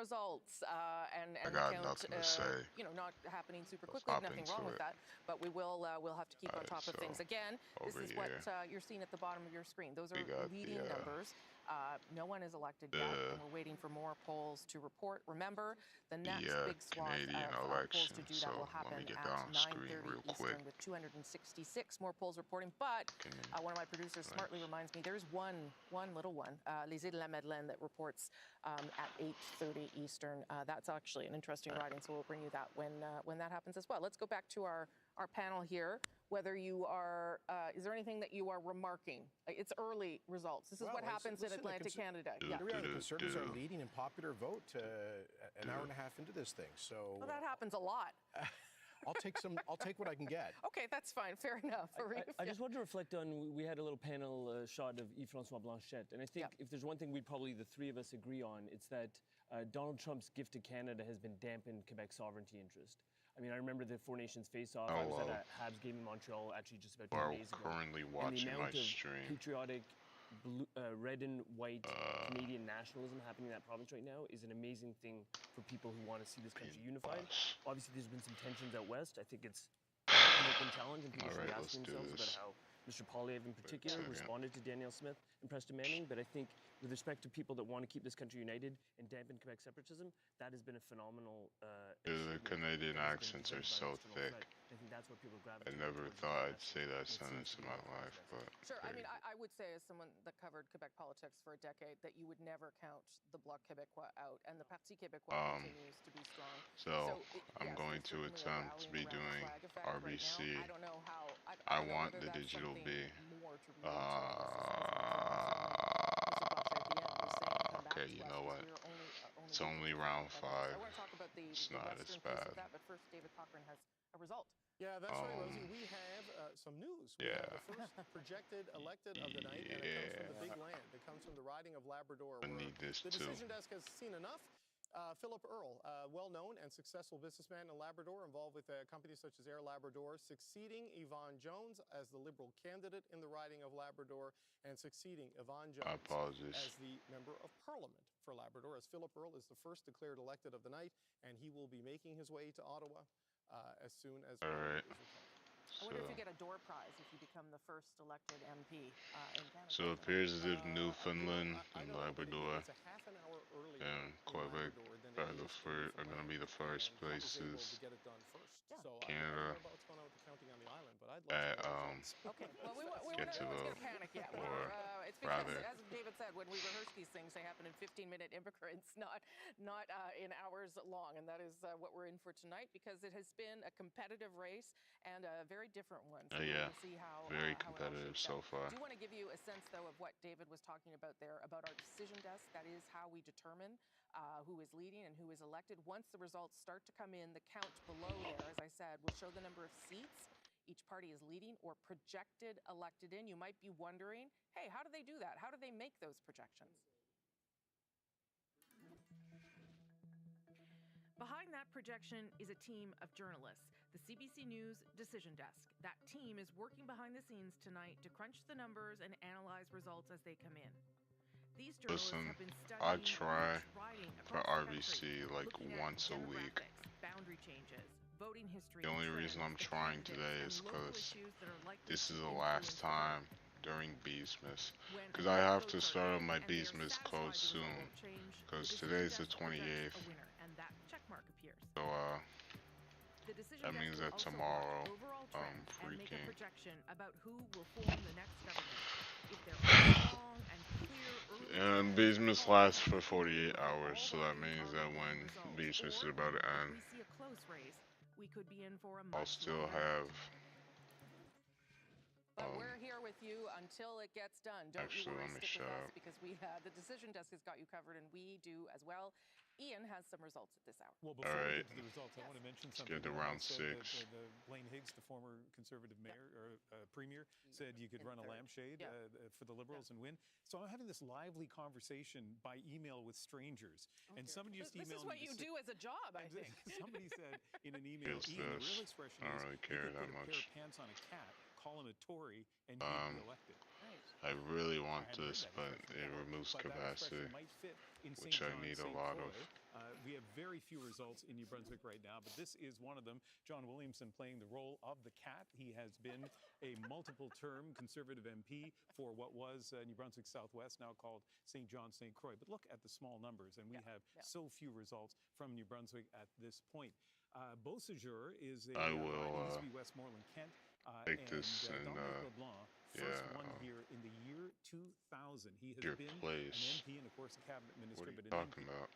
results and I the got count, nothing to say. you know, not happening super Let's quickly. hop Nothing wrong into with it. that, but we'll have to keep on Alright, top of so things. Again, this over is what here you're seeing at the bottom of your screen. Those we are got leading numbers. No one is elected yet, and we're waiting for more polls to report. Remember, the next big swath Canadian of polls election. to do So that will let me happen get at down the screen 9:30 real quick. Eastern with 266 more polls reporting. But one of my producers smartly reminds me there's one little one, Les Îles de la Madeleine, that reports at 8:30 Eastern. That's actually an interesting riding, so we'll bring you that when that happens as well. Let's go back to our panel here. Whether you are, is there anything that you are remarking? It's early results. This is what happens in Atlantic Canada. Yeah. The Conservatives are leading in popular vote an hour and a half into this thing. So well, that happens a lot. I'll take what I can get. Okay, that's fine. Fair enough. I just want to reflect on, we had a little panel shot of Yves-François Blanchet, and I think if there's one thing we'd probably, the three of us, agree on, it's that Donald Trump's gift to Canada has been dampened Quebec's sovereignty interest. I mean, I remember the Four Nations face-off. I was at a Habs game in Montreal actually just about 2 days ago. Currently watching and the amount my of stream. patriotic red and white Canadian nationalism happening in that province right now is an amazing thing for people who want to see this country unified. Obviously, there's been some tensions out west. I think it's an open challenge, and people should be asking themselves about how Mr. Poilievre in particular responded to Danielle Smith and Preston Manning. But I think with respect to people that want to keep this country united and dampen Quebec separatism, that has been a phenomenal The Canadian accents are so thick. I think that's what people I never thought I'd say that sentence in my life, but sure. I mean, I would say, as someone that covered Quebec politics for a decade, that you would never count the Bloc Québécois out, and the Parti Québécois continues to be strong. So I'm going to attempt to be doing RBC. I don't know how. I want the digital B. Okay, you know what? It's only round 5. I want to talk about the it's not as western bad. piece of that, but first, David Cochrane has a result. Yeah, that's right, Rosie. We have some news. We have the first projected elected of the night, and it comes from the big land. It comes from the riding of Labrador, I need this the decision desk has seen enough. Philip Earle, well-known and successful businessman in Labrador, involved with companies such as Air Labrador, succeeding Yvonne Jones as the Liberal candidate in the riding of Labrador, and succeeding Yvonne Jones as the Member of Parliament for Labrador, as Philip Earle is the first declared elected of the night, and he will be making his way to Ottawa as soon as... All right. I wonder if you get a door prize if you become the first elected MP in Canada. So it appears as if Newfoundland and Labrador and Quebec are going to be the first places. Canada at get to vote. Or it's because, as David said, when we rehearse these things, they happen in 15-minute increments, not in hours long. And that is what we're in for tonight, because it has been a competitive race and a very different one. So yeah, we'll see how, very competitive so far. I do want to give you a sense, though, of what David was talking about there, about our decision desk. That is how we determine who is leading and who is elected. Once the results start to come in, the count below there, as I said, will show the number of seats each party is leading or projected elected in. You might be wondering, hey, how do they do that? How do they make those projections? Behind that projection is a team of journalists, the CBC News Decision Desk. That team is working behind the scenes tonight to crunch the numbers and analyze results as they come in. These journalists have been studying I try for country, RBC like once a week. Boundary changes, voting history. The only reason I'm trying today is because this is the last time during Beesmas, because I have to start on my Beesmas code soon, because today's the 28th. So that means that tomorrow freaking and Beesmas lasts for 48 hours, so that means that when Beesmas is about to end, I'll still have but we're here with you until it gets done. Don't you worry, stick with us, because we the decision desk has got you covered, and we do as well. Ian has some results at this hour. Well, before we get to the results, I want to mention something. Let's get to round 6. The Blaine Higgs, the former Conservative mayor or premier, said you could run a lampshade for the Liberals and win. So I'm having this lively conversation by email with strangers, and somebody just emailed me. This is what you do as a job, I think. Somebody said in an email, Ian, the real expression I don't really care that much. Pair of pants on a cat, call him a Tory, and you'd be elected. I really want this, but it removes capacity, which I need a lot of. very few results in New Brunswick right now, but this is one of them. John Williamson playing the role of the cat. He has been a multiple-term Conservative MP for what was New Brunswick Southwest, now called St. John, St. Croix. But look at the small numbers, and we have so few results from New Brunswick at this point. Beausejour is a used to be Westmoreland, Kent. Take this and Dominic LeBlanc, first one here in the year 2000. He has been an MP and, of course, a cabinet minister. What are you talking about?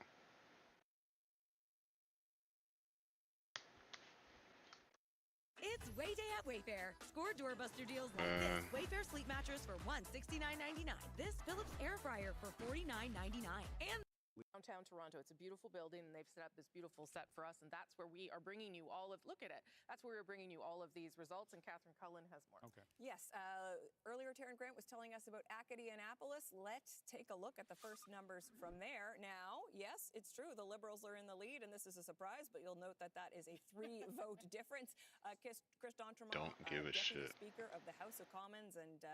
It's Way Day at Wayfair. Score doorbuster deals like this. Wayfair sleep mattress for $169.99. This Philips air fryer for $49.99. And downtown Toronto. It's a beautiful building, and they've set up this beautiful set for us, and that's where we are bringing you all of, look at it, that's where we're bringing you all of these results, and Catherine Cullen has more. Okay. Yes, earlier Taryn Grant was telling us about Acadie Annapolis. Let's take a look at the first numbers from there. Now, yes, it's true, the Liberals are in the lead, and this is a surprise, but you'll note that that is a 3-vote difference. Chris D'Entremont, Don't give a Deputy shit. Speaker of the House of Commons, and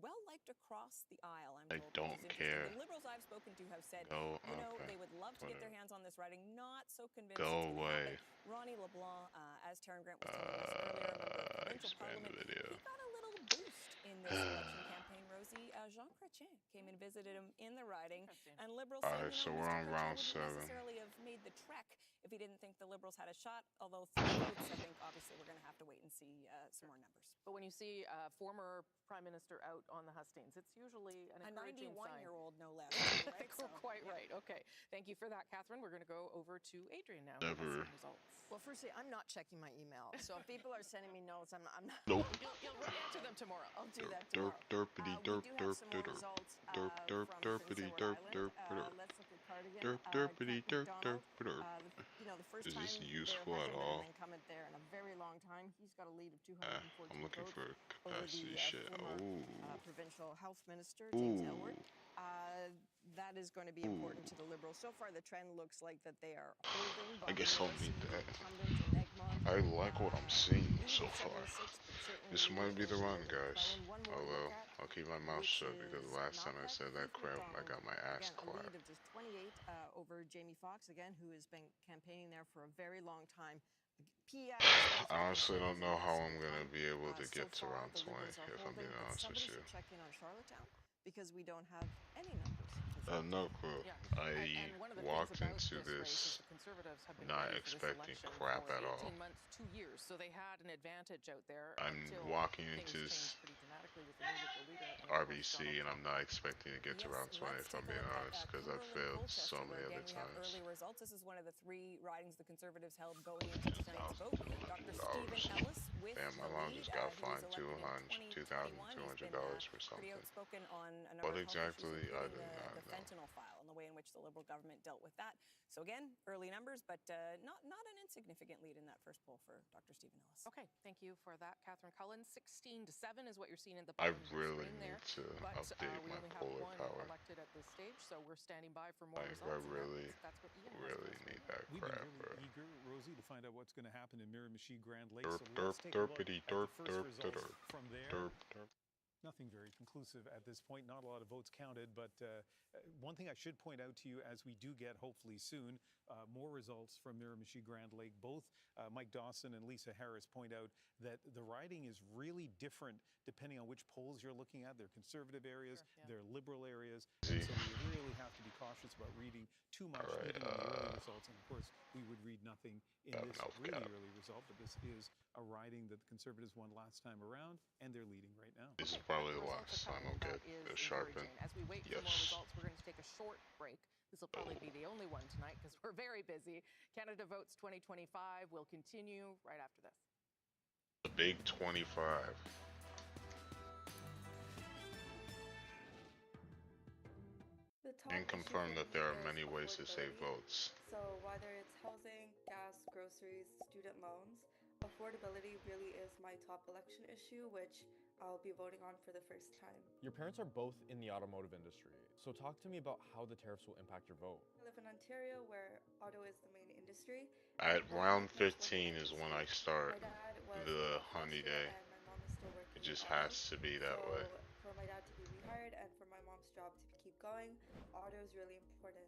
well-liked across the aisle, I'm I told. don't care. The Liberals I've spoken to have said, Go, you know, okay. they would love to get their hands on this riding, not so convinced Go it's gonna away. happen. Ronnie LeBlanc, as Taryn Grant was telling us earlier, member of provincial Expand the parliament, video. he got a little boost in this election campaign, Rosie. Jean Chrétien came and visited him in the riding, and Liberals All right, saying, so you know, we're Mr. on round Chrétien wouldn't 7. necessarily have made the trek if he didn't think the Liberals had a shot, although 3 votes, I think, obviously, we're going to have to wait and see some more numbers. But when you see a former Prime Minister out on the hustings, it's usually an A encouraging sign. 91-year-old, no less. I Right? think we're quite right. Okay. Thank you for that, Catherine. We're going to go over to Adrian now. Never. With some results. Well, firstly, I'm not checking my email. So if people are sending me notes, I'm not. Nope. You'll answer them tomorrow. I'll do that Derp, tomorrow. derpity, We derp, do have derp, some more derp, results derp, derp, from derpity, Prince derp, Edward derp, Island. derp. Let's look at Cardigan. Derp, derpity, Kent derp, McDonald, derp, derp. you know, the first Is time this there useful at hasn't been all? an incumbent there in a very long time. He's got a lead of 214 I'm looking votes for over capacity the shit. former Ooh. provincial health minister, James Ooh. Elward. That is going to be important to the Liberals. So far, the trend looks like that they are holding. I guess I'll Bobby need Morrissey, that. the incumbent in Egmont. I like what I'm seeing so Leading far. 76, but certainly This might be the leading run, over guys. McClellan. One more Oh to well, look at, I'll keep my mouth which shut because is last time I not said that Keith crap, I McDonald. got my ass Again, a clapped. lead of just 28 over Jamie Foxx, again, who has been campaigning there for a very long time. PEI I honestly don't know how I'm going to be able to get to so far, round the 20, Liberals are if I'm holding, being but honest with somebody you. should check in on Charlottetown because we don't have any numbers. No clue. Yeah. I And one of the walked things into about this race this is the Conservatives have been not ready for this expecting election crap for at all. 18 months, 2 years. So they had an advantage out there I'm until walking things into this changed pretty dramatically with the new Liberal leader. And of course, RBC Donald and I'm Trump. not expecting to get to round 20 if I'm being honest because I've failed so many Again, other we have early times. results. This is one of the 3 ridings the Conservatives held going into tonight's vote. Dr. Stephen Ellis with Damn, my the mom lead. just got He was fined elected in 2021. He's been $2,200 for pretty something. outspoken on a number What of health exactly? issues, I including do not the know. fentanyl file and the way in which the Liberal government dealt with that. So again, early numbers, but not an insignificant lead in that first poll for Dr. Stephen Ellis. Okay, thank you for that, Catherine Cullen. 16-7 is what you're seeing in the I bottom of your really screen need there. to But update we my only have polar one power. elected at this stage, so we're standing by for more I results. and really, that's what Ian has really for us. need that We've crap, been bro. really eager, Rosie, to find out what's going to happen in Miramichi Grand Lake. Derp, So derp, let's take a look derpity, at the derp, first derp, results derp, from there. derp, derp. Nothing very conclusive at this point. Not a lot of votes counted, but one thing I should point out to you as we do get, hopefully soon, more results from Miramichi Grand Lake. Both Mike Dawson and Lisa Harris point out that the riding is really different depending on which polls you're looking at. They're conservative areas, they're liberal areas, and so we really have to be cautious about reading too much even in the early results. And of course, we would read nothing in this really early result, but this is a riding that the Conservatives won last time around, and they're leading right now. This is probably the last time I'll get a sharpen. As we wait for more results, we're going to take a short break. This will probably be the only one tonight because we're very busy. Canada Votes 2025 will continue right after this. The big 25. And confirm that there are many ways to save votes. So whether it's housing, gas, groceries, student loans, affordability really is my top election issue, which I'll be voting on for the first time. Your parents are both in the automotive industry, so talk to me about how the tariffs will impact your vote. I live in Ontario, where auto is the main industry. At round 15 is when I start My dad was the a Honeyday. and my mom is still working. It just in auto. has to be that way. For my dad to be rehired and for my mom's job to keep going, auto is really important.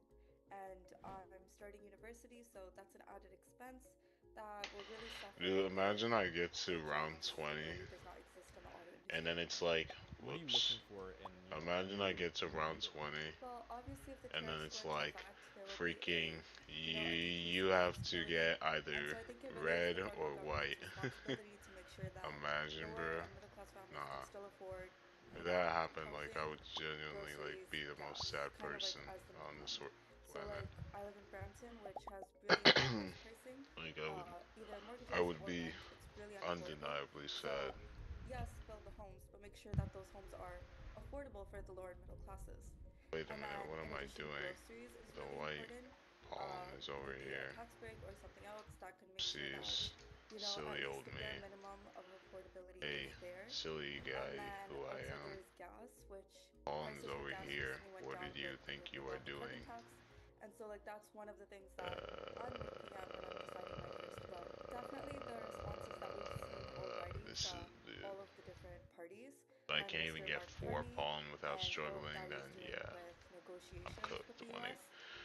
and I'm starting university, so that's an added expense that will really suffer Dude, if imagine I get the to round grants 20, really does not exist in the auto and industry. then it's like, What are you whoops. looking for in, you know, a Imagine I new get to round leader? 20, Well, obviously, if the and then tariffs go it's into like, effect, there will be freaking, a a decrease you in have to flexibility. get either And so I think it really is the red or federal government's white. responsibility to make sure that Imagine, lower bro. and middle class families can Nah. still afford, If you that know, happened, like, I housing, would genuinely, like, groceries, be the most gas, sad kind of like person as the on this minimum. So planet. like I live in Brampton, which has really high house pricing. Like, Either I mortgages would or be rent. It's really unaffordable. undeniably sad. So yes, build the homes, but make sure that those homes are affordable for the lower and middle classes. Wait a And minute, then, what in am I addition, doing? groceries is The really white important. palm is over Maybe a here. tax break or something else that can make sure that, Sees you know, at silly least old the me. bare minimum of affordability is Hey, there. silly And guy then who I also am. there's gas, which Palm is prices for over gas here. recently went What down did you think with you the were wealth of living doing? tax. And so like that's one of the things that I'm looking at when I'm deciding my first vote. Definitely the responses that we've seen already This from is, dude. all of the different parties If I and can't even Mr. get Mark 4 Carney palm without and the work struggling, that then he's doing yeah, with I'm negotiations with cooked. the When it, US.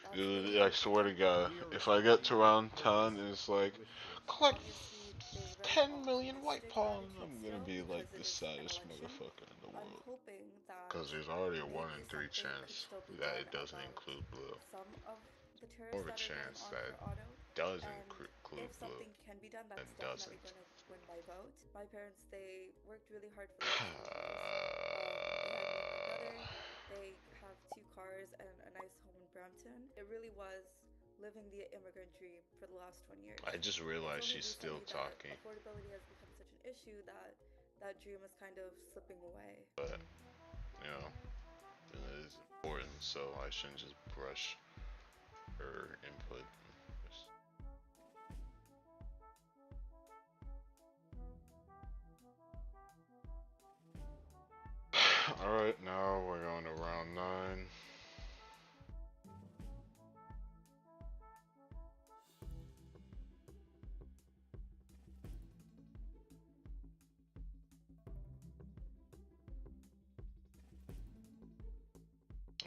That's really dude, I swear to important. God, We are if I get responding to with round 10, purpose it's like, with force. collect Obviously, there's a very 10 million white optimistic palm. attitude I'm gonna still be like because the it is an saddest election. motherfucker in the I'm world. hoping that Because there's already a 1 in maybe 3 something could chance still be that done it doesn't about include blue. some of the More tariffs of a that are going chance on that for auto. does And include if blue something can be done, than that's definitely doesn't. going to win my vote. My parents, they worked really hard for the last 20 years. They had me and my brother. They have 2 cars and a nice home in Brampton. It really was living the immigrant dream for the last 20 years. I just It's realized only she's still recently that talking. affordability has become such an issue that that dream is kind of slipping away. But, you know, it is important, so I shouldn't just brush her input. Alright, now we're going to round 9.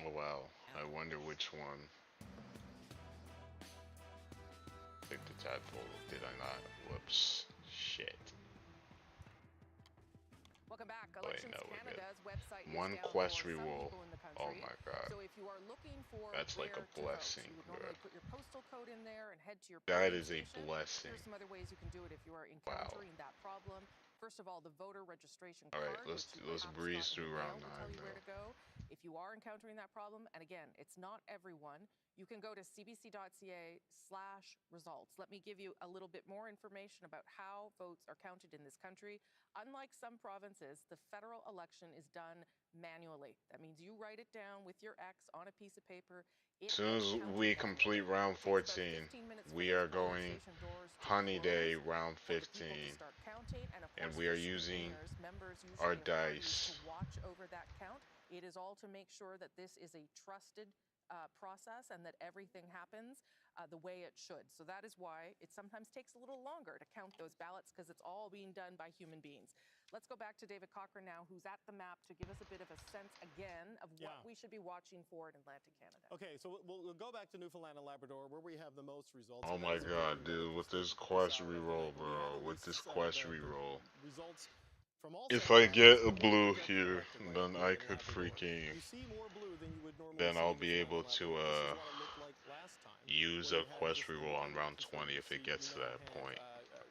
Oh wow, I wonder which one. Pick the tadpole, did I not? Whoops. Shit. Welcome back. Oh, wait, Elections no, we're good. Canada's website is One down quest for some reroll. people in the Oh country. my god. So if you are looking for That's like a where to blessing, vote, you would bro. normally put your postal code in there and head to your That polling is a station. blessing. Here's some other ways you can do it if you are Wow. encountering that problem. First of all, the voter registration Alright, card, let's which you perhaps breeze got in through the round mail, will 9 tell you where though. to go. If you are encountering that problem, and again, it's not everyone, you can go to cbc.ca/results. Let me give you a little bit more information about how votes are counted in this country. Unlike some provinces, the federal election is done manually. That means you write it down with your X on a piece of paper. As soon as we complete round 14, we are going Honeyday round 15, and we are using our dice. To watch over that count. It is all to make sure that this is a trusted process and that everything happens the way it should. So that is why it sometimes takes a little longer to count those ballots because it's all being done by human beings. Let's go back to David Cochran now, who's at the map to give us a bit of a sense again of what we should be watching for in Atlantic Canada. Okay, so we'll go back to Newfoundland and Labrador where we have the most results. Oh my god, dude, with this quest reroll, bro. With this quest reroll. Results from all If 7 I get provinces a were blue directly here, elected by then the I people in could Labrador. freaking... You see more blue than you would normally Then see I'll in be able Newfoundland and to Labrador. This is what it looked like last time, use where a you had quest just the reroll on one round constituency. 20 if it You gets to now that have, point.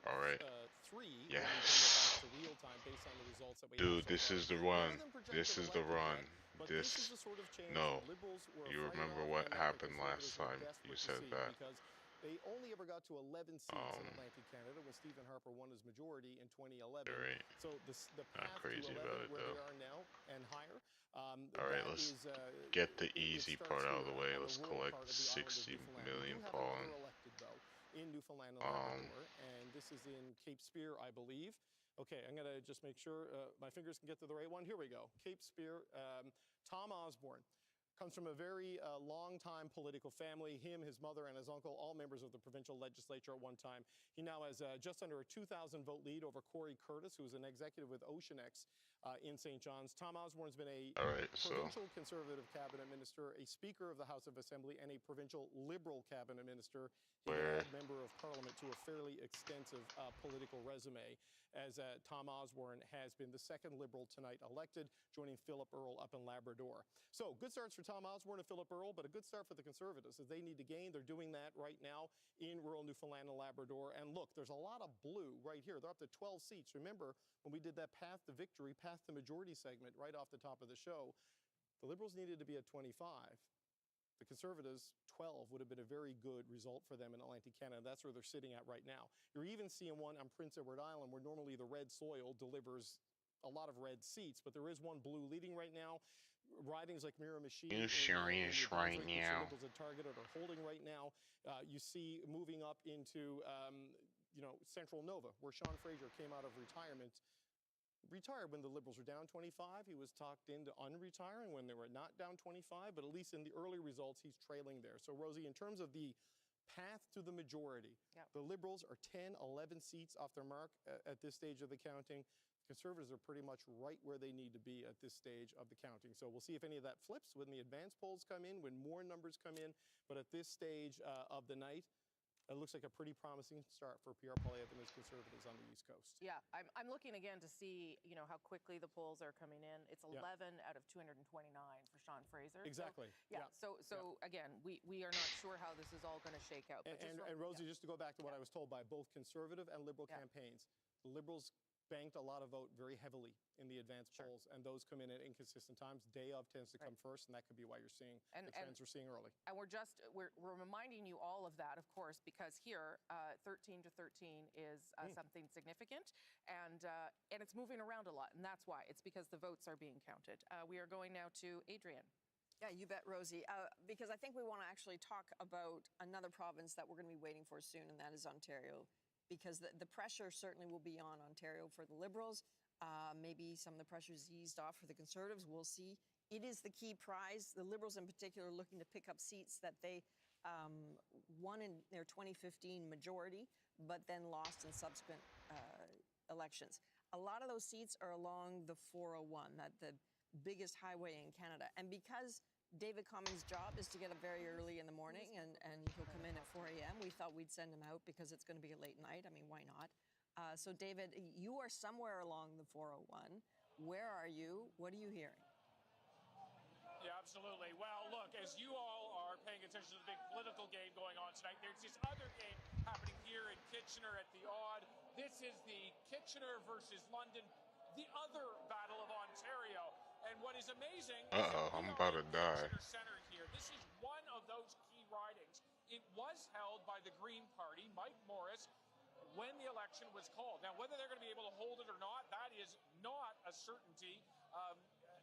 Alright. 3 when we bring it Yes. back to real time based on the results that we have Dude, so this far. is the None run. of them projected This is the elected run. yet, but this is the sort of change No. the Liberals were You afraid remember of what and that happened the last Conservatives were time desperate you to said see that. because they only ever got to 11 seats in Atlantic Canada when Stephen Harper won his majority in 2011. Right. So the path to crazy 11, about it, where though. they are now and higher, Alright, let's get the easy part out of the way. on Let's the rural collect part of the island of 60 Newfoundland. million We do have pollen. another elected, though, in Newfoundland and Labrador, and this is in Cape Spear, I believe. Okay, I'm going to just make sure my fingers can get to the right one. Here we go. Cape Spear, Tom Osborne. Comes from a very long-time political family. Him, his mother, and his uncle, all members of the provincial legislature at one time. He now has just under a 2,000 vote lead over Corey Curtis, who is an executive with OceanX in St. John's. Tom Osborne's been a provincial Conservative cabinet minister, a Speaker of the House of Assembly, and a provincial Liberal cabinet minister. He's a member of Parliament to a fairly extensive political resume, as Tom Osborne has been the second Liberal tonight elected, joining Philip Earle up in Labrador. So good starts for Tom Osborne and Philip Earle, but a good start for the Conservatives as they need to gain. They're doing that right now in rural Newfoundland and Labrador. And look, there's a lot of blue right here. They're up to 12 seats. Remember when we did that Path to Victory, Path to Majority segment right off the top of the show, the Liberals needed to be at 25. The Conservatives, 12 would have been a very good result for them in Atlantic Canada. That's where they're sitting at right now. You're even seeing one on Prince Edward Island where normally the red soil delivers a lot of red seats, but there is one blue leading right now. Ridings like Miramichi, you serious right now? Liberals at targeted are holding right now. You see moving up into Central Nova, where Sean Fraser came out of retirement. Retired when the Liberals were down 25. He was talked into unretiring when they were not down 25, but at least in the early results, he's trailing there. So, Rosie, in terms of the path to the majority, the Liberals are 10, 11 seats off their mark at this stage of the counting. Conservatives are pretty much right where they need to be at this stage of the counting. So we'll see if any of that flips when the advance polls come in, when more numbers come in. But at this stage of the night, it looks like a pretty promising start for Pierre Poilievre and his Conservatives on the East Coast. Yeah, I'm looking again to see, how quickly the polls are coming in. It's 11 out of 229 for Sean Fraser. Exactly. So again, we are not sure how this is all going to shake out. And Rosie, just to go back to what I was told by both Conservative and Liberal campaigns, the Liberals banked a lot of vote very heavily in the advance polls, and those come in at inconsistent times. Day of tends to come first, and that could be why you're seeing the trends we're seeing early. And we're reminding you all of that, of course, because here 13 to 13 is something significant, and it's moving around a lot, and that's why. It's because the votes are being counted. We are going now to Adrian. Yeah, you bet, Rosie. Because I think we want to actually talk about another province that we're going to be waiting for soon, and that is Ontario. Because the pressure certainly will be on Ontario for the Liberals. Maybe some of the pressure's eased off for the Conservatives. We'll see. It is the key prize. The Liberals in particular looking to pick up seats that they won in their 2015 majority, but then lost in subsequent elections. A lot of those seats are along the 401, the biggest highway in Canada. And because David Common's job is to get up very early in the morning, and he'll come in at 4 a.m. We thought we'd send him out because it's going to be a late night. I mean, why not? So, David, you are somewhere along the 401. Where are you? What are you hearing? Yeah, absolutely. Well, look, as you all are paying attention to the big political game going on tonight, there's this other game happening here in Kitchener at the Odd. This is the Kitchener versus London, the other Battle of Ontario. And what is amazing is I'm about to die. Center here. This is one of those key ridings. It was held by the Green Party, Mike Morris, when the election was called. Now, whether they're going to be able to hold it or not, that is not a certainty.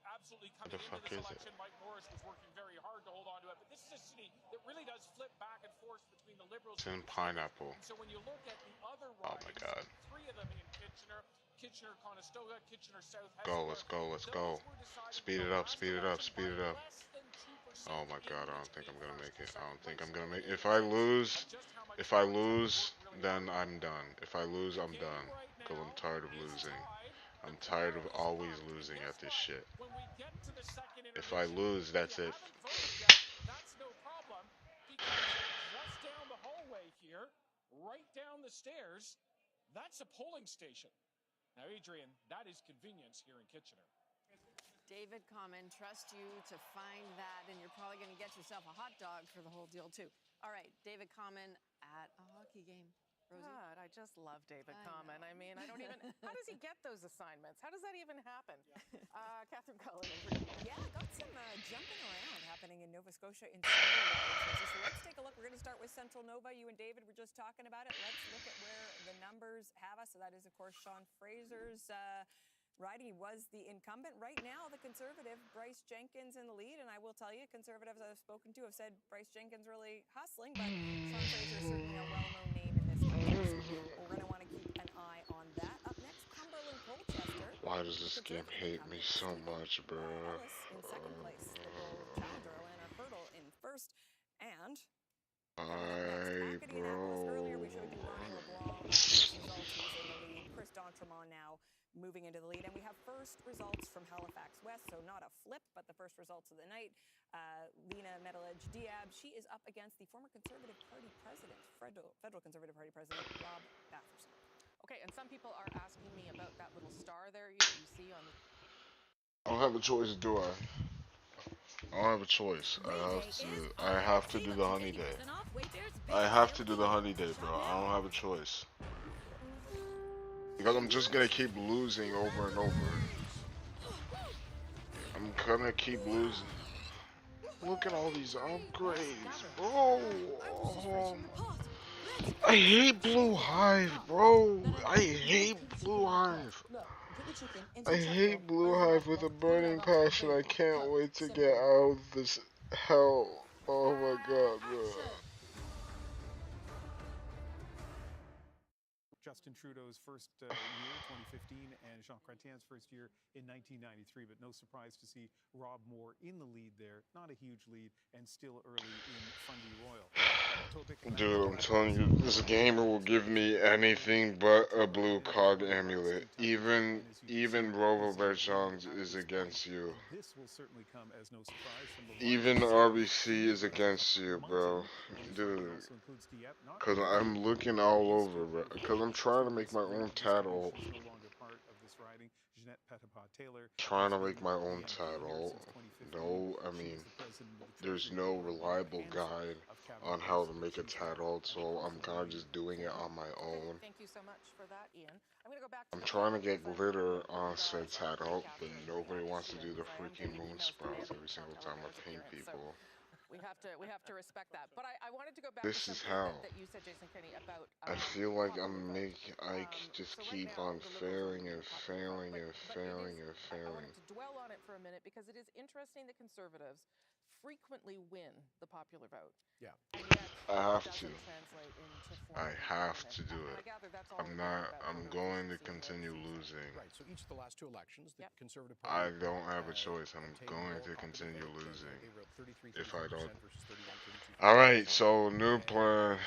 Absolutely coming into this election, Mike Morris was working very hard to hold on to it. But this is a city that really does flip back and forth between the Liberals and Pineapple. And so when you look at the other ridings, three of them in Kitchener, Kitchener, Conestoga, Kitchener South. Let's go. Speed it up. Oh my God, I don't think I'm gonna make it. If I lose, then I'm done. If I lose, I'm done. Because I'm tired of losing. I'm tired of always losing at this shit. If I lose, that's it. That's no problem, because just down the hallway here, right down the stairs, that's a polling station. Now, Adrian, that is convenience here in Kitchener. David Common, trust you to find that, and you're probably going to get yourself a hot dog for the whole deal, too. All right, David Common at a hockey game. Rosie? God, I just love David Common. I mean, I don't even... How does he get those assignments? How does that even happen? Catherine Cullen. Yeah, got some jumping around happening in Nova Scotia in several ways. So let's take a look. We're going to start with Central Nova. You and David were just talking about it. Let's look at where the numbers have us. So that is, of course, Sean Fraser's riding. He was the incumbent. Right now, the Conservative, Bryce Jenkins in the lead. And I will tell you, Conservatives I've spoken to have said Bryce Jenkins really hustling, but Sean Fraser is certainly a well-known name in this country. So we're going to want to keep an eye on that. Up next, Cumberland Colchester. Why does this game hate me so much, bro? Ellis in second place. The challenger, moving into the lead. And we have first results from Halifax West, so not a flip, but the first results of the night. Lena Medelage-Diab, she is up against the former Conservative Party president, Federal Conservative Party president, Rob Batherson. Okay, and some people are asking me about that little star there you see on the... I don't have a choice, do I? I don't have a choice. I have to do the Honeyday. I have to do the Honeyday, bro. I don't have a choice. Because I'm just gonna keep losing over and over. I'm gonna keep losing. Look at all these upgrades, bro. Oh. I hate Blue Hive, bro. I hate Blue Hive. I hate Blue Hive with a burning passion. I can't wait to get out of this hell. Oh my god, bro. Justin Trudeau's first year, 2015, and Jean Chrétien's first year in 1993. But no surprise to see Rob Moore in the lead there. Not a huge lead, and still early in Fundy Royal. Dude, I'm telling you, this gamer will give me anything but a blue cog amulet. Even Rovo Berchongs is against you. This will certainly come as no surprise from the Even RBC is against you, bro. Dude. Because I'm looking all over, bro. Because I'm trying to make my own title. Trying to make my own title. No, I mean, there's no reliable guide on how to make a title, so I'm kind of just doing it on my own. Thank you so much for that, Ian. I'm going to go back to... I'm trying to get glitter on said title, but nobody wants to do the freaking moon sprouts every single time I paint people. We have to respect that. But I wanted to go back This to is something how. that you said, Jason Kenney, about... I feel like I just keep on failing and failing and failing and I failing. wanted to dwell on it for a minute because it is interesting that Conservatives frequently win the popular vote. Yeah. I have to. I have to do it. I'm going to continue losing. Right, so each of the last two elections, the Conservative I Party... don't have a choice. I'm going to continue losing. If I don't... versus 31, 32. Alright, so new plan.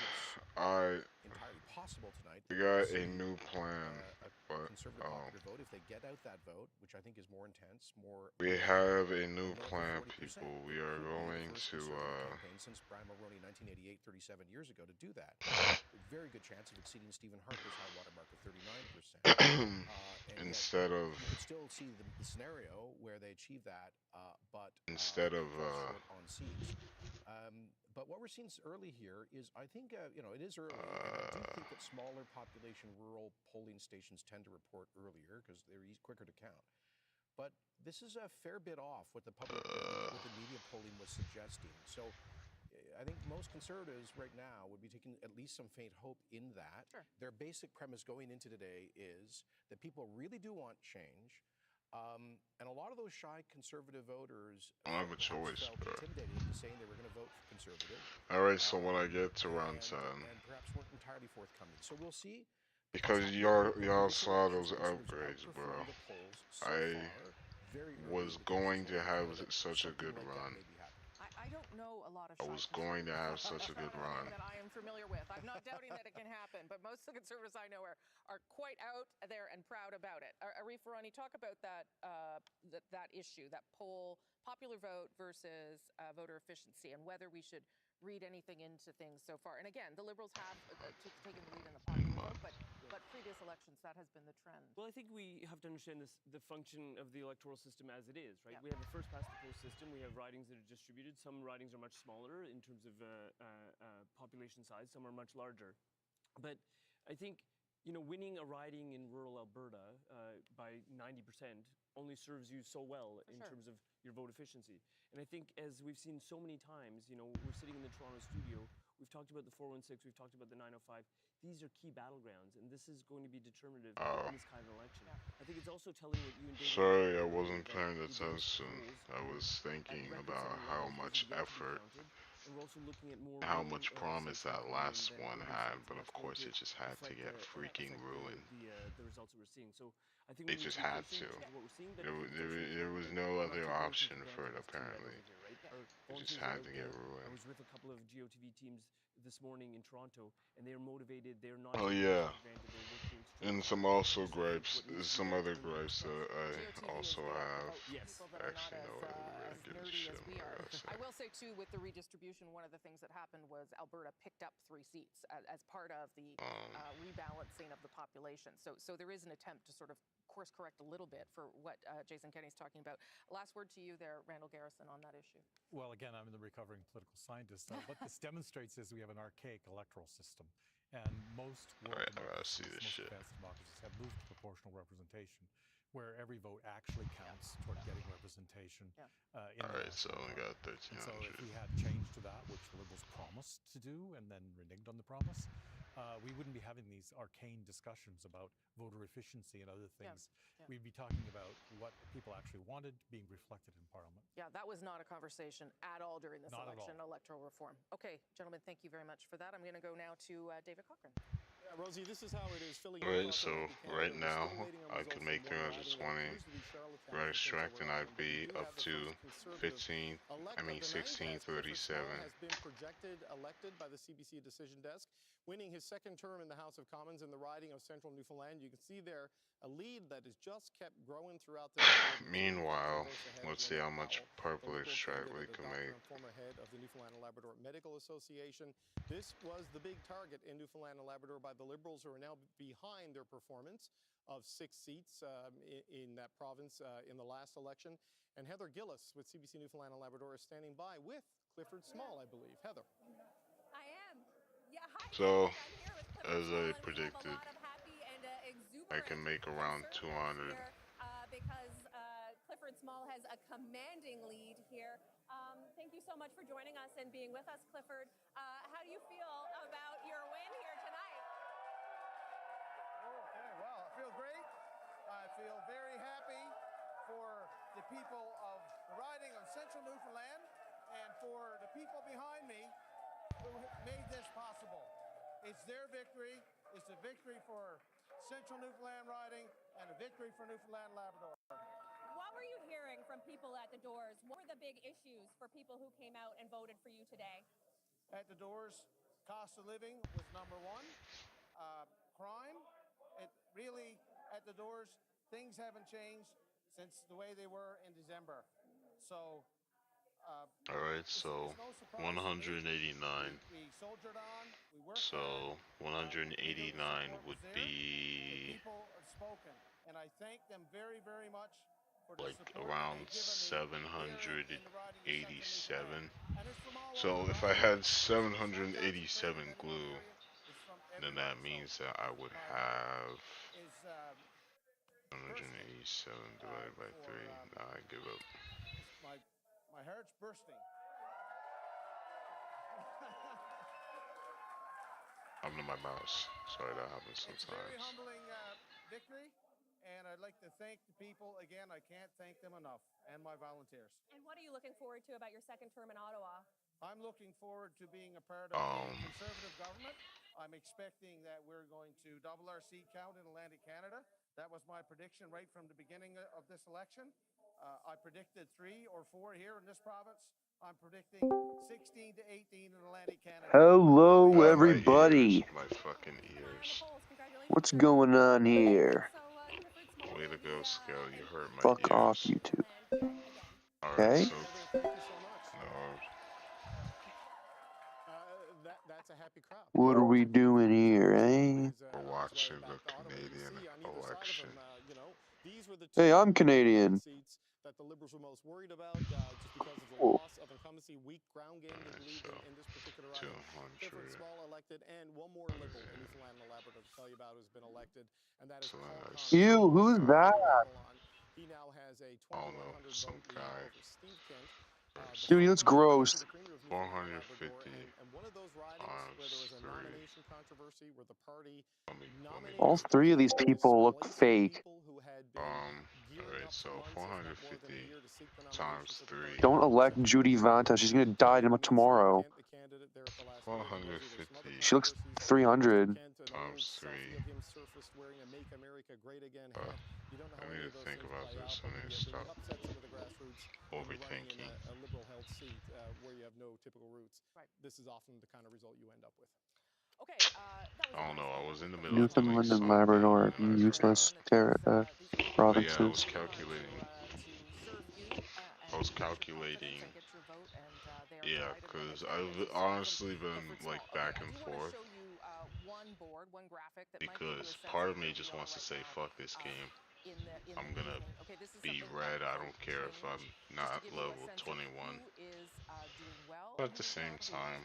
Alright. Entirely possible tonight. We got a new plan. But, Conservative popular vote, if they get out that vote, which I think is more intense, more... we have a new plan, people. We are going to, since Brian Mulroney in 1988, 37 years ago, to do that. A very good chance of exceeding Stephen Harper's high water mark of 39%. Instead of... You could still see the scenario where they achieve that, but... Instead of, on seats. But what we're seeing early here is, I think, it is early, and I do think that smaller population rural polling stations tend to report earlier because they're quicker to count. But this is a fair bit off what the public, what the media polling was suggesting. So I think most Conservatives right now would be taking at least some faint hope in that. Sure. Their basic premise going into today is that people really do want change. And a lot of those shy Conservative voters I don't have a choice, bro. intimidated into saying they were going to vote for Conservative. Alright, so when I get to round 10... And perhaps weren't entirely forthcoming. So we'll see. Because y'all saw those upgrades, bro. I was going to have such a good run. I don't know a lot of... I was going to have such a good run. That I am familiar with. I'm not doubting that it can happen, but most of the Conservatives I know are quite out there and proud about it. Arif Virani, talk about that issue, that poll, popular vote versus voter efficiency, and whether we should read anything into things so far. And again, the Liberals have taken the lead in the popular vote, but previous elections, that has been the trend. Well, I think we have to understand the function of the electoral system as it is, right? Yeah. We have a first-past-the-post system. We have ridings that are distributed. Some ridings are much smaller in terms of population size. Some are much larger. But I think, winning a riding in rural Alberta by 90% only serves you so well in terms of your vote efficiency. And I think, as we've seen so many times, we're sitting in the Toronto studio, we've talked about the 416, we've talked about the 905. These are key battlegrounds, and this is going to be determinative in this kind of election. I think it's also telling what you and David... Sorry, I wasn't paying attention. I was thinking about how much effort, how much promise that last one had, but of course it just had to get freaking ruined. The results that we're seeing. So I think It just had to. There was no other option for it, apparently. It just had to get ruined. I was with a couple of GOTV teams this morning in Toronto, and they're motivated. They're not. Oh taking yeah, for granted. They're working and extremely some hard. also This is gripes. what needs There's to some be done other in the gripes express. that I GOTV also is there have. about Yes. people that are not Actually, no, I really as give a nerdy shit as we what I are. gotta say. I will say too, with the redistribution, one of the things that happened was Alberta picked up 3 seats as part of the rebalancing of the population. So there is an attempt to sort of course correct a little bit for what Jason Kenney's talking about. Last word to you there, Randall Garrison, on that issue. Well, again, I'm the recovering political scientist. What this demonstrates is we have an archaic electoral system. And most world democracies, most advanced democracies have moved to proportional representation, where every vote actually counts toward getting representation. All right, so we got 1,300. And so if we had changed to that, which the Liberals promised to do and then reneged on the promise, we wouldn't be having these arcane discussions about voter efficiency and other things. We'd be talking about what people actually wanted being reflected in Parliament. Yeah, that was not a conversation at all during this election, electoral reform. Okay, gentlemen, thank you very much for that. I'm going to go now to David Cochran. Yeah, Rosie, this is how it is filling in. Right, so right now I could make 320. For extracting, I'd be up to 1637. Has been projected elected by the CBC decision desk, winning his second term in the House of Commons in the riding of Central Newfoundland. You can see there a lead that has just kept growing throughout the Meanwhile, let's see how much purple extract we can make. Former head of the Newfoundland and Labrador Medical Association. This was the big target in Newfoundland and Labrador by the Liberals, who are now behind their performance of 6 seats in that province in the last election. And Heather Gillis with CBC Newfoundland and Labrador is standing by with Clifford Small, I believe. Heather. I am. Yeah, hi. So, I'm here with Clifford as Small, I and predicted, we have a lot of happy and I can make around 200. Because Clifford Small has a commanding lead here. Thank you so much for joining us and being with us, Clifford. How do you feel about your win here tonight? Okay, well, I feel great. I feel very happy for the people of the riding of Central Newfoundland and for the people behind me who made this possible. It's their victory. It's a victory for Central Newfoundland riding and a victory for Newfoundland and Labrador. What were you hearing from people at the doors? What were the big issues for people who came out and voted for you today? At the doors, cost of living was number one. Crime, it really, at the doors, things haven't changed since the way they were in December. So, all right, so 189. We soldiered on, we worked so 189 would be people have spoken, and I thank them very, very much for like around 787. So if I had 787 glue, then that means that I would have 187 divided by 3. Nah, I give up. My heart's bursting. I'm to my mouse. Sorry, that happens sometimes. It's a very humbling victory, and I'd like to thank the people again. I can't thank them enough, and my volunteers. And what are you looking forward to about your second term in Ottawa? I'm looking forward to being a part of the Conservative government. I'm expecting that we're going to double our seat count in Atlantic Canada. That was my prediction right from the beginning of this election. I predicted 3 or 4 here in this province. I'm predicting 16 to 18 in Atlantic Canada. Hello, everybody. My fucking ears. What's going on here? Way to go, Scout. You hurt my Fuck ears. off, you two. Alright, Okay? so... That's a happy crowd. What are we doing here, eh? We're watching the Canadian election. Hey, I'm Canadian. That the Liberals were most worried about, just because of the loss of incumbency, weak ground game, they believe in this particular riding. Clifford Small elected, and one more Liberal in Newfoundland and Labrador to tell you about who's been elected, and that is Ew, who's that? He now has a 2,100 some vote guy. lead over Steve Kent. Dude, he looks gross. 450 and one of those ridings where there was a nomination controversy where the party nominated All 3 of these people look fake. Alright, so 450 times 3. Don't elect Judy Vanta. She's gonna die tomorrow. 450. She looks 300. times selfie 3. of him surfaced wearing a Make America Great Again hat. You don't know I how need any to of those think things about play out, this. but I when need to you stop upset some of the grassroots when you're running in overthinking. a liberal-held seat where you have no typical roots, Right. this is often the kind of result you end up with. Okay, that was I don't know. I was in the middle of doing Newfoundland and something, Labrador, and I useless forgot. But yeah, I was provinces. calculating. I was calculating. Yeah, because I've honestly been like back and forth. Because part of me just wants to say, fuck this game. I'm gonna be red. I don't care if I'm not level 21. But at the same time,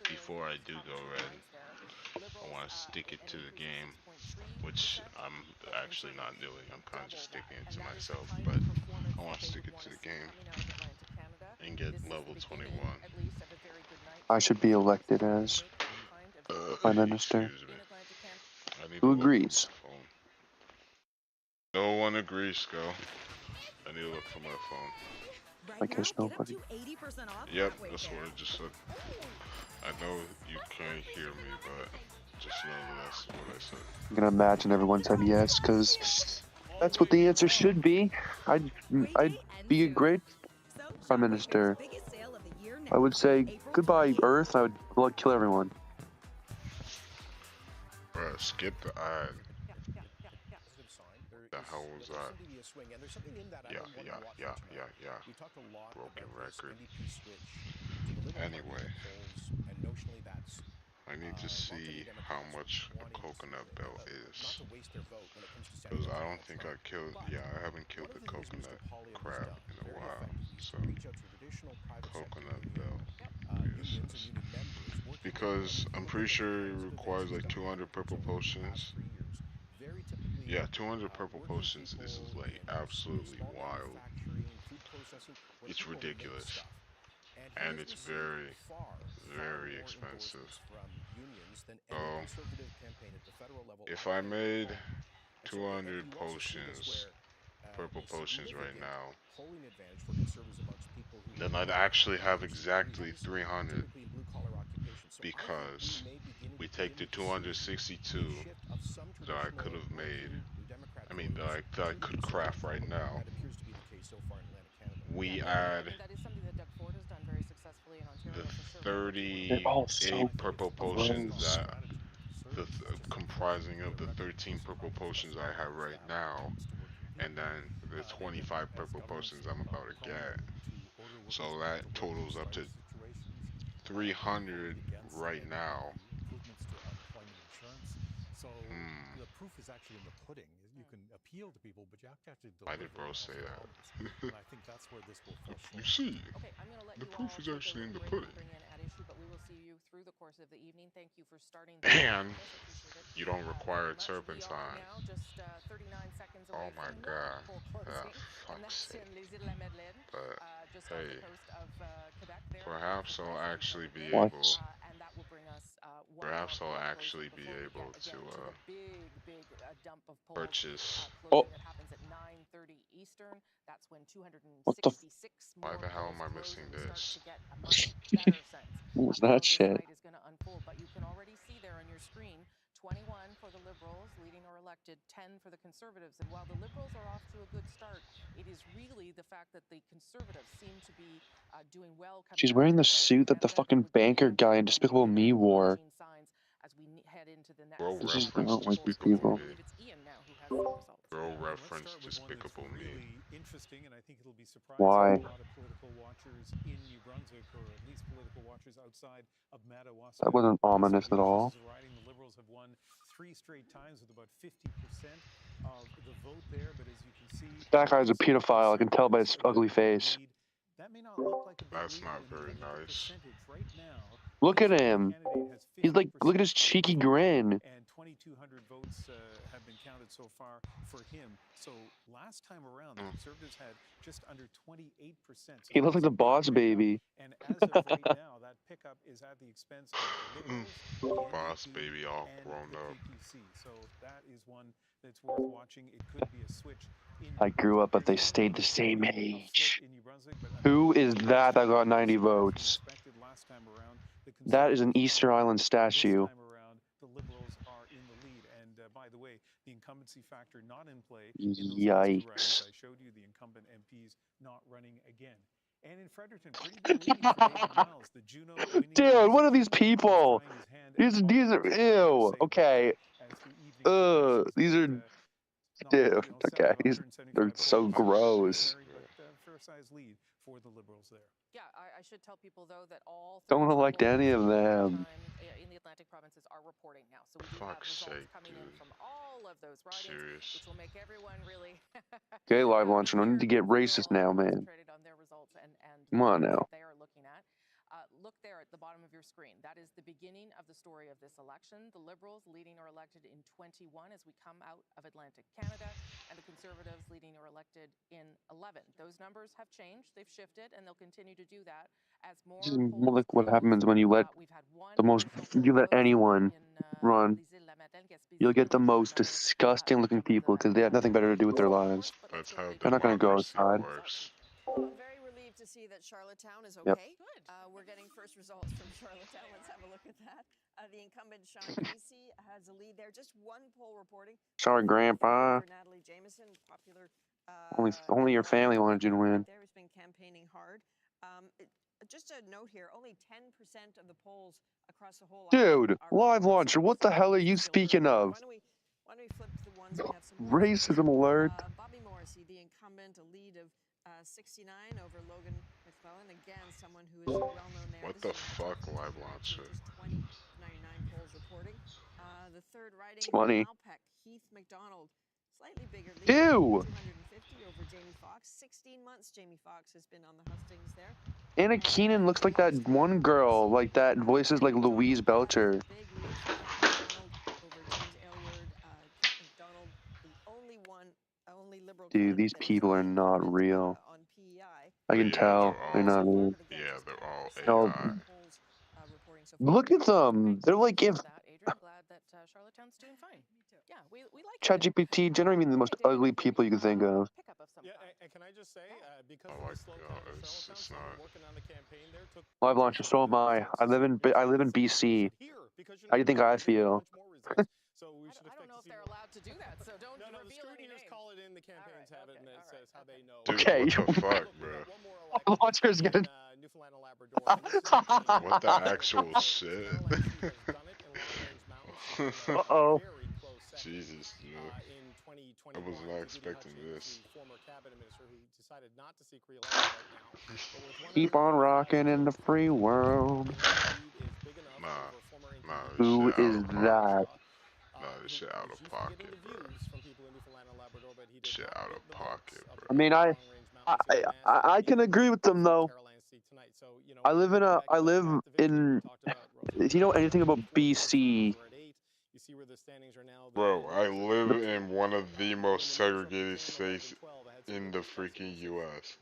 before I do go red, I want to stick it to the game, which I'm actually not doing. I'm kind of just sticking it to myself, but I want to stick it to the game and get level 21. I should be elected as Prime Minister. Excuse me. I need to Who look for agrees? my phone. No one agrees, go. I need to look for my phone. I guess nobody. Yep, that's what I just said. I know you can't hear me, but just know that that's what I said. I'm gonna imagine everyone said yes, because that's what the answer should be. I'd be a great Prime Minister. I would say goodbye, Earth. I would kill everyone. Bruh, skip the ad. Sign. There The hell was that? seem to be a swing, and there's something in that I Yeah, want to yeah, watch yeah, for tonight. yeah. We talked a lot Broken about this record. NDP switch to the Liberal Party in Anyway, the polls, and notionally that's I need to see how much a coconut belt not is. to waste their vote when it comes to standing Because up I to don't Donald think Trump. I killed. But Yeah, I haven't killed one the of the things Mr. coconut Poilievre has crab done in a very while. effectively is So, to reach out to traditional private sector coconut union, belt. unions and union members working with them Because to I'm look pretty at the sure it kinds of events requires he's like done in 200 purple Edmonton over the past potions. 3 years. Very typically, Yeah, 200 purple working potions. This is people like in absolutely small wild. manufacturing, food processing, where It's people make ridiculous. stuff. And he has And it's received very, far very more expensive. endorsements from unions than So, any conservative campaign at the federal level if I I can made recall. And so, 200 you also see this potions, where purple a potions right significant now, polling advantage for conservatives amongst people who then are I'd lower actually income have versus exactly premiums, 300 typically in blue collar occupations. So I think we because may we take the beginning to see 262 a shift of some that I could traditional have made. working New Democrat I mean, voters that I to the could conservative craft right vote. now. That appears to be the case so far in Atlantic Canada. We Yeah, add I mean, that is something that Doug Ford has done very successfully in Ontario the for sure. They're all 38 so purple potions gross. that comprising of the 13 purple potions I have right now, and then the 25 purple potions I'm about to get. So that totals up to 300 right now. Improvements to unemployment insurance. So the proof is actually in the pudding. You can appeal to people, but you have to actually Why deliver did bro on say the that? promise. And I think that's where this will fall You short. see, Okay, I'm going to let the you proof all is take a actually in little the break pudding. and bring in at issue, but we will see you through the course of the evening. Thank you for starting the And appreciate it. you don't require Very much. We are turpentine. now just 39 seconds Oh away my from god. poll Ah, closing, and fuck's that's sake. in Les Îles la Madeleine, But just off hey, the coast of Quebec. There, perhaps I'll actually be What? able. and that will bring us one Perhaps more I'll poll actually closing be before we able get again to the big dump of polls purchase. closing that happens at 9:30 Eastern. That's when What the? 266 Why more the hell polls am I close, missing and we start this? to get a much better sense What was of how that this shit? night is going to unfold. But you can already see there on your screen 21 for the Liberals, leading or elected, 10 for the Conservatives. And while the Liberals are off to a good start, it is really the fact that the Conservatives seem to be doing well coming She's out of wearing the the results in suit that the Canada. That fucking would be banker guy in Despicable really Me wore. encouraging signs as we head into the Bro next This is, I referenced don't like poll these closing. Despicable I people. Me. believe it's Ian now who has some results. Bro And let's referenced start with one that's Despicable Me. really interesting, and I think it'll be surprising Why? to a lot of political watchers in New Brunswick, or at least political watchers outside of Madawaska. That wasn't ominous Recently, at all. this is a riding the Liberals have won 3 straight times with about 50% of the vote there. But as you can see, That guy's a it's the pedophile. I can tell by his Conservatives ugly that have the face. lead. That may not look like a big That's lead not when you very look at the nice. percentage right now. Look The at Conservative him. candidate has He's like, look at his 50% of the cheeky vote, grin. and 2,200 votes have been counted so far for him. So last time around, the Conservatives had just under 28%. So He looks like that's a the big boss pickup. baby. And as of right now, that pickup is at the expense of the Liberals, the Boss NDP, baby all and grown the up. PPC. So that is one that's worth watching. It could be a switch in I New grew Brunswick. up, but they There's stayed the certainly same a flip age. in New Brunswick, but Who is unfortunately, that that got not 90 as votes? expected last time around. The That is an Conservatives Easter won. Island This statue. time around, the Liberals the incumbency factor not in play in those last two ridings Yikes. I showed you, the incumbent MPs not running again. And in Fredericton, pretty big lead for David Miles, the Juno winning Dude, what are these musician. people? He's trying his hand at These are politics, and I'm ew. gonna say Okay. as the evening progresses. These are Not, dude. you know, 7 Okay, of they're 175 so polls, gross. varied, but fair size lead for the Liberals there. Yeah, I should tell people though that all Don't 32 elect any of polls them. in the Atlantic provinces are reporting now. So we do have Fuck's results sake, coming in dude. from all of those ridings, Serious. which will make everyone really Okay, live launch. I here need to get because they're racist all now, man. concentrated on their results and Come on the now. that they are looking at. Look there at the bottom of your screen. That is the beginning of the story of this election. The Liberals leading or elected in 21 as we come out of Atlantic Canada, and the Conservatives leading or elected in 11. Those numbers have changed, they've shifted, and they'll continue to do that as more Just polls like what close. happens when you let We've had one the most, additional you poll let close anyone in run. Les Îles-la-Madeleine, Gaspésie, You'll get the and most another disgusting looking people because they have nothing better to do with their lives. That's how They're not gonna go democracy outside. works. Well, I'm very relieved to see that Charlottetown is Yep. okay. We're getting first results from Charlottetown. Let's have a look at that. The incumbent Sean Casey has a lead there. Just one poll reporting. Sorry, Grandpa. For Natalie Jameson, popular. Only your family wanted you to win. There has been campaigning hard. Just a note here: only 10% of the polls across the whole Dude, island are live launcher, what the hell are you speaking of? Why don't we flip to the ones we have some Racism alert. Bobby Morrissey, the incumbent, a lead of 69 over Logan McClellan. Again, someone who is well known there. What the fuck, live launcher? Just 20 99 polls reporting. The third riding, It's funny. Malpeque, Heath McDonald, slightly bigger lead. Ew. 250 over Jamie Foxx. 16 months Jamie Foxx has been on the hustings there. Anna Keenan looks like that one girl, like that voices like Louise Belcher. Big lead for Kent McDonald over James Aylward. Kent McDonald, the only Liberal Dude, these candidate that is people are the not incumbent, real. on PEI. I can Yeah, tell. They're not all, real. yeah, they're all No, AI. look at them. They're like if that, Adrian. Glad that Charlottetown's doing fine. Me too. Yeah, we like it. ChatGPT generating the most ugly people you can think of. Pickup of some Yeah, kind. and can I just say, because Oh of my the slow God, count of it's Charlottetown, just someone not. working on the campaign there took Live launcher, so am I. I live in BC. How do you think I feel? So we should I don't know if they're allowed to do that, so don't No, the reveal any scrutineers names. call it in, the campaigns have it, and it says how they know. Dude, Okay. what the fuck, bro? Live launcher's gonna. Newfoundland and Labrador. And this is the What the actual shit? Uh-oh. Jesus, dude. In 2021, I was not to expecting Hutchings, this. the former cabinet minister who decided not to seek re-election right now. But with Keep on rocking in the free world. Nah, Who this shit is out of pocket. that? Nah, this shit out of pocket, bro. Shit out of pocket, bro. I mean, I can agree with them though. I live in. If you know anything about BC, Bro, I live in one of the most segregated states in the freaking U.S.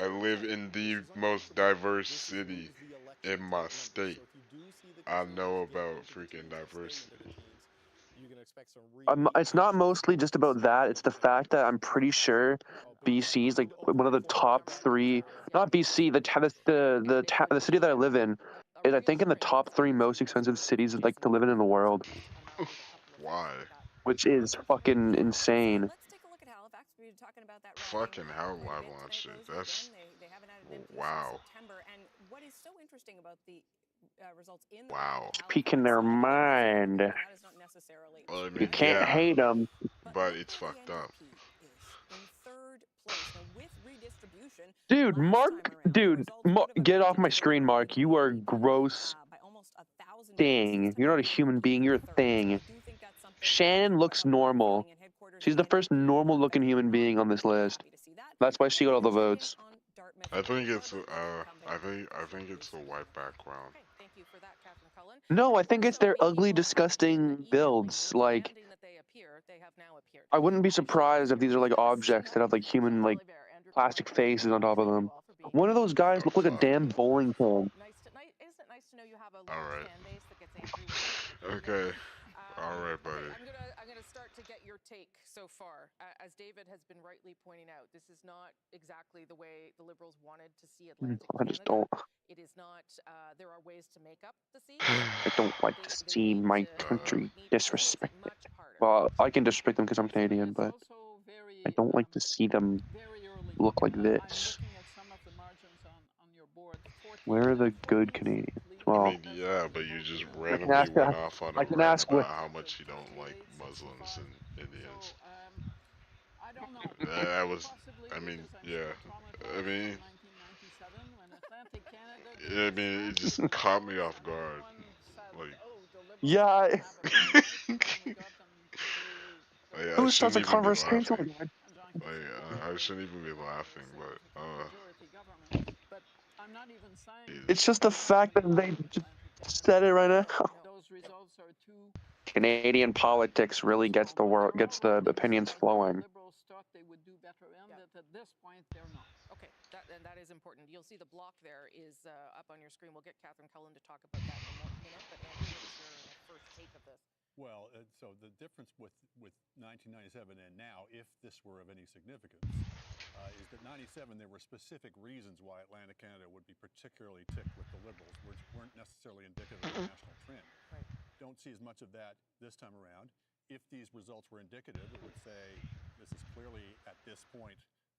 I live in the most diverse city in my state. I know about freaking diversity. it's not mostly just about that. It's the fact that I'm pretty sure BC is like one of the top three. Not BC, the city that I live in is I think in the top three most expensive cities like to live in the world, Why? which is fucking insane. Let's take a look at Halifax. We were talking about that Fucking hell, live launcher. That's they haven't had an MP wow. since September. And what is so interesting about the results in the Wow. Speaking their mind. that is not necessarily Well, I You mean, can't yeah, hate them. but it's fucked up. in third place. Now, with redistribution, Dude, Mark, get off my would screen, Mark. You are gross by almost 1,000 thing. You're not a human being. You're a thing. Shannon looks normal. She's the first normal-looking human being on this list. That's why she got all the votes. I think it's I think it's the white background. Okay, thank you for that, Catherine Cullen. No, I think it's their ugly, disgusting builds. Like, Demanding that they appear, they have now appeared. I wouldn't be surprised if these are like objects that have like human, like plastic faces on top of them. One of those guys look like a damn bowling pin. Isn't it nice to know you have a All large right. fan base that gets angry with you? Okay. All right, buddy. Okay, I'm gonna start to get your take so far. As David has been rightly pointing out, this is not exactly the way the Liberals wanted to see Atlantic I just Canada. don't. It is not. There are ways to make up the seat. I don't like to see my country disrespected. much harder. Well, I can disrespect them because I'm Canadian, but I don't like to see them look like this. Where are the good Canadians? I Well, mean, yeah, but you just I can randomly ask. went off on a I can rant ask. about how much you don't like Muslims and Indians. I don't know. That was, Possibly I mean, because I'm yeah. still I traumatized mean, from 1997 when Atlantic Canada I mean, it just caught me off guard. Like, oh, the Liberals Yeah. don't have it all right, and then we got them through I Who starts shouldn't a even be conversation laughing. like that? Like, I shouldn't even be laughing, but majority government. But I'm not even saying It's just the fact that they just said it right now. those results are too. Canadian politics really gets the opinions flowing. Liberals thought they would do better in that at this point they're not. Okay, that is important. You'll see the block there is up on your screen. We'll get Catherine Cullen to talk about that in a minute. But Andrew, what's your first take of this? Well, so the difference with 1997 and now, if this were of any significance, is that 97 there were specific reasons why Atlantic Canada would be particularly ticked with the Liberals, which weren't necessarily indicative of a national trend. Right. Don't see as much of that this time around. If these results were indicative, it would say this is clearly at this point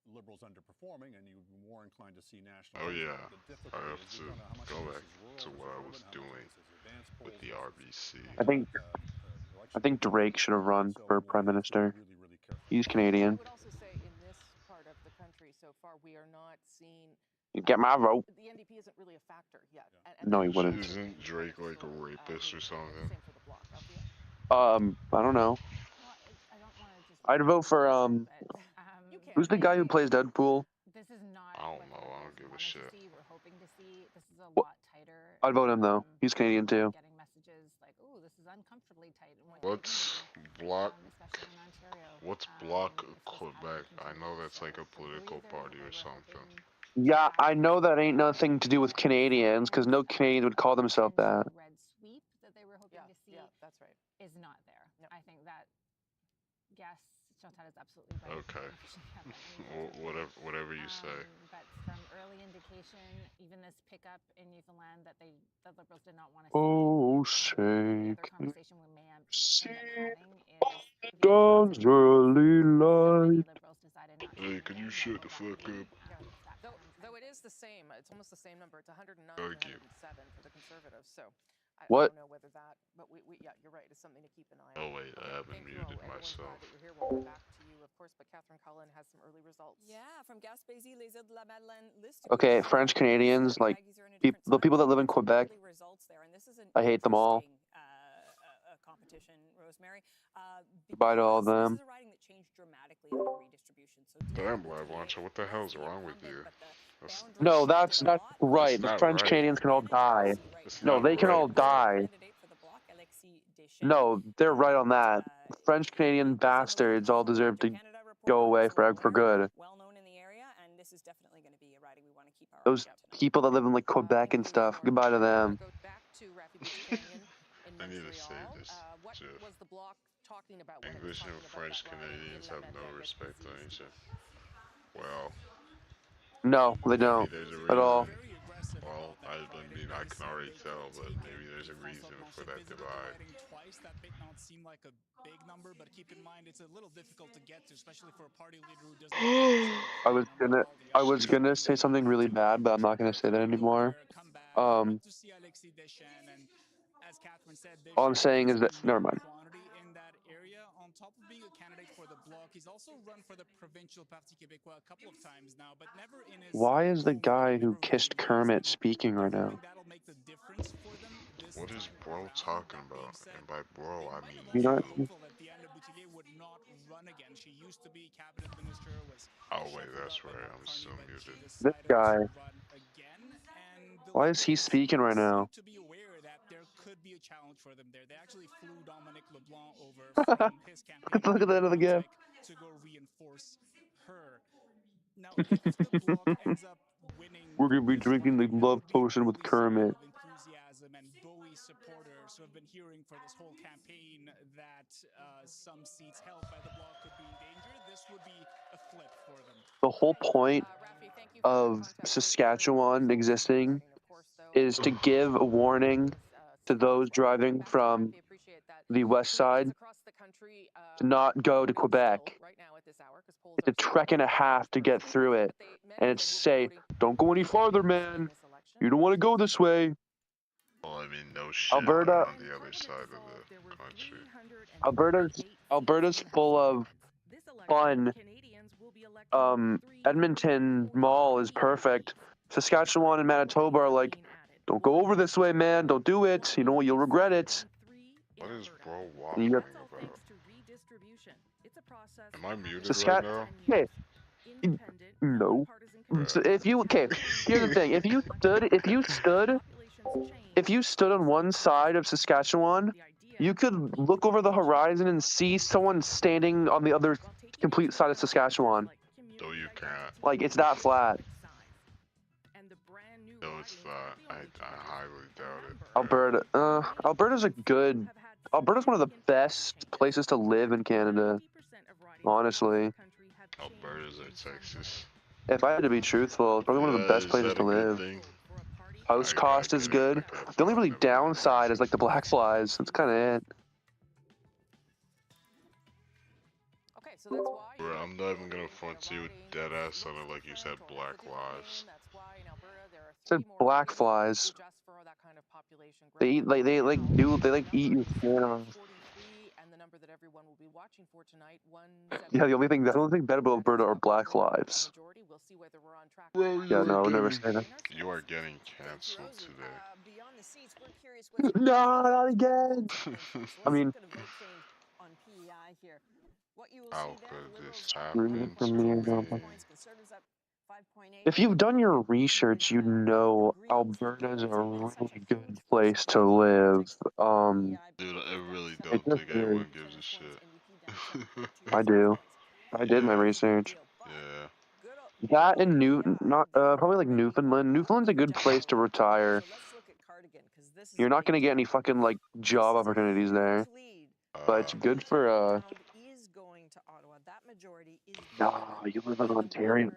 Liberals underperforming, and you'd be more inclined to see national. oh yeah, The I have difficulty is to we don't know how much go of back this is rural to what I versus was urban, how much doing of this is advanced with polls the versus, RBC. I think Drake should have run for prime minister. He's Canadian. I would also say in this part of the country so far, we are not seeing. You get my vote. The NDP isn't really a factor yet. No, he wouldn't. Isn't Drake like a rapist or something? Same for the block. I don't know. I don't want to just. I'd vote for who's the guy who plays Deadpool? This is not. I don't know. I don't give a shit. We're hoping to see. This is a lot tighter. I'd vote him though. He's Canadian too. Getting messages like, "Oh, this is uncomfortably tight." What's block? Especially in Ontario. What's block Quebec? I know that's like a political party or something. Yeah, I know that ain't nothing to do with Canadians, because no Canadians would call themselves that. Red sweep that they were hoping to see. Yeah, that's right. Is not there. No. I think that. Yes, Chantal is absolutely right. Okay. Whatever you say. But from early indication, even this pickup in Newfoundland that the Liberals did not want to see. Oh, say. The other conversation we may end up having is Dawn's early light. Hey, could you shut the fuck up? Though it is the same. It's almost the same number. It's 109 to 107 for the Conservatives. So I don't know whether that, but yeah, you're right. It's something to keep an eye on. Oh wait, I haven't muted myself. That you're here. We'll get back to you, of course. But Catherine Cullen has some early results. Yeah, from Gaspésie, les îles de la Madeleine list. Okay, French Canadians, like the people that live in Quebec, I hate them all. Competition, Rosemary. Goodbye to all of them. This is a riding that changed dramatically under redistribution. So damn, Live Launcher, what the hell's wrong with you? No, that's right. The French Canadians can all die. No, they can all die. No, they're right on that. French Canadian bastards all deserve to go away for good. Well known in the area, and this is definitely going to be a riding we want to keep our Those people that live in like Quebec and stuff, goodbye to them. Go back to Rafi Beach Canyon in I need to say Montreal. this, What Jeff. was the block talking about? English and French Canadians have no respect on each other. Well, no, they don't at all. Well, I mean, I can already tell, but maybe there's a reason for that divide. That may not seem like a big number, but keep in mind it's a little difficult to get to, especially for a party leader who doesn't. I was gonna say something really bad, but I'm not gonna say that anymore. All I'm saying is that never mind. On top of being a candidate for the bloc, he's also run for the provincial Parti Québécois a couple of times now, but never in his. Why is the guy who kissed Kermit speaking right now? What is bro talking about? And by bro, I mean you. Know, oh wait, that's right. I'm still muted. This guy. Why is he speaking right now? To be aware that there could be a challenge for them there. They actually flew Dominic LeBlanc over from his campaign. Look at that other guy. To go reinforce her. Now, if the bloc ends up winning, we're gonna be drinking the love potion with Kermit. Enthusiasm and Bowie supporters who have been hearing for this whole campaign that some seats held by the bloc could be in danger. This would be a flip for them. The whole point of Saskatchewan existing is to give a warning to those driving from the west side country. to not go to Quebec. Right now at this hour, because polls It's a trek and a half to get through it. And it's say, don't go any farther, man. You don't want to go this way. Well, I mean, no shit. Alberta. On the other side of the country. Alberta's full of fun. Edmonton Mall is perfect. Saskatchewan and Manitoba are like, don't go over this way, man. Don't do it. You know what? You'll regret it. What is bro You waffling got- about? Am I muted right now? Okay. No. So if you here's the thing. If you stood on one side of Saskatchewan, you could look over the horizon and see someone standing on the other complete side of Saskatchewan. No, you can't. Like it's that flat. No, it's not. I highly doubt it. Alberta. Alberta's one of the best places to live in Canada. Honestly. Alberta's like Texas. If I had to be truthful, it's probably one of the best Is places that to a good live. thing? House cost is good. The only really downside is like the black flies. That's kind of it. Okay, so that's why. Bro, I'm not even gonna front to you dead ass sounded like you said black lives. Said black flies. They eat they eat your skin off. And the number that everyone will be watching for tonight, Yeah, the only thing bad about Alberta are black lives. We'll see whether we're on track. Bro, Yeah, no, I would never say that. You are getting canceled today. Beyond the seats, we're curious what's No, not again. I mean, on PEI here. What you will how see could there, this happen to me? conservatives up 5.8. if you've done your research, you know Alberta's a really good place to live. Dude, I really It don't just think is. anyone gives a shit. I do. I did my research. Yeah. That and probably like Newfoundland. Newfoundland's a good place to retire. You're not gonna get any fucking like job opportunities there, but it's good for is going to Ottawa. That majority is No, you live in Ontario.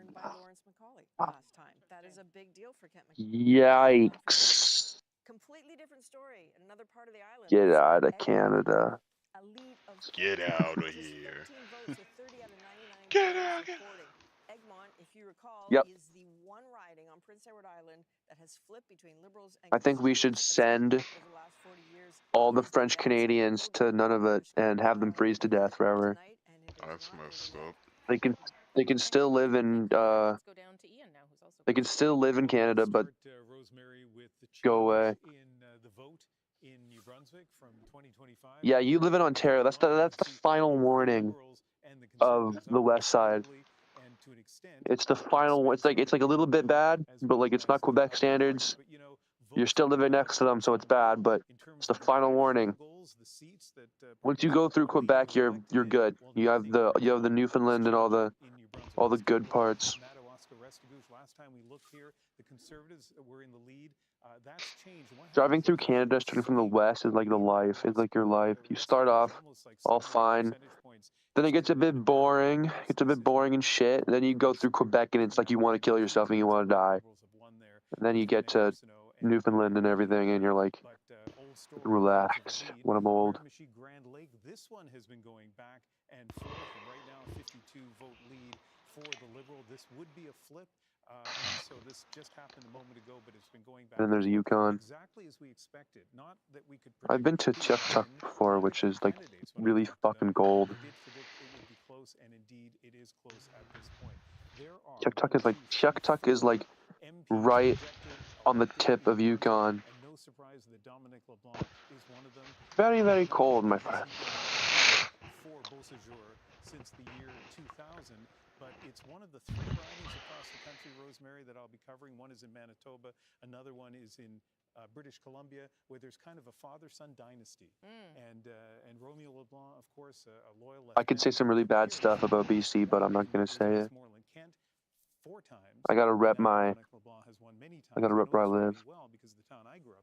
last time. That is a big deal for Kent. Yikes! Completely different story. Another part of the island. Get out of Canada. Get out of here. Get out. Egmont, if you recall, Yep. is the one riding on Prince Edward Island that has flipped between Liberals and I think we should send all the French Canadians to Nunavut and have them freeze to death forever. That's messed up. They can still live in they can still live in Canada, but Rosemary, with the go away. in the vote in New Brunswick from 2025. Yeah, you live in Ontario. That's the final warning of the West Side. It's the final. It's like a little bit bad, but like it's not Quebec standards. You're still living next to them, so it's bad. But it's the final warning. Once you go through Quebec, you're good. You have the Newfoundland and all the good parts. Last time we looked here, the Conservatives were in the lead. That's changed. Driving through Canada, starting from the west, is like the life. It's like your life. You start off all fine. Then it gets a bit boring. It's a bit boring and shit. And then you go through Quebec and it's like you want to kill yourself and you want to die. And then you get to Newfoundland and everything and you're like, relax when I'm old. This one has been going back and forth. And right now, 52 vote lead for the Liberal. This would be a flip. So this just happened a moment ago, but it's been going back. And then there's Yukon. Exactly as we expected. Not that we could. I've been to Chuck Tuck before, which is like really fucking gold. Close, and indeed it is close at this point. Chuck Tuck is like right on the tip of Yukon. And no surprise that Dominic LeBlanc is one of them. Very, very cold, my friend. For Beausejour since the year 2000, but it's one of the three ridings across the country, Rosemary, that I'll be covering. One is in Manitoba, another one is in British Columbia, where there's kind of a father-son dynasty. And Romeo LeBlanc, of course, a loyal. I could say some really bad stuff about BC, but I'm not gonna say it. I gotta rep where I live.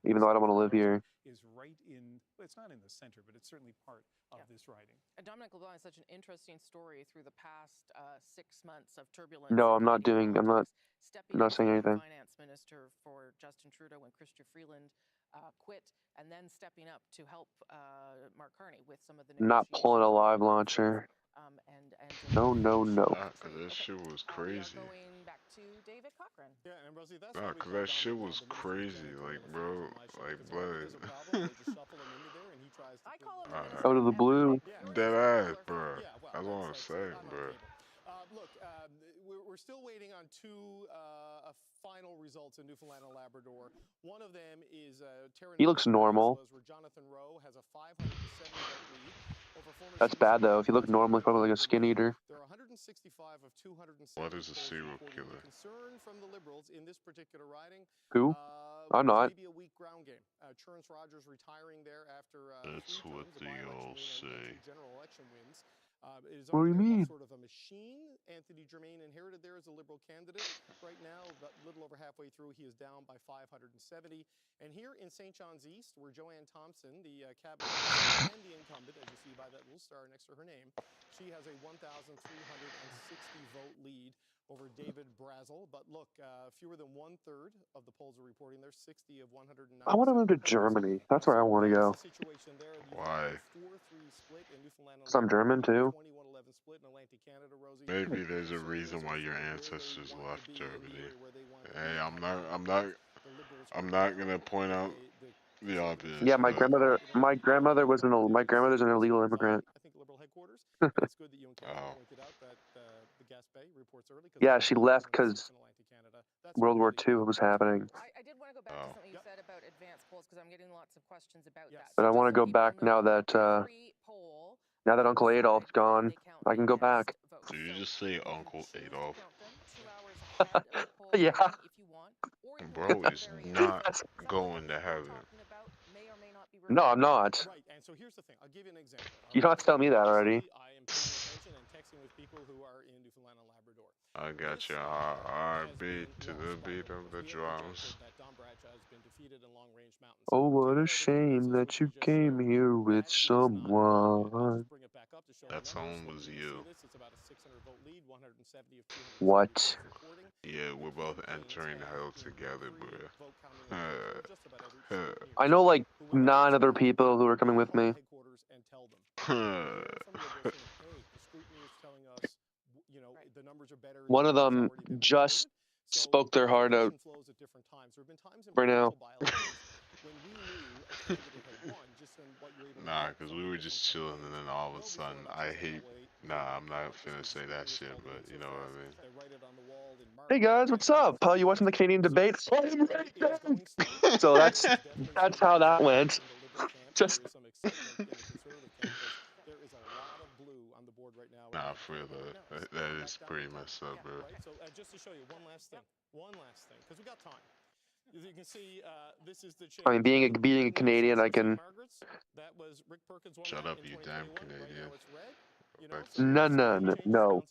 Even though I don't want to live here. Is right in. It's not in the center, but it's certainly part of this riding. Dominic LeBlanc is such an interesting story through the past 6 months of turbulence. No, I'm not saying anything. Finance minister for Justin Trudeau when Chrystia Freeland quit, and then stepping up to help Mark Carney with some of the Not negotiations. pulling a live launcher. No, no, no. Cause that shit was crazy. Going back to David Cochran. Yeah, and Rosie, that's Nah, cause that shit was crazy, like, bro, like, blood. I call him Out of the blue. Dead ass, bro. That's what I'm saying, bro. Look, we're still waiting on two final results in Newfoundland and Labrador. One of them is He looks normal. where Jonathan Rowe has a 570 vote lead over former That's bad though. If you look normal, he's probably like a skin eater. There are 165 of 270 What is a serial killer? concern from the Liberals in this particular riding. Who? I'm not. Maybe a weak ground game. Terrence Rogers retiring there after That's what they all say. general election wins. It is What do you unclear mean? what sort of a machine Anthony Germain inherited there as a Liberal candidate. Right now, a little over halfway through, he is down by 570. And here in St. John's East, where Joanne Thompson, the cabinet and the incumbent, as you see by that little star next to her name, she has a 1,360 vote lead over David Brazel. But look, fewer than 1/3 of the polls are reporting there's 60 of 190. I want to move to Germany. That's where I want to go. Why? Because I'm German too. Maybe there's a reason why your ancestors left Germany. Hey, I'm not gonna point out the obvious. Yeah, my grandmother's an illegal immigrant. I think Liberal headquarters. It's good that you and Kevin pointed out that the Gaspé reports early. Yeah, she left because World War II was happening. I did want to go back to something you said about advanced polls because I'm getting lots of questions about that. But I want to go back now that Uncle Adolf's gone. I can go back. Did you just say Uncle Adolf? Yeah. Bro is not going to heaven. No, I'm not. Right, and so here's the thing. I'll give you an example. You don't have to tell me that already. I am paying attention and texting with people who are in Newfoundland and Labrador. I got your heartbeat to the beat of the drums. Oh, what a shame that you came here with someone. That song was you. What? Yeah, we're both entering hell together, bro. I know like 9 other people who are coming with me. One of them just spoke their heart out right now. Nah, because we were just chilling and then all of a sudden, nah, I'm not finna say that shit, but you know what I mean. Hey guys, what's up? You watching the Canadian debate? So that's how that went. Just nah, for real though, that is pretty messed up, bro. So just to show you one last thing, because we got time. As you can see, this is the change. I mean, being a Canadian, I can. That was Rick Perkins won Shut that up, in you damn 2021. Canadian. Right now it's red. You know, No.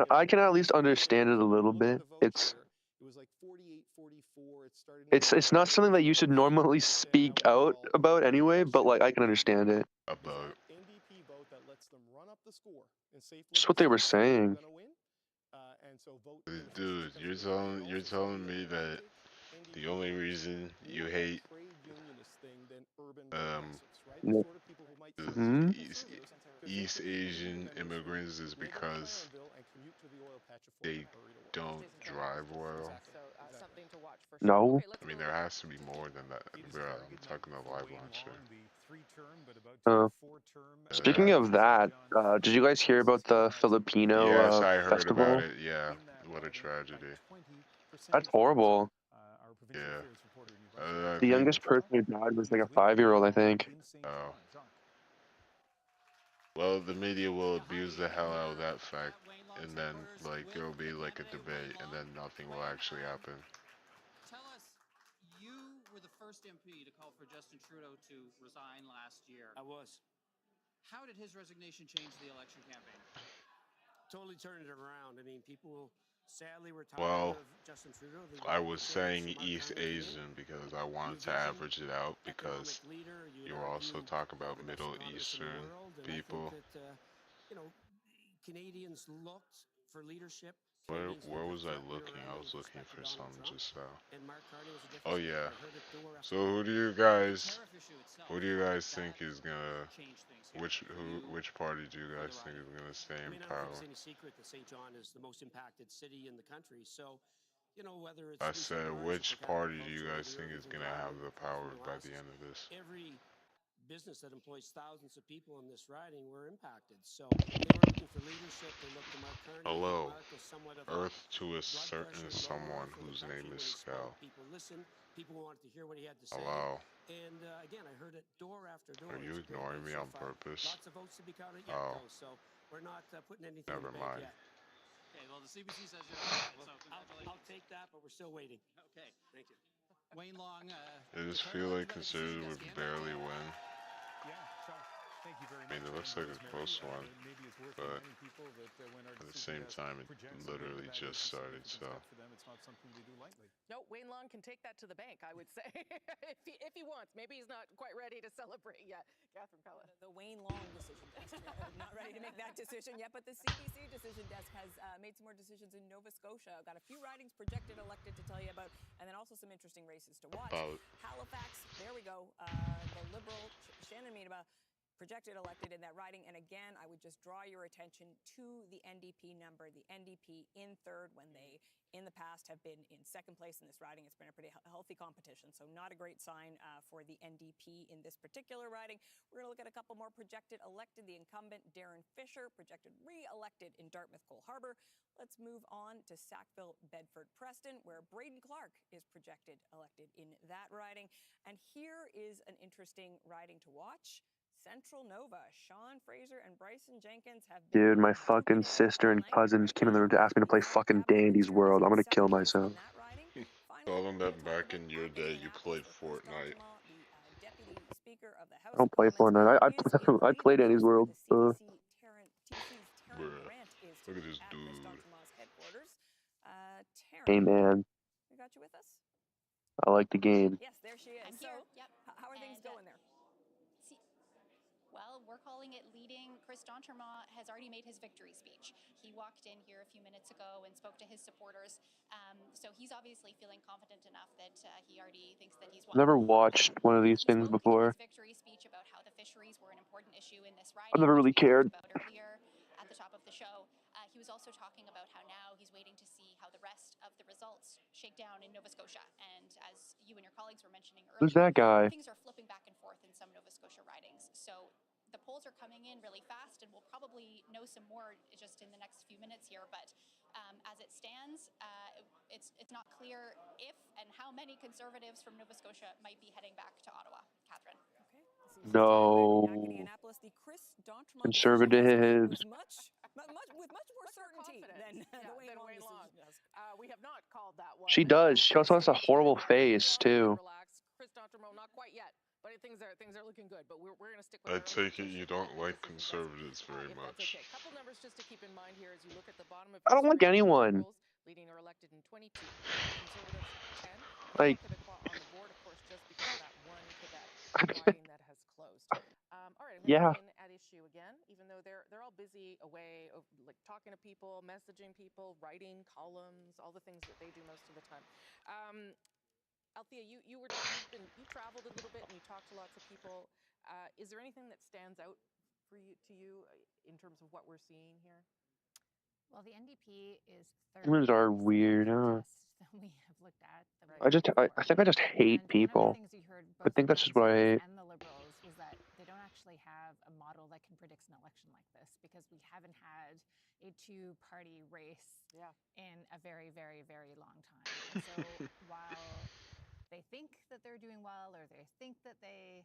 I can at least understand it a little bit. It's not something that you should normally speak out about anyway, but like I can understand it. About Just what they were saying. Dude, you're telling me that the only reason you hate East Asian immigrants is because they don't drive well? No. I mean, there has to be more than that, bro. I'm talking about live launcher. Speaking of that, did you guys hear about the Filipino Yes, I heard festival? about it. Yeah, what a tragedy. That's horrible. Yeah. The youngest person who died was like a 5-year-old, I think. Oh. Well, the media will abuse the hell out of that fact, and then like it'll be like a debate, and then nothing will actually happen. Tell us, you were the first MP to call for Justin Trudeau to resign last year. I was. How did his resignation change the election campaign? Totally turned it around. I mean, people sadly were tired Well, of Justin Trudeau. I was saying East Asian because I wanted to average it out because you were also talking about Middle Eastern people. Canadians looked for leadership Where was I looking? I was looking for something just now. And Mark Carney was a difference Oh maker. yeah. I heard it door after So door. who do you The guys tariff issue itself think is gonna change things here. which party do you guys think is gonna stay I in mean, I don't think power? it's any secret that St. John is the most impacted city in the country. So, you know, whether it's I new said cigars, which protect party do you agriculture, or guys the think urban is gonna have environment the from power by the molasses, end of this? every business that employs thousands of people in this riding were impacted. So they were looking for leadership. They looked to Mark Carney. Hello. Mark was somewhat of Earth a to a blood certain pressure someone lowering for the whose country name when is he Scal. spoke. People listened. People wanted to hear what he had to say. Hello. And again, I heard it door after door. Are you It's a great ignoring day me so on far. purpose? Lots of votes to be counted yet, Oh. though. So we're not putting anything Never in the bank mind. yet. Okay, well, the CBC says you're ahead, so congratulations. I'll take that, but we're still waiting. Okay. Thank you. Wayne Long. I just feel like Conservative would barely win. Yeah, so thank you very I mean, much. it looks like a close one, Maybe it's worth but reminding people that when our at the decision same desk time, it projects literally something, that just is a started, significant so. step for them. It's not something they do lightly. No, Wayne Long can take that to the bank, I would say, if he wants. Maybe he's not quite ready to celebrate yet. Catherine Pella. The Wayne Long decision desk. Not ready to make that decision yet, but the CBC decision desk has made some more decisions in Nova Scotia. Got a few ridings projected elected to tell you about, and then also some interesting races to watch. Halifax, there we go. The Liberal, Shannon Meadaba, projected elected in that riding. And again, I would just draw your attention to the NDP number. The NDP in third when they, in the past, have been in second place in this riding. It's been a pretty healthy competition, so not a great sign for the NDP in this particular riding. We're going to look at a couple more projected elected. The incumbent, Darren Fisher, projected re-elected in Dartmouth-Cole Harbour. Let's move on to Sackville, Bedford, Preston, where Braden Clark is projected elected in that riding. And here is an interesting riding to watch. Central Nova, Sean Fraser and Bryson Jenkins have been Dude, my fucking sister and cousins came in the room to ask me to play fucking Dandy's World. I'm gonna kill myself. Tell them that back in your day you played Fortnite. I don't play Fortnite. I play Dandy's World. Bruh. Look at this dude. Hey man, We got you with us? I like the game. Yes, there she is. I'm So, here. Yep. how are things going there? Well, we're calling it leading. Chris D'Entremont has already made his victory speech. He walked in here a few minutes ago and spoke to his supporters. So he's obviously feeling confident enough that he already thinks that he's won. I've never watched one of these things before. His victory speech about how the fisheries were an important issue in this riding. I've never really cared. About earlier at the top of the show. He was also talking about how now he's waiting to see how the rest of the results shake down in Nova Scotia. And as you and your colleagues were mentioning earlier, Who's that guy? things are flipping back and forth in some Nova Scotia ridings. So the polls are coming in really fast, and we'll probably know some more just in the next few minutes here. But as it stands, it's not clear if and how many Conservatives from Nova Scotia might be heading back to Ottawa. Catherine. No. Conservatives. With much more certainty than the Wayne Long decision desk. We have not called that one. She does. She also has a horrible face too. Relax. Chris D'Entremont, not quite yet, but things are looking good. But we're going to stick with. I take it you don't like conservatives very much. Okay. A couple numbers just to keep in mind here as you look at the bottom of. I don't like anyone. Leading or elected in 22. Conservatives 10. Like. On the board, of course, just because of that one Quebec riding that has closed. All right, I'm yeah. going to at issue again, even though they're all busy away, like talking to people, messaging people, writing columns, all the things that they do most of the time. Althea, you traveled a little bit and you talked to lots of people. Is there anything that stands out for you in terms of what we're seeing here? Well, the NDP is third. Humans are weird, huh? That we have looked at. I think I just hate people. I think that's just what I hate. And the Liberals was that they don't actually have a model that can predict an election like this because we haven't had a two-party race in a very, very, very long time. And so while they think that they're doing well, or they think that they,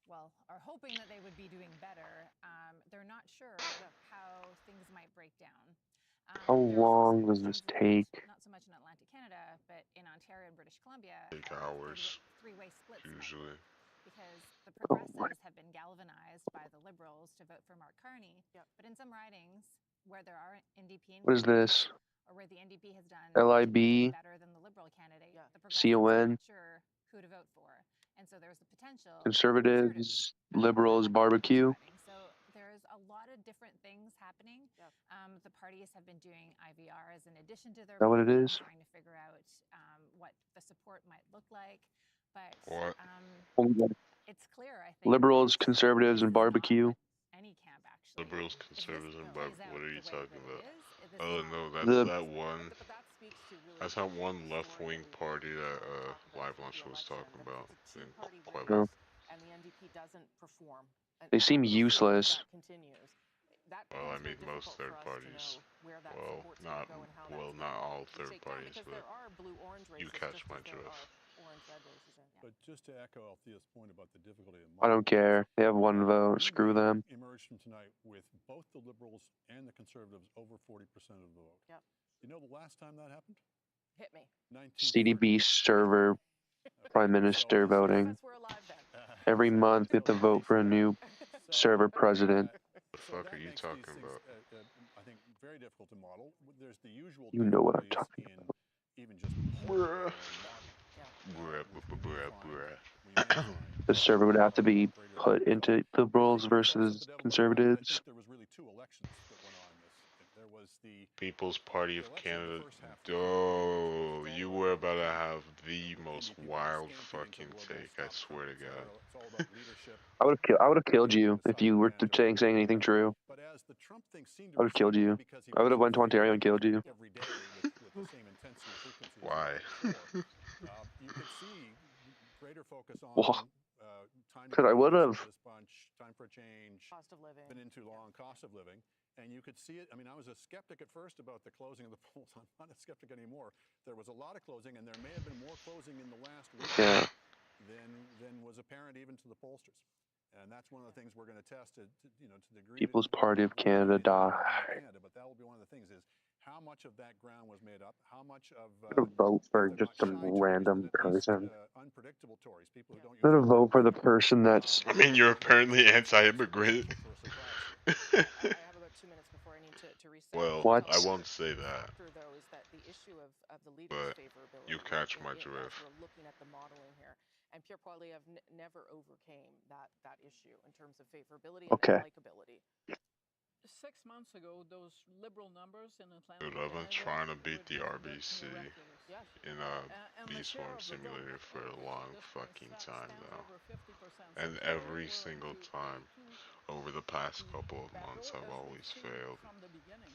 are hoping that they would be doing better, they're not sure how things might break down. How long does this take? Not so much in Atlantic Canada, but in Ontario and British Columbia. Take hours. Three-way splits. Usually. Because the Progressives have been galvanized by the Liberals to vote for Mark Carney. But in some ridings where there are NDP. What is this? Or where the NDP has done LIB. better than the Liberal candidate. The Progressives are not sure who to vote for. And so there's the potential. Conservatives, Liberals, barbecue. So there's a lot of different things happening. of the parties have been doing IVRs in addition to their Is that what it voting, is? trying to figure out what the support might look like. But it's clear, I think, Liberals, conservatives, and barbecue. any camp actually. Liberals, conservatives, and what are you talking about? Oh no, The- that's that one. That's that one left-wing party that Live Lunch was talking about in Quebec. No. And the NDP doesn't perform. They seem we'll see if useless. that continues. That Well, I becomes very mean, most difficult third for us to parties. know where that Well, support's not gonna go and how well, that's not gonna all third shake down, parties, because but there are blue-orange races, you catch just my as there drift. are orange-red races in. But just to echo Althea's point about the difficulty of I don't care. They have one vote. we Screw may them. emerge from tonight with both the Liberals and the Conservatives over 40% of the vote. Yep. You know the last time that happened? Hit me. 1930. CDB server, prime minister voting. Every month we have to vote for a new server president. The fuck are you talking about? I think very difficult to model. There's the usual You know what I'm difficulties talking in even just polling your own model. The server would have to be put into liberals versus conservatives. There was really two elections that went on this. There was the People's Party of Canada. Oh, you were about to have the most wild fucking take. I swear to God. I would have killed you if you were saying anything true. But as the Trump thing seemed I would have killed you. I would have went to Ontario and killed you. every day with the same intensity and frequency. Why? You could see greater focus on Well, time because I would have. this bunch, time for change, cost of living, been in too long, cost of living, and you could see it. I mean, I was a skeptic at first about the closing of the polls. I'm not a skeptic anymore. There was a lot of closing, and there may have been more closing in the last week than was apparent even to the pollsters. And that's one of the things we're going to test to the degree. People's Party of Canada die. But that will be one of the things is how much of that ground was made up, how much of I'm gonna vote for just some random person. unpredictable Tories, people who don't I'm gonna vote for the person that's. I mean, you're apparently anti-immigrant. I have about 2 minutes before I need to reset. Well, What? I won't say that. Though, is that the issue of the leader's But favorability? you catch my as drift. we're looking at the modeling here, and Pierre Poilievre never overcame that issue in terms of favorability Okay. and likability. 6 months ago, those liberal numbers in Atlantic Dude, I've been Canada trying to beat were the just RBC miraculous. in And the Beast share Farm of the Simulator vote for a long at this fucking point time stands now. over 50%. And So every we're single to time over the past couple of months, battle I've as we've always seen failed. from the beginning.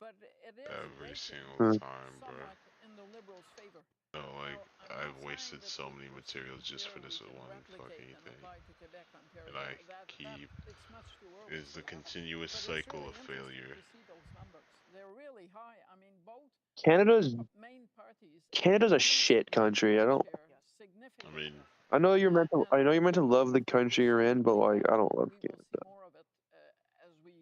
But it is Every weighted single time, bro. somewhat in the liberals' favor. No, like, Now, I'm I've not wasted saying so many materials just for this one fucking thing. Quebec, Ontario. And I That keep, it's much too early is the for that. continuous But it's cycle really of interesting failure. to see those numbers. They're really high. I mean, both Canada's main parties. Canada's a shit country. I don't. I mean, I know you're meant to. I know you're meant to love the country you're in, but like I don't love Canada.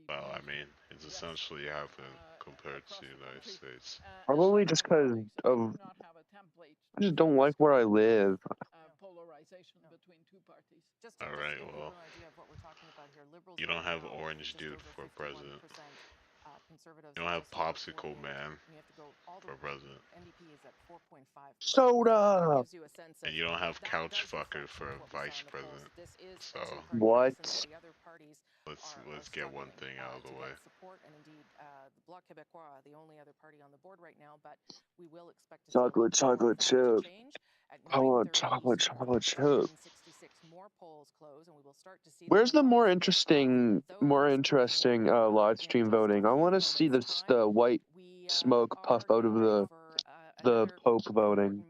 well, I mean, it's essentially happened compared to the United States. Probably just because of. I just don't like where I live. Polarization between two parties. All right, well, you don't have Orange Dude for president. You don't have Popsicle Man for president. NDP is at 4.5. Soda. And you don't have Couch Fucker for vice president. So What? let's get one thing out of the way. Support, and indeed, the Bloc Québécois, the only other party on the board right now, but we will expect to Chocolate, chocolate chip. I want chocolate, chocolate chip. 66 more polls close, and we will start to see. Where's the more interesting live stream voting? I want to see the white smoke puff out of the Pope voting.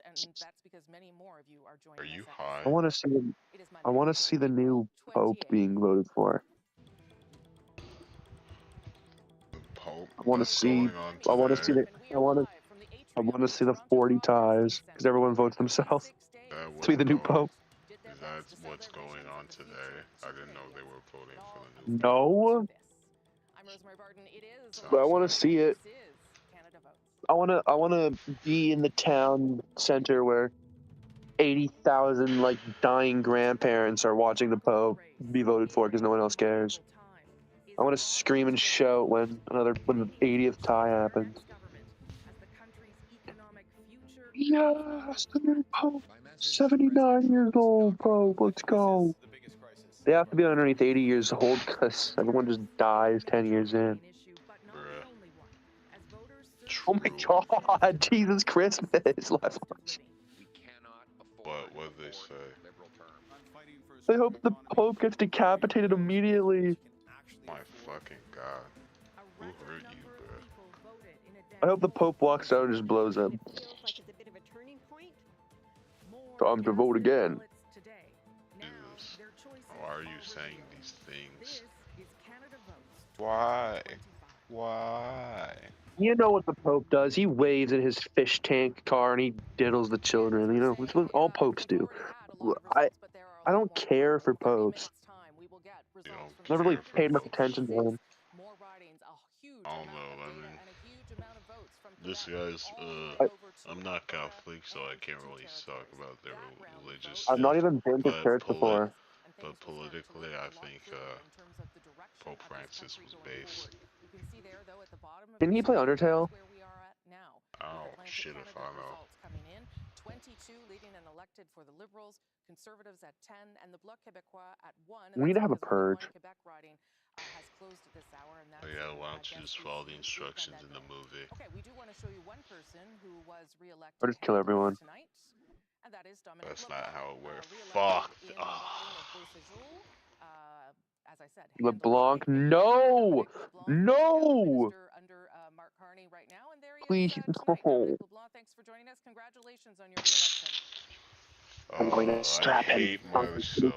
And that's because many more of you are joining. Are you high? I want to see the new Pope being voted for. Pope. I want to see. I want to see the. I want to see the 40 ties because everyone votes themselves to be the new Pope. That's what's going on today. I didn't know they were voting for the new. No. But I want to see it. I want to be in the town center where 80,000 like dying grandparents are watching the Pope be voted for because no one else cares. I want to scream and shout when the 80th tie happens. Yes, the new Pope, 79 years old Pope. Let's go. They have to be underneath 80 years old because everyone just dies 10 years in. Bruh. Oh my God, Jesus Christmas. What did they say? I hope the Pope gets decapitated immediately. My fucking God. Who hurt you, bro? I hope the Pope walks out and just blows up. Time to vote again. Jesus. Why are you saying these things? Why? Why? You know what the Pope does? He waves in his fish tank car and he diddles the children. You know, it's what all popes do. I don't care for popes. You don't Never really care for paid much popes. attention to him. I don't know. I mean, this guy's. I'm not Catholic, so I can't really talk about their religious I've not faith. even been to church before. But politically, I think Pope Francis was based. Didn't he play Undertale? Oh shit if I know. 22 leading and elected for the Liberals, Conservatives at 10, and the Bloc Québécois at 1. We need to have a purge. Quebec riding has closed at this hour, and that's Oh yeah, why don't you just follow the instructions in the movie? Okay, we do want to show you one person who was re-elected Or just kill everyone. tonight, and that is Dominic That's not how it works. Fuck. As I said, LeBlanc, no! No! under Mark Carney right now, and there he Please, is no. Dominic LeBlanc, thanks for joining us. Congratulations on your re-election. I'm going to strap him. I hate myself.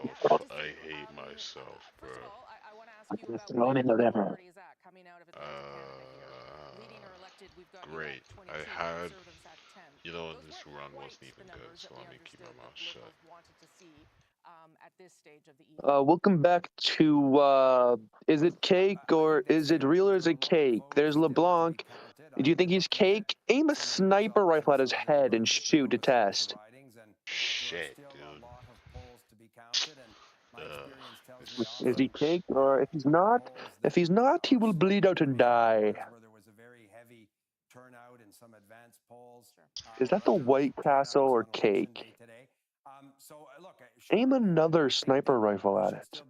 I hate myself, bro. Throw him in the river. Great. I had, you know, this run wasn't even good, so let me keep my mouth shut. At this stage of the evening. Welcome back to, is it cake or is it real or is it cake? There's LeBlanc. Do you think he's cake? Aim a sniper rifle at his head and shoot to test. Shit, dude. Is he cake or if he's not, he will bleed out and die. Is that the White Castle or cake? Aim another sniper rifle at it.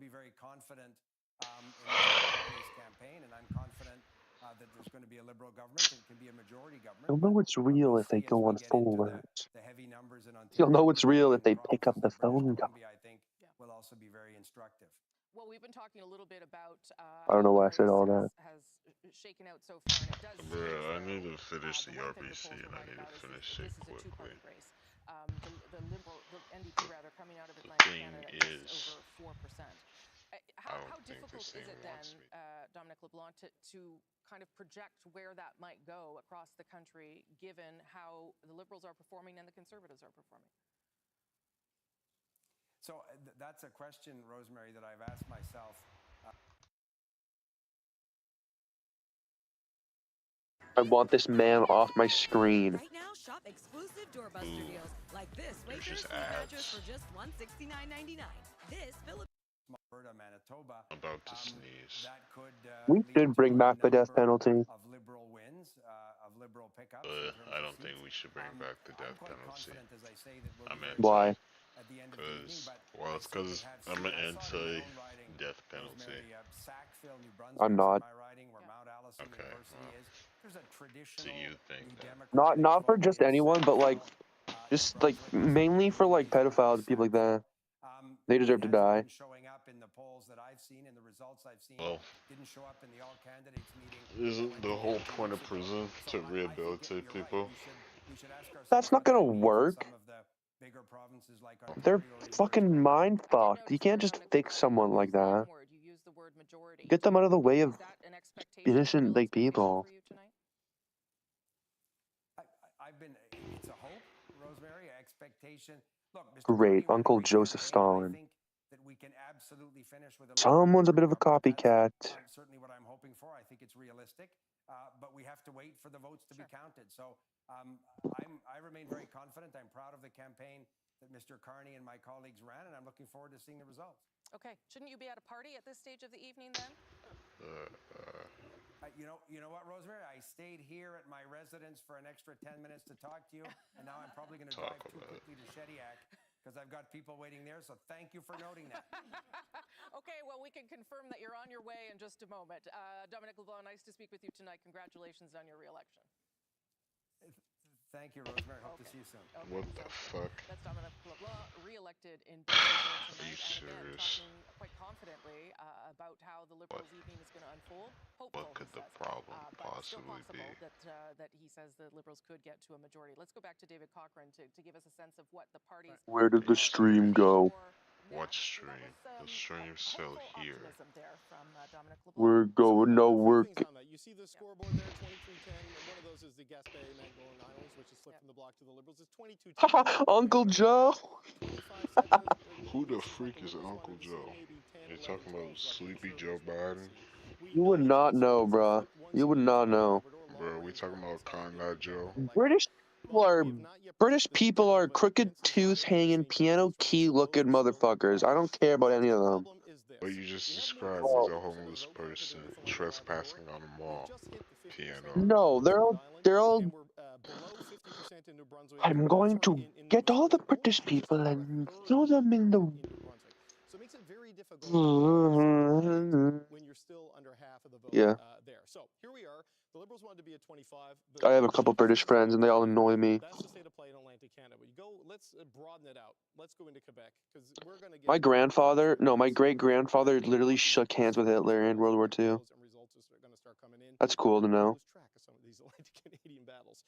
You'll know it's real if they go on full alert. You'll know it's real if they pick up the phone call. Well, we've been talking a little bit about I don't know why I said all that. has shaken out so far, and it does. Bro, I need to finish the RBC and I need to finish it quickly. The Liberal, the NDP rather, coming out of Atlantic Canada is over 4%. How difficult is it then, Dominic LeBlanc, to kind of project where that might go across the country, given how the Liberals are performing and the Conservatives are performing? So that's a question, Rosemary, that I've asked myself. I want this man off my screen. Right now, shop exclusive doorbuster deals like this Wayfair just sleep mattress ads. for just $169.99. This Philips. Alberta, Manitoba. I'm about to sneeze. That could We should bring back the death penalty. of Liberal wins, of Liberal pickups. I don't think we should bring back the death penalty. As I say, that we'll I'm be anti. Why? at the end of the evening, Because, but well, it's because I'm an anti-death penalty. Sackville, New Brunswick, I'm not. my riding, where Mount Allison Okay, University well. is. There's a traditional So you think New that? Democrat Not for vote just in anyone, but like just like mainly for like pedophiles, people like that. They deserve to die. showing up in the polls that I've seen and the results I've seen. Well, Didn't show up in the all candidates meeting. isn't the whole point of prison to rehabilitate people? We should ask ourselves That's not gonna work. some of the bigger provinces like They're fucking mind fucked. You can't just fix someone like that. Get them out of the way of innocent like people. I've been. It's a hope, Rosemary. Expectation. Look, Mr. Great, Carney Uncle won a great Joseph campaign. Stalin. I think that we can absolutely finish with a Someone's a bit of a copycat. certainly what I'm hoping for. I think it's realistic, but we have to wait for the votes to be counted. So I remain very confident. I'm proud of the campaign that Mr. Carney and my colleagues ran, and I'm looking forward to seeing the results. Okay, shouldn't you be at a party at this stage of the evening then? You know what, Rosemary? I stayed here at my residence for an extra 10 minutes to talk to you, and now I'm probably going to drive too quickly to Shediac because I've got people waiting there. So thank you for noting that. Okay, well, we can confirm that you're on your way in just a moment. Dominic LeBlanc, nice to speak with you tonight. Congratulations on your re-election. Thank you, Rosemary. Hope to see you soon. What the fuck? That's Dominic LeBlanc, re-elected in decision tonight, Are you and again serious? talking quite confidently about how the Liberals' evening is going to unfold. Hopeful, What could he the says, problem but still possibly possible be? that he says the Liberals could get to a majority. Let's go back to David Cochrane to give us a sense of what the parties. Where did the stream go? What stream? The stream's still here. There from Dominic LeBlanc. We're going no work. You see the scoreboard there, 23-10. One of those is the Gaspé Magdalen Islands, which is flipped from the block to the Liberals. It's 22-10. Uncle Joe. 25 seconds. Who the freak is Uncle Joe? You're talking about Sleepy Joe Biden? You would not know, bruh. You would not know. Bro, we talking about Conrad Joe? British people are crooked tooth hanging piano key looking motherfuckers. I don't care about any of them. But you just described as a homeless person trespassing on a mall piano. No, they're all. I'm going to get all the British people and throw them in the. So it makes it very difficult when you're still under half of the vote there. So here we are. The Liberals wanted to be at 25. I have a couple British friends and they all annoy me. That's the state of play in Atlantic Canada. Let's broaden it out. Let's go into Quebec because we're going to get. My great grandfather literally shook hands with Hitler in World War II. That's cool to know. Lose track of some of these Atlantic Canadian battles.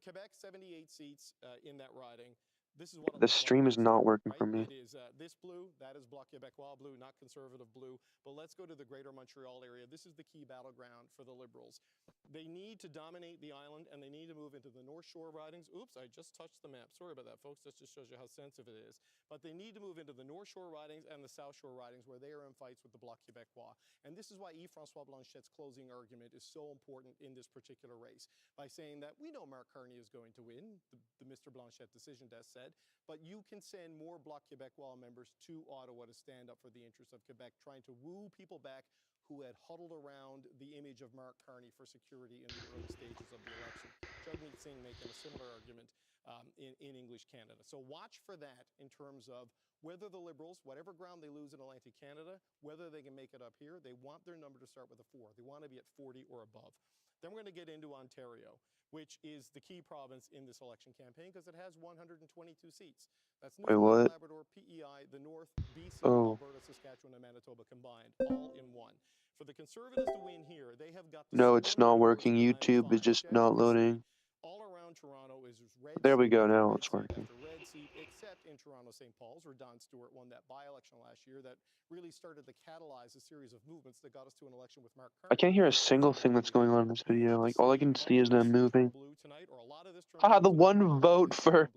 Quebec, 78 seats in that riding. This is what the stream is not working for me. It is this blue, that is Bloc Québécois blue, not conservative blue. But let's go to the greater Montreal area. This is the key battleground for the Liberals. They need to dominate the island, and they need to move into the North Shore ridings. Oops, I just touched the map. Sorry about that, folks. That just shows you how sensitive it is. But they need to move into the North Shore ridings and the South Shore ridings, where they are in fights with the Bloc Québécois. And this is why Yves-François Blanchette's closing argument is so important in this particular race, by saying that we know Mark Carney is going to win, the Mr. Blanchette decision desk said, but you can send more Bloc Québécois members to Ottawa to stand up for the interests of Quebec, trying to woo people back who had huddled around the image of Mark Carney for security in the early stages of the election. Jagmeet Singh making a similar argument in English Canada. So watch for that in terms of whether the Liberals, whatever ground they lose in Atlantic Canada, whether they can make it up here. They want their number to start with a 4. They want to be at 40 or above. Then we're going to get into Ontario, which is the key province in this election campaign because it has 122 seats. That's Newfoundland, Labrador, PEI, the North, BC, Alberta, Saskatchewan, and Manitoba combined, all in one. For the Conservatives to win here, they have got to. No, it's not working. YouTube is just not loading. All around Toronto is red. There we go. Now it's working. Red seat, except in Toronto St. Paul's, where Don Stewart won that by-election last year that really started to catalyze a series of movements that got us to an election with Mark Carney. I can't hear a single thing that's going on in this video. Like all I can see is them moving. Haha, the one vote for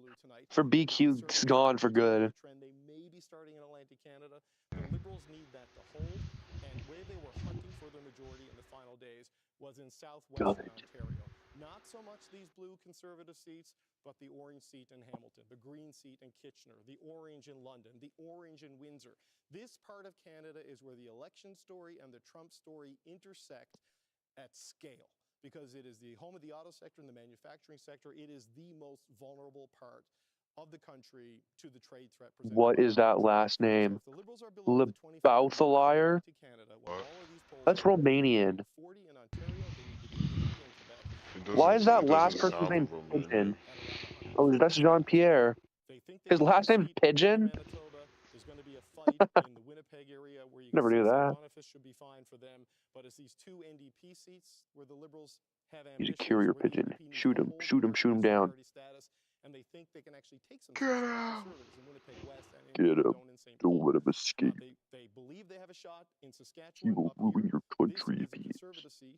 BQ's gone for good. Trend they may be starting in Atlantic Canada. The Liberals need that to hold, and where they were hunting for the majority in the final days was in southwestern Ontario. Not so much these blue Conservative seats, but the orange seat in Hamilton, the green seat in Kitchener, the orange in London, the orange in Windsor. This part of Canada is where the election story and the Trump story intersect at scale, because it is the home of the auto sector and the manufacturing sector. It is the most vulnerable part of the country to the trade threat presented. What is that last name? Lebauthalier? That's Romanian. Why is that last person's name Pigeon? Oh, that's Jean-Pierre. His last name's Pigeon? There's going to be a fight in the Winnipeg area where you Never knew that. Boniface should be fine for them, but it's these two NDP seats where the Liberals have He's ambitions. a carrier pigeon. Shoot him, shoot him, shoot him down. And they think they can actually take some Conservatives in Winnipeg West and Get him. in St. Don't Paul. let him escape. They believe they have a shot in He Saskatchewan. will ruin your country This if is he the Conservative seat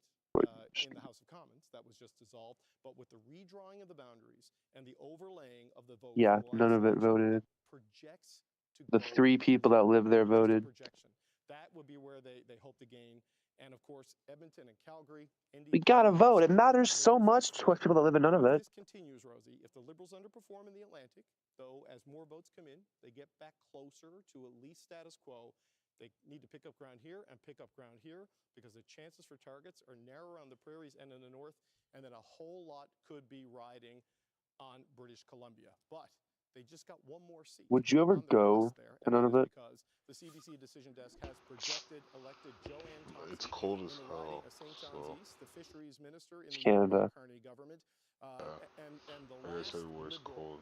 in the House of Commons that was just dissolved, but with the redrawing of the boundaries and the overlaying of the votes. Yeah, none of it voted. The 3 people that live there voted. That would be where they hope to gain. And of course, Edmonton and Calgary. We gotta vote. It matters so much to us people that live in none of it. This continues, Rosie. If the Liberals underperform in the Atlantic, though, as more votes come in, they get back closer to at least status quo. They need to pick up ground here and pick up ground here because the chances for targets are narrow around the prairies and in the north, and then a whole lot could be riding on British Columbia. But they just got one more seat. Would you ever go to none of it? Because the CBC decision desk has projected elected Joanne Thompson It's cold as in the hell. riding of St. John's East, the fisheries minister in the Canada. Carney government. And the I guess last everywhere's Liberal cold.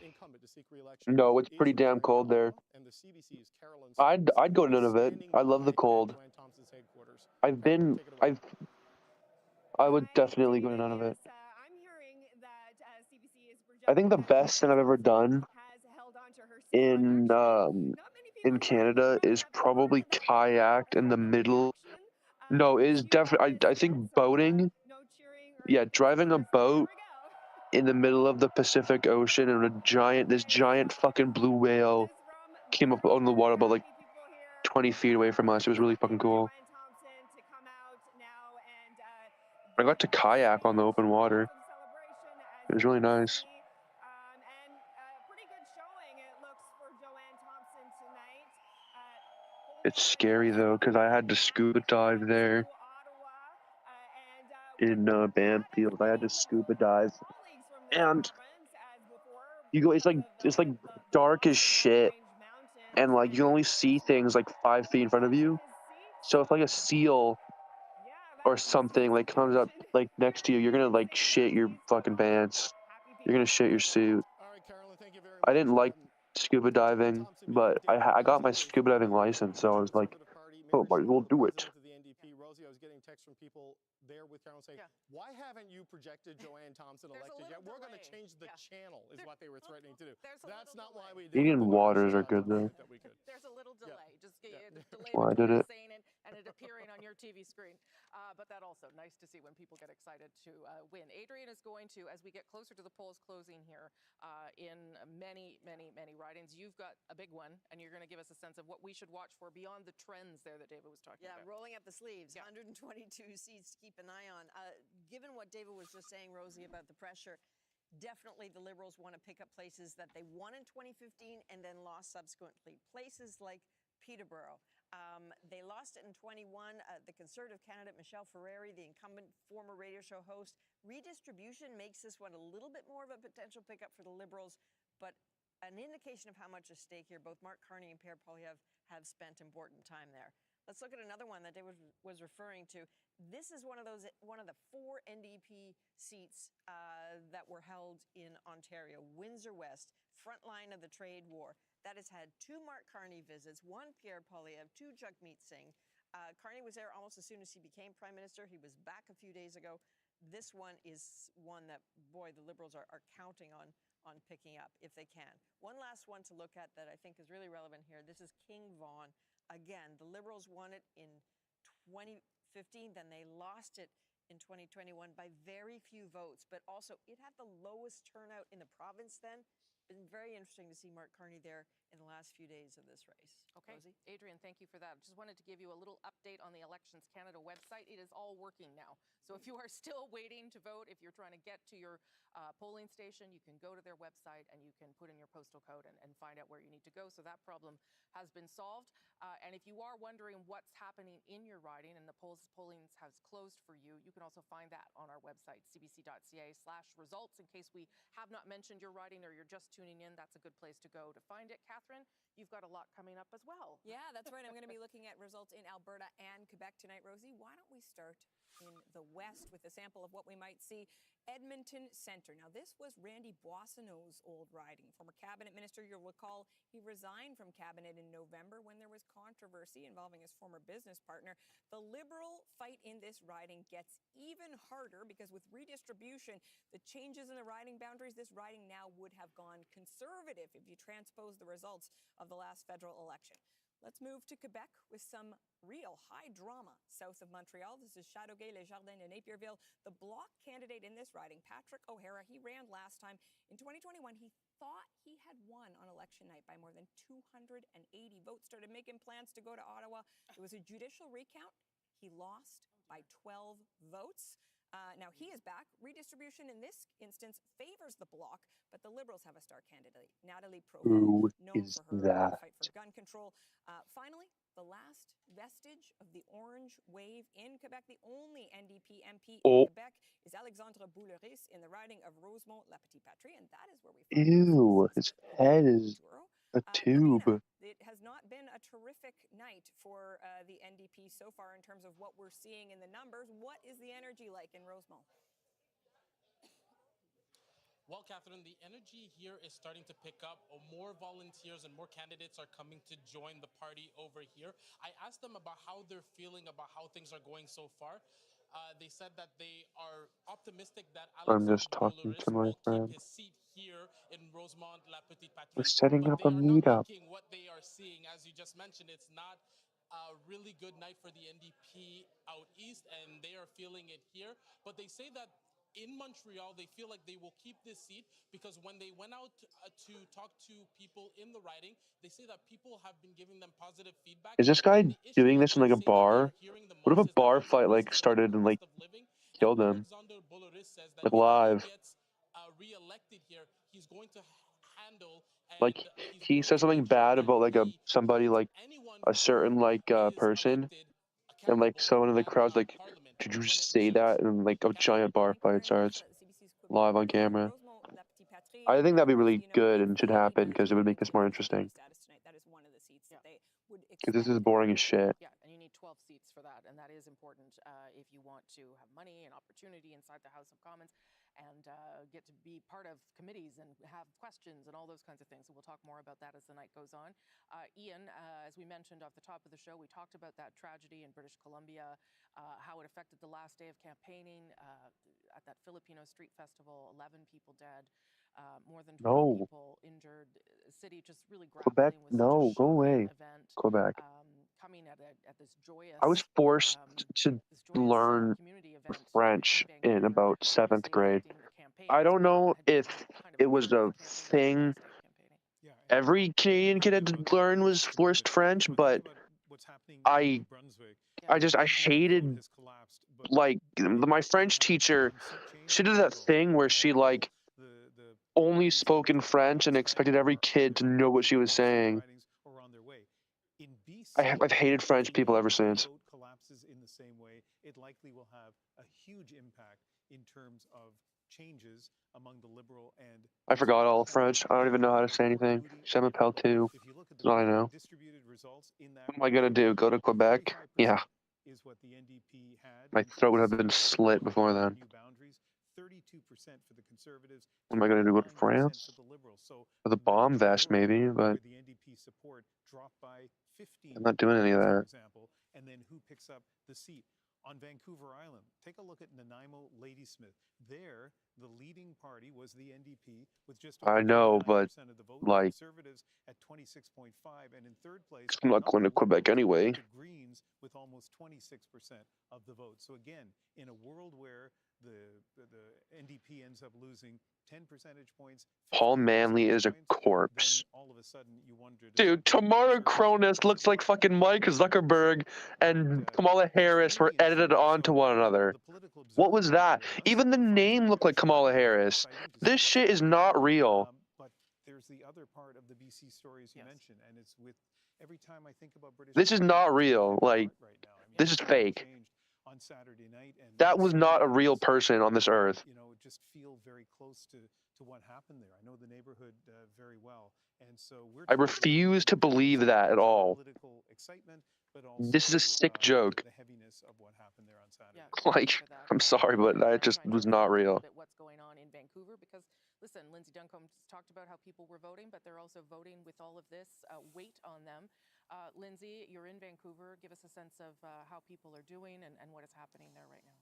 incumbent to seek re-election No, it's is pretty damn from cold there. Ottawa, and the CBC's Carolyn Stokes I'd go to is none of it. standing I love the by at cold. Joanne Thompson's headquarters. Carolyn, take it away. I would definitely go to none of it. I think the best thing I've ever done in Canada is probably kayak in the middle. No, it is definitely. I think boating. Yeah, driving a boat in the middle of the Pacific Ocean and this giant fucking blue whale came up on the water about like 20 feet away from us. It was really fucking cool. I got to kayak on the open water. It was really nice. It's scary though, because I had to scuba dive there in Banfield. I had to scuba dive, and you go. It's like dark as shit, and like you only see things like 5 feet in front of you. So if like a seal or something like comes up like next to you, you're gonna like shit your fucking pants. You're gonna shit your suit. I didn't like scuba diving, but I got my scuba diving license, so I was like, oh, might as well do it. The NDP, Rosie, I was getting texts from people there with Carolyn saying, why haven't you projected Joanne Thompson elected yet? We're going to change the channel, is what they were threatening to do. That's not why we did it. Canadian waters are good though. There's a little delay. Just delay Well, I did between it. saying it and it appearing on your TV screen. But that also nice to see when people get excited to win. Adrian is going to, as we get closer to the polls closing here, in many ridings. You've got a big one, and you're going to give us a sense of what we should watch for beyond the trends there that David was talking about. Yeah, rolling up the sleeves. 122 seats to keep an eye on. Given what David was just saying, Rosie, about the pressure, definitely the Liberals want to pick up places that they won in 2015 and then lost subsequently. Places like Peterborough. They lost it in 21. The Conservative candidate, Michelle Ferreri, the incumbent former radio show host. Redistribution makes this one a little bit more of a potential pickup for the Liberals, but an indication of how much is stake here. Both Mark Carney and Pierre Poilievre have spent important time there. Let's look at another one that David was referring to. This is one of the 4 NDP seats that were held in Ontario. Windsor West, front line of the trade war. That has had 2 Mark Carney visits, 1 Pierre Poilievre, 2 Jagmeet Singh. Carney was there almost as soon as he became Prime Minister. He was back a few days ago. This one is one that, boy, the Liberals are counting on picking up if they can. One last one to look at that I think is really relevant here. This is King Vaughan. Again, the Liberals won it in 2015, then they lost it in 2021 by very few votes, but also it had the lowest turnout in the province then. Been very interesting to see Mark Carney there in the last few days of this race. Okay, Rosie? Adrian, thank you for that. Just wanted to give you a little update on the Elections Canada website. It is all working now. So if you are still waiting to vote, if you're trying to get to your polling station, you can go to their website and you can put in your postal code and find out where you need to go. So that problem has been solved. And if you are wondering what's happening in your riding and the polling has closed for you, you can also find that on our website, cbc.ca/results. In case we have not mentioned your riding or you're just tuning in, that's a good place to go to find it. Catherine, you've got a lot coming up as well. Yeah, that's right. I'm going to be looking at results in Alberta and Quebec tonight. Rosie, why don't we start in the West with a sample of what we might see? Edmonton Centre. Now, this was Randy Boissonneau's old riding. Former cabinet minister, you'll recall, he resigned from cabinet in November when there was controversy involving his former business partner. The Liberal fight in this riding gets even harder because with redistribution, the changes in the riding boundaries, this riding now would have gone Conservative if you transpose the results of the last federal election. Let's move to Quebec with some real high drama south of Montreal. This is Châteauguay, Les Jardins, and Napierville. The Bloc candidate in this riding, Patrick O'Hara, he ran last time. In 2021, he thought he had won on election night by more than 280 votes, started making plans to go to Ottawa. There was a judicial recount. He lost by 12 votes. Now he is back. Redistribution in this instance favors the Bloc, but the Liberals have a star candidate, Natalie Profond, Who known is for her that? fight for gun control. Finally, the last vestige of the orange wave in Quebec, the only NDP MP in Quebec is Alexandre Bouleris in the riding of Rosemont-La Petite-Patrie, and that is where we find Ew, his head is a tube. it has not been a terrific night for the NDP so far in terms of what we're seeing in the numbers. What is the energy like in Rosemont? Well, Catherine, the energy here is starting to pick up. More volunteers and more candidates are coming to join the party over here. I asked them about how they're feeling about how things are going so far. They said that they are optimistic that I'm Alexandre just talking to Boulris my will keep friend. his seat here in Rosemont La Petite We're Patrie, setting but up they a are not meetup. liking what they are seeing. As you just mentioned, it's not a really good night for the NDP out east, and they are feeling it here. But they say that in Montreal, they feel like they will keep this seat because when they went out to talk to people in the riding, they say that people have been giving them positive feedback. Is this guy And the issue doing that this in they like a say that they bar? are hearing the What if most a is the bar housing fight like prices and started the and cost like of living. And killed him? Alexandre Boulris says that Like if he live? gets re-elected here, he's going to handle Like and he's he going said to make something sure bad that about like a he somebody holds like anyone a certain who like is person, elected and like accountable someone in the at crowd's like, Parliament "Did you when it say that?" And like a giant bar Thank you fight very much. starts CBC's live on Quebec camera. Rosemont La Petite Patrie. I think that'd be Rosie, really you know, good if and should he happen does because it get would make elected this more with the interesting. status tonight, that is one of the seats that they would Because this is expect. boring as shit. Yeah, and you need 12 seats for that, and that is important if you want to have money and opportunity inside the House of Commons and get to be part of committees and have questions and all those kinds of things. So we'll talk more about that as the night goes on. Ian, as we mentioned off the top of the show, we talked about that tragedy in British Columbia, how it affected the last day of campaigning at that Filipino street festival, 11 people dead. More than 20 No, people injured. City just really Quebec. grappling with such a No, go shocking away, event, Quebec. coming at this joyous, I was forced to learn community event French in in Vancouver, about seventh obviously grade. affecting the campaign I as don't well. know Had been if kind of it a was part of a the campaign on thing that last day of campaigning. every Canadian kid had to learn was forced French, but I I hated like my French teacher. She did that thing where she like only spoke in French and expected every kid to know what she was saying. I've hated French people ever since. Vote collapses in the same way, it likely will have a huge impact in terms of changes among the Liberal and I forgot all French. I don't even know how to say anything. Je m'appelle too. if you look at That's all I the know. distributed results in that What am I gonna do? Go to Quebec? Yeah. is what the NDP had. My throat would have been slit before then. New boundaries, 32% for the Conservatives, What am I gonna do? Go to 29% France? for the Liberals. So With a bomb vest, maybe, but where the NDP support dropped by 15 I'm not doing any of for that. example, and then who picks up the seat? On Vancouver Island, take a look at Nanaimo Ladysmith. There, the leading party was the NDP with just over I know, 29% but of the vote. like, Conservatives at 26.5, and in third place, I'm not not going the to Quebec Liberals, anyway. but the Greens with almost 26% of the vote. So again, in a world where the NDP ends up losing 10 percentage points, Paul Manley is a corpse. all of a sudden you wonder, Dude, Tamara Cronus looks like fucking Mike Zuckerberg and Kamala Harris were edited onto one another. What was that? Even the name looked like Kamala Harris. This shit is not real. but there's the other part of the BC stories you mentioned, and it's with every time I think about British This is not real. Like, this is fake. on Saturday night, and That was not a real person on this earth. you know, just feel very close to what happened there. I know the neighborhood very well, and so we're I refuse to believe that at all. political excitement, but also This is a sick joke. the heaviness of what happened there on Saturday. Like, I'm sorry, but that just was not real. What's going on in Vancouver? Because listen, Lindsay Duncombe talked about how people were voting, but they're also voting with all of this weight on them. Lindsay, you're in Vancouver. Give us a sense of how people are doing and what is happening there right now.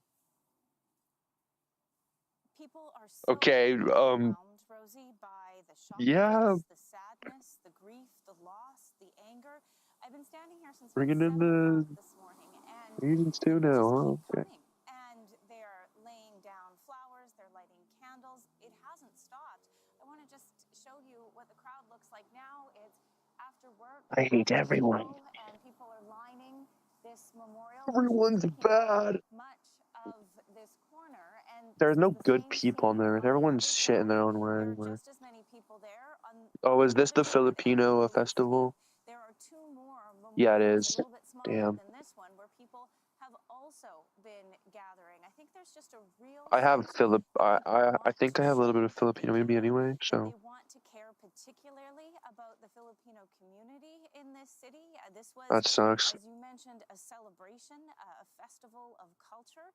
People are so Okay, overwhelmed, Rosie, by the shock of yeah, this, the sadness, the grief, the loss, the anger. I've been standing here since about bringing in 7 the o'clock this morning, and reasons too people just now, keep huh? Okay. coming, and they're laying down flowers, they're lighting candles. It hasn't stopped. I want to just show you what the crowd looks like now. It's after work, I hate after everyone. school, and people are lining this memorial, Everyone's which is taking up bad. much of this corner, and There's this is no the good same people in scene there. on the Everyone's other shit in their side. own way There are anyway. just as many people there on Oh, the is this other the side, and I Filipino believe festival? there are two more Yeah, it memorials, a is. little bit smaller Damn. than this one, where people have also been gathering. I think there's just a real I have sense I think I have a little bit of Filipino in me anyway, that so they want to care particularly about the Filipino community in this city. This was, that sucks. as you mentioned, a celebration, a festival of culture.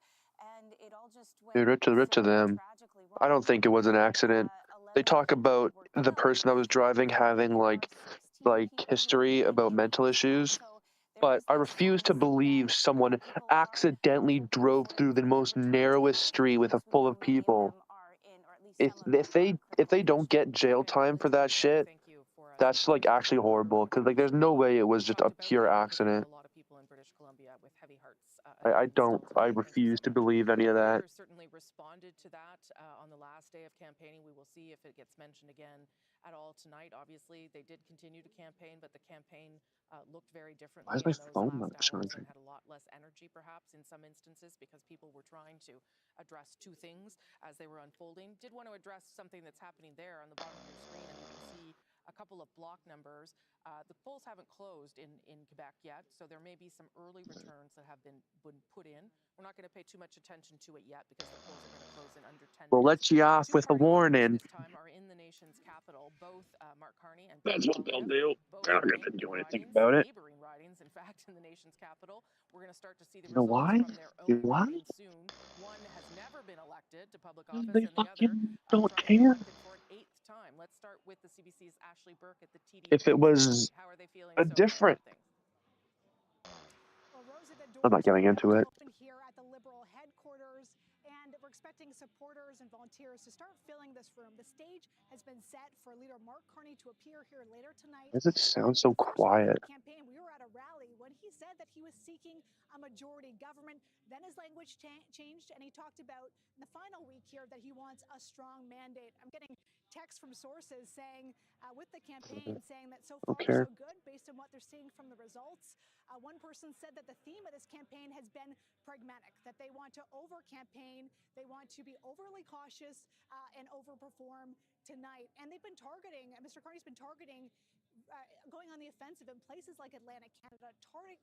and it all just went Rip to them. tragically wrong. I don't think it was an accident. They talk about the person that was driving having like history about mental issues, but I refuse to believe someone accidentally drove through the most narrowest street with a full of people. If they don't get jail time for that shit, that's like actually horrible, because like there's no way it was just a pure accident. A lot of people in British Columbia with heavy hearts. I refuse to believe any of that. Leaders certainly responded to that on the last day of campaigning. We will see if it gets mentioned again at all tonight. Obviously, they did continue to campaign, but the campaign looked very differently Why is my in those phone last not hours charging? and had a lot less energy, perhaps, in some instances, because people were trying to address two things as they were unfolding. Did want to address something that's happening there on the bottom of your screen, and you can see a couple of block numbers. The polls haven't closed in Quebec yet, so there may be some early returns that have been put in. We're not going to pay too much attention to it yet because the polls are going to close in under 10 We'll minutes. let you off with a warning. This time are in the nation's capital. Both Mark Carney and That's what they'll do. both They're not are going to do anything ridings, about it. neighboring ridings, in fact, in the nation's capital. We're going to start to see the You know results why? from their You own know why? ridings soon. One has never been elected to public office, They and the other fucking don't trying to be care. elected for an 8th time. Let's start with the CBC's Ashley Burke at the TD. If it was How are they feeling a so far different, about things? Well, Rosie, the I'm not doors getting into it. open here at the Liberal headquarters, and we're expecting supporters and volunteers to start filling this room. The stage has been set for leader Mark Carney to appear here later tonight. Why does it sound so quiet? Campaign, we were at a rally when he said that he was seeking a majority government. Then his language changed, and he talked about in the final week here that he wants a strong mandate. I'm getting texts from sources saying with the campaign saying that so far so good based on what they're seeing from the results. One person said that the theme of this campaign has been pragmatic, that they want to over-campaign, they want to be overly cautious and overperform tonight. And they've been targeting, Mr. Carney's been targeting going on the offensive in places like Atlantic Canada,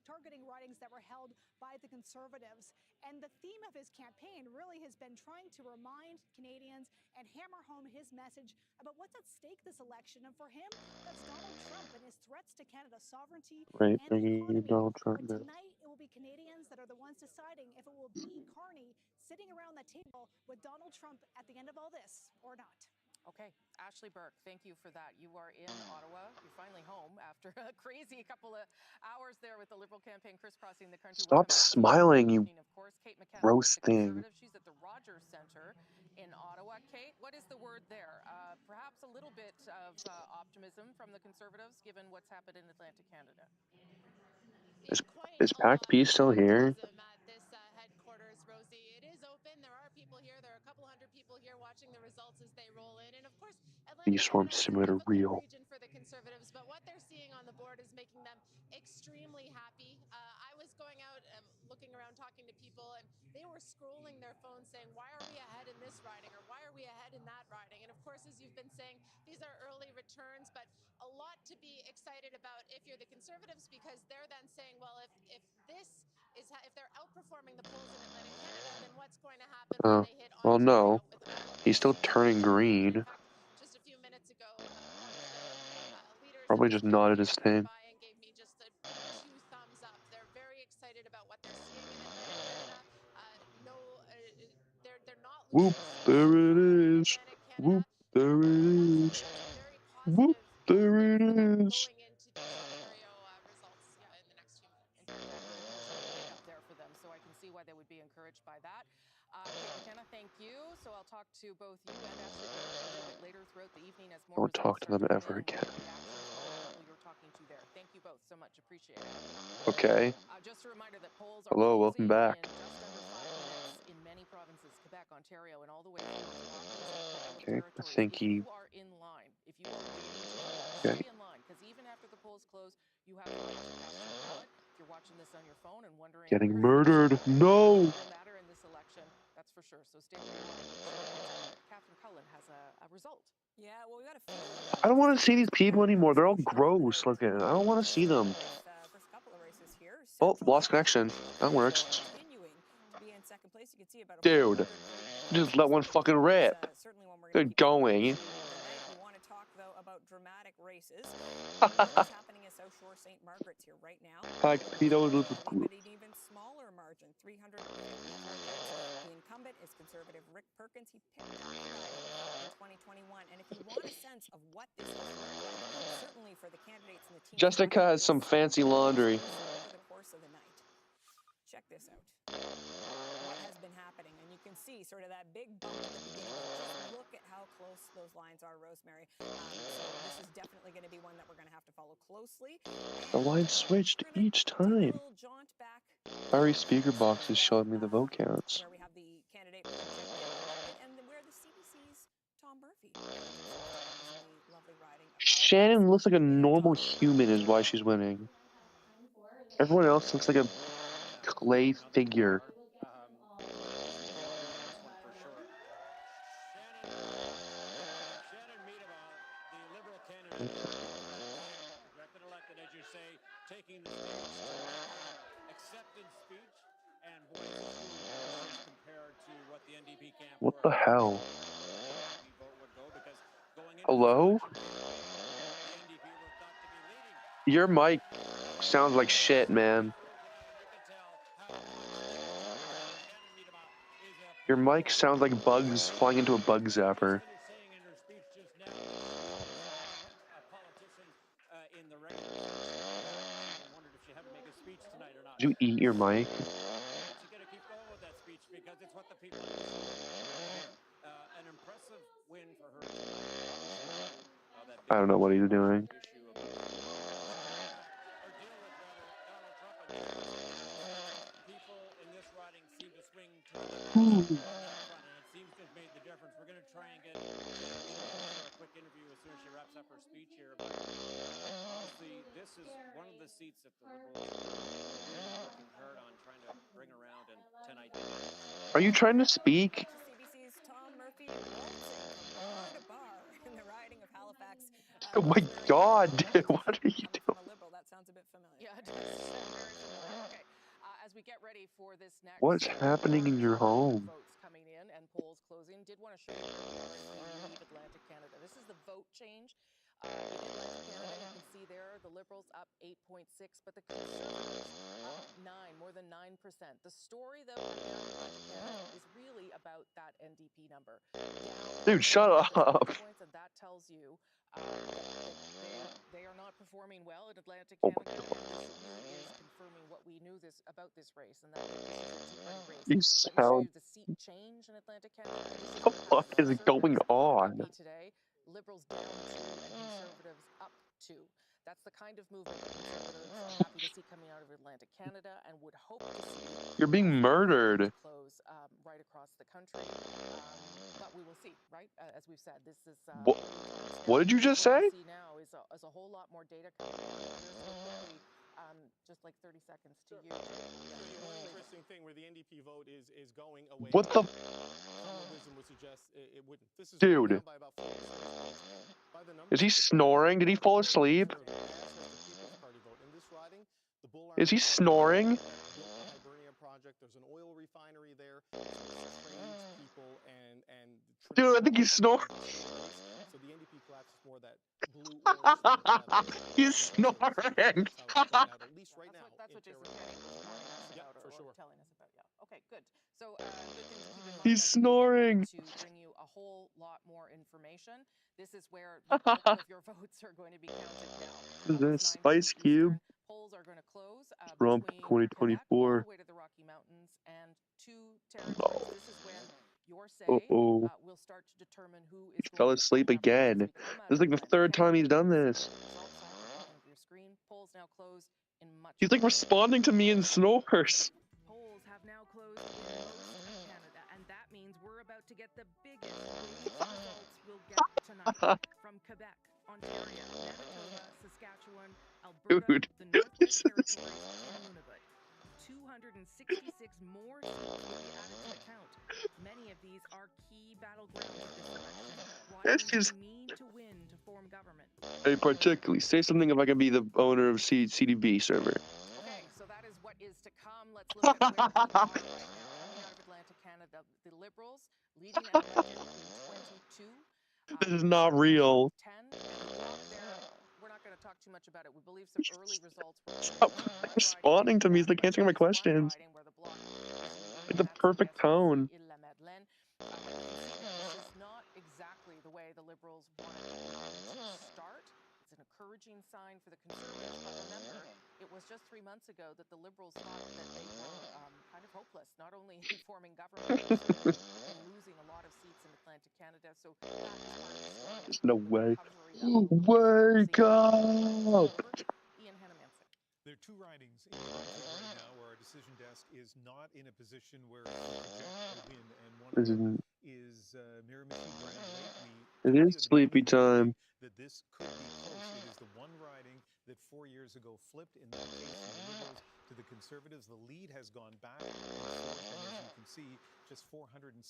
targeting ridings that were held by the Conservatives. And the theme of his campaign really has been trying to remind Canadians and hammer home his message about what's at stake this election. And for him, that's Donald Trump and his threats to Canada's sovereignty Right, and the economy. Donald Trump. But tonight, it will be Canadians that are the ones deciding if it will be Carney sitting around the table with Donald Trump at the end of all this or not. Okay, Ashley Burke, thank you for that. You are in Ottawa. You're finally home after a crazy couple of hours there with the Liberal campaign crisscrossing the country. Stop smiling, you Of course, Kate McKenna, gross the thing. Conservative. She's at the Rogers Centre in Ottawa. Kate, what is the word there? Perhaps a little bit of optimism from the Conservatives, given what's happened in Atlantic Canada. Is Packed Peace still here? Headquarters, Rosie. It is open. There are people here. There are a couple hundred people here watching the results as they roll in. And of course, Bee Swarm Simulator real. region for the Conservatives, but what they're seeing on the board is making them extremely happy. I was going out looking around talking to people, and they were scrolling their phones saying, why are we ahead in this riding, or why are we ahead in that riding? And of course, as you've been saying, these are early returns, but a lot to be excited about if you're the Conservatives, because they're then saying, well, if they're outperforming the polls in Atlantic Canada, then what's going to happen when they hit Well, no. with all of He's still turning green. just a few minutes ago, leaders Probably just nodded his thing. by and gave me just a 2 thumbs up. They're very excited about what they're seeing in Atlantic Canada. They're not Whoop, there it is. Whoop, there it is. Whoop, there it is. going into these Ontario results in the next few minutes. Up there for them, so I can see why they would be encouraged by that. Kate McKenna, thank you. So I'll talk to both you and Ashley Burke a little bit later throughout the evening as more Don't talk to them ever again. You're talking to there. Thank you both so much. Appreciate it. Okay. Just a reminder that polls are Hello, welcome back. in just under 5 minutes in many provinces, Quebec, Ontario, and all the way through Okay, I think he. you are in line. If you are waiting, stay in line, because even after the polls close, you have to wait to cast your ballot. If you're watching this on your phone and wondering, Getting murdered. No. Will matter in this election, that's for sure. So stay tuned. Catherine Cullen has a result. Yeah, well, we got a few. I don't want to see these people anymore. They're all gross looking. I don't want to see them. First couple of races here. Oh, lost connection. That works. Continuing to be in second place. You can see about Dude, just let one fucking rip. Good going. We want to talk though about dramatic races. What's happening in South Shore St. Margaret's here right now? Like, you know, An even smaller margin, 300 being is Conservative Rick Perkins. He picked up the riding in 2021. And if you want a sense of what this has looked like, certainly for the candidates and the teams, Jessica has some fancy laundry. over the course of the night. Check this out. What has been happening, and you can see sort of that big bump at the beginning. Just look at how close those lines are, Rosemary. So this is definitely going to be one that we're going to have to follow closely. The line switched each time. Ari speaker box is showing me the vote counts. Where we have the candidate projected and where the CBC's Tom Murphy. Lovely riding. Shannon looks like a normal human is why she's winning. Everyone else looks like a clay figure. Elected, as you say, taking the stage, acceptance speech, and voices compared to what the NDP camp What the hell? Hello? Your mic sounds like shit, man. Your mic sounds like bugs flying into a bug zapper. Did you eat your mic? I don't know what he's doing. This is one of the seats that the Liberals are working hard on trying to bring around, and tonight. Are you trying to speak? CBC's Tom Murphy waltzing from bar to bar in the riding of Halifax. Oh my God, dude, what are you doing? From a Liberal, that sounds a bit familiar. Yeah, it does sound very familiar. Okay, as we get ready for this next. What's happening in your home? Votes coming in and polls closing. Did want to show you leave Atlantic Canada. This is the vote change. In Atlantic Canada, you can see there the Liberals up 8.6, but the Conservatives up 9, more than 9%. The story, though, in Atlantic Canada is really about that NDP number. Dude, shut up. Points, and that tells you they are not performing well in Atlantic Canada. And this really is confirming what we knew about this race, and that this is a two-party race. You sound. The seat change in Atlantic Canada. What the fuck is going on? Today. Liberals down 2 and Conservatives up 2. That's the kind of movement that Conservatives are happy to see coming out of Atlantic Canada and would hope to see. You're being murdered. Close right across the country, but we will see. Right, as we've said, this is. What did you just say? What we see now is a whole lot more data coming out. Just like 30 seconds to you. One interesting thing where the NDP vote is going away. What the? Wisdom would suggest it wouldn't. This is Dude. by about 40 by the Is he snoring? Did he fall asleep? Is he snoring? Project. There's an oil refinery there. People and Dude, I think he's snoring. So the NDP collapse is more that blue oil. He's snoring. At least right now. That's what Jason Kennedy was telling us about, for sure. Telling us about. Yeah. Okay, good. So good thing to keep in mind. He's snoring. To bring you a whole lot more information. This is where the bulk of your votes are going to be counted now. Is this Spice Cube? Polls are going to close Trump between 2024. all the way to the Rocky Mountains and 2 territories. This is when your say will start to determine who is. He fell asleep again. This is like the 3rd time he's done this. Your screen polls now close in much. He's like responding to me in snores. Polls have now closed in most of Canada, and that means we're about to get the biggest results we'll get tonight from Quebec, Ontario, Manitoba, Saskatchewan, Alberta, Dude, the Northwest Territories, and Nunavut. 266 more seats will be added to the count. Many of these are key battlegrounds of this election. Why do you need to win to form government? Hey, particularly, say something if I can be the owner of CDB server. Okay, so that is what is to come. Let's look at where we are right now. Coming out of Atlantic Canada, the Liberals leading at 22. This is not real. 10. We're not going to talk too much about it. We believe some early results. Stop responding to me. He's like answering my questions. Like the perfect tone. encouraging sign for the Conservatives. But remember, it was just 3 months ago that the Liberals thought that they were kind of hopeless, not only in forming government, but also in losing a lot of seats in Atlantic Canada. So that is part of the story. There's no way. Wake up! Ian Hannah-Manson. There are 2 ridings in New Brunswick right now where our decision desk is not in a position where it can project a win, and one of them is Miramichi Grand Lake. It is sleepy time. That this could be close. It is the one riding that 4 years ago flipped, in that case from the Liberals to the Conservatives. The lead has gone back and forth, and as you can see, just 472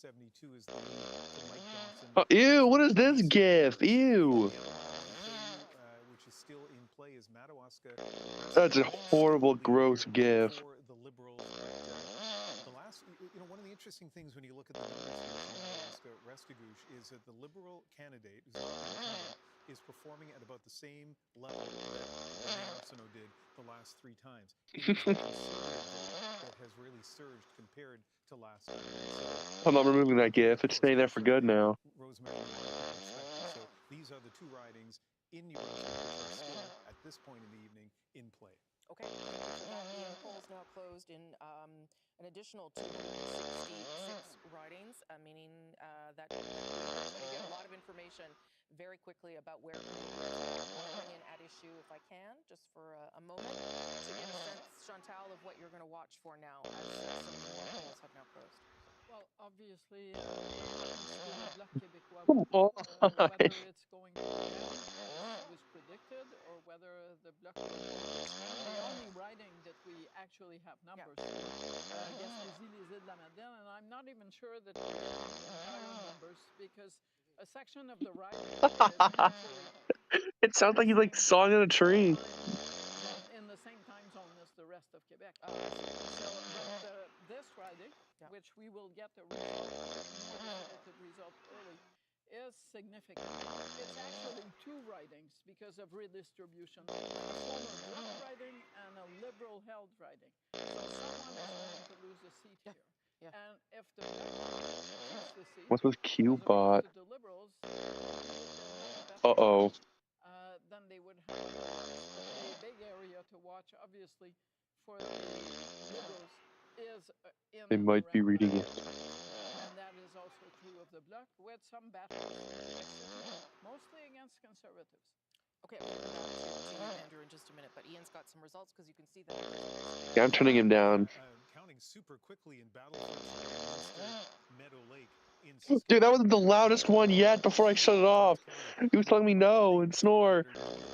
is the lead to Mike Dawson. Oh, ew, what is this gif? Ew. Which is still in play is Madawaska. That's a horrible, gross gif. For the Liberals. The last, one of the interesting things when you look at the numbers here from Restigouche is that the Liberal candidate, who's not the incumbent, is performing at about the same level that René Arsenault did the last 3 times. It is the Conservative vote that has really surged compared to last time. I'm not removing that gif. It's staying there for good now. Rosemary, so these are the 2 ridings in New Brunswick, which are still, at this point in the evening, in play. Okay, the polls now closed in an additional 266 ridings, meaning that we're going to get a lot of information very quickly about where Canadians are. I want to bring in at issue, if I can, just for a moment, to get a sense, Chantal, of what you're going to watch for now as some more polls have now closed. Well, obviously, Bloc Québécois, whether it's going to be down, as was predicted, or whether the Bloc Québécois is the only riding that we actually have numbers. Gaspésie, les Îles de la Madeleine, and I'm not even sure that we're getting the entire numbers because a section of the riding is actually... It sounds like he's like sawing in a tree. In the same time zone as the rest of Quebec. So this riding, which we will get the result early, is significant. It's actually 2 ridings because of redistribution. A former Bloc riding and a Liberal-held riding. So someone is going to lose a seat here. Yeah. And if the Bloc keeps the seat, What's with Q-bot? the Liberals, Uh-oh. then they would have a big area to watch. Obviously, for the Liberals is in They might be reading it. and that is also true of the Bloc, with some battles, mostly against Conservatives. Okay, we'll come back to Andrew in just a minute, but Ian's got some results because you can see that. Yeah, I'm turning him down. Counting super quickly in Battlefield Meadow Lake. Dude, that was the loudest one yet before I shut it off. He was telling me no and snore.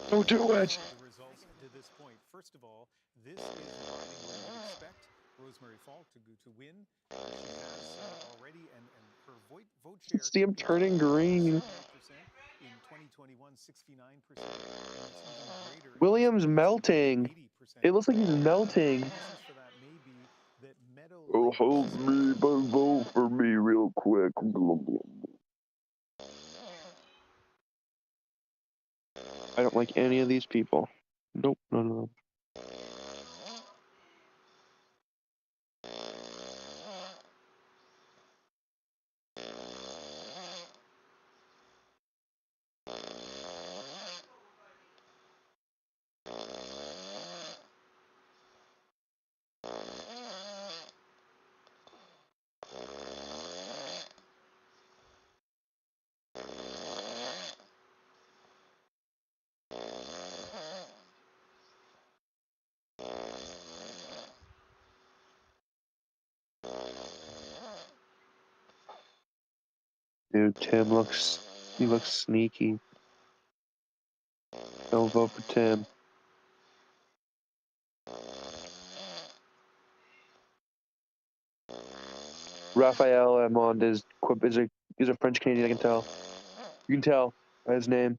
Don't do it. The results to this point. First of all, this is the riding where you would expect Rosemary Falk to win. She has already, and her vote share... See him turning green. In 2021, 69%. William's melting. It looks like he's melting. Oh, hold me, but vote for me real quick. I don't like any of these people. Nope, none of them. Dude, Tim he looks sneaky. Don't vote for Tim. Raphael Amond is a French Canadian, I can tell. You can tell by his name.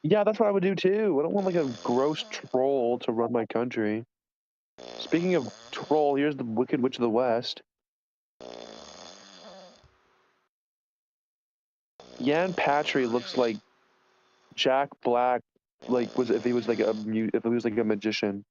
Yeah, that's what I would do too. I don't want like a gross troll to run my country. Speaking of troll, here's the Wicked Witch of the West. Jan Patry looks like Jack Black, if he was like a magician.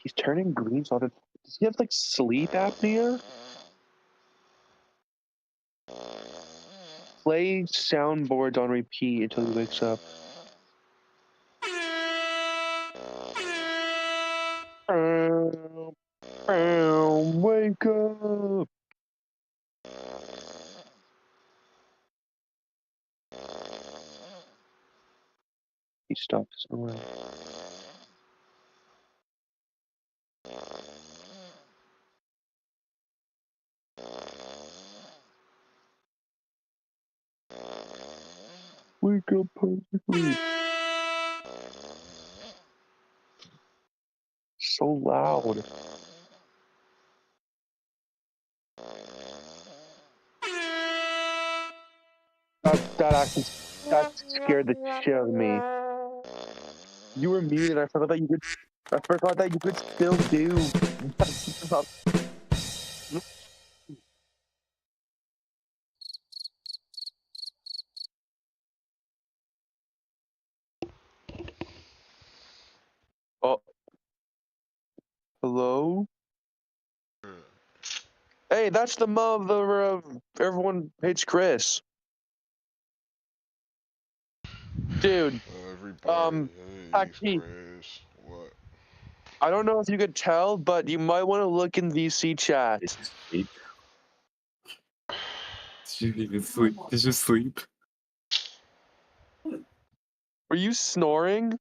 He's turning green so often. Does he have like sleep apnea? Play soundboards on repeat until he wakes up. Wake up! He stopped snoring. Wake up perfectly. So loud. That scared the shit out of me. You were muted. I forgot that you could still do. Oh, hello. Hey, that's the mother of everyone hates Chris. Dude, actually, What? I don't know if you could tell, but you might want to look in VC chat. Did you even sleep? Did you sleep? Were you snoring?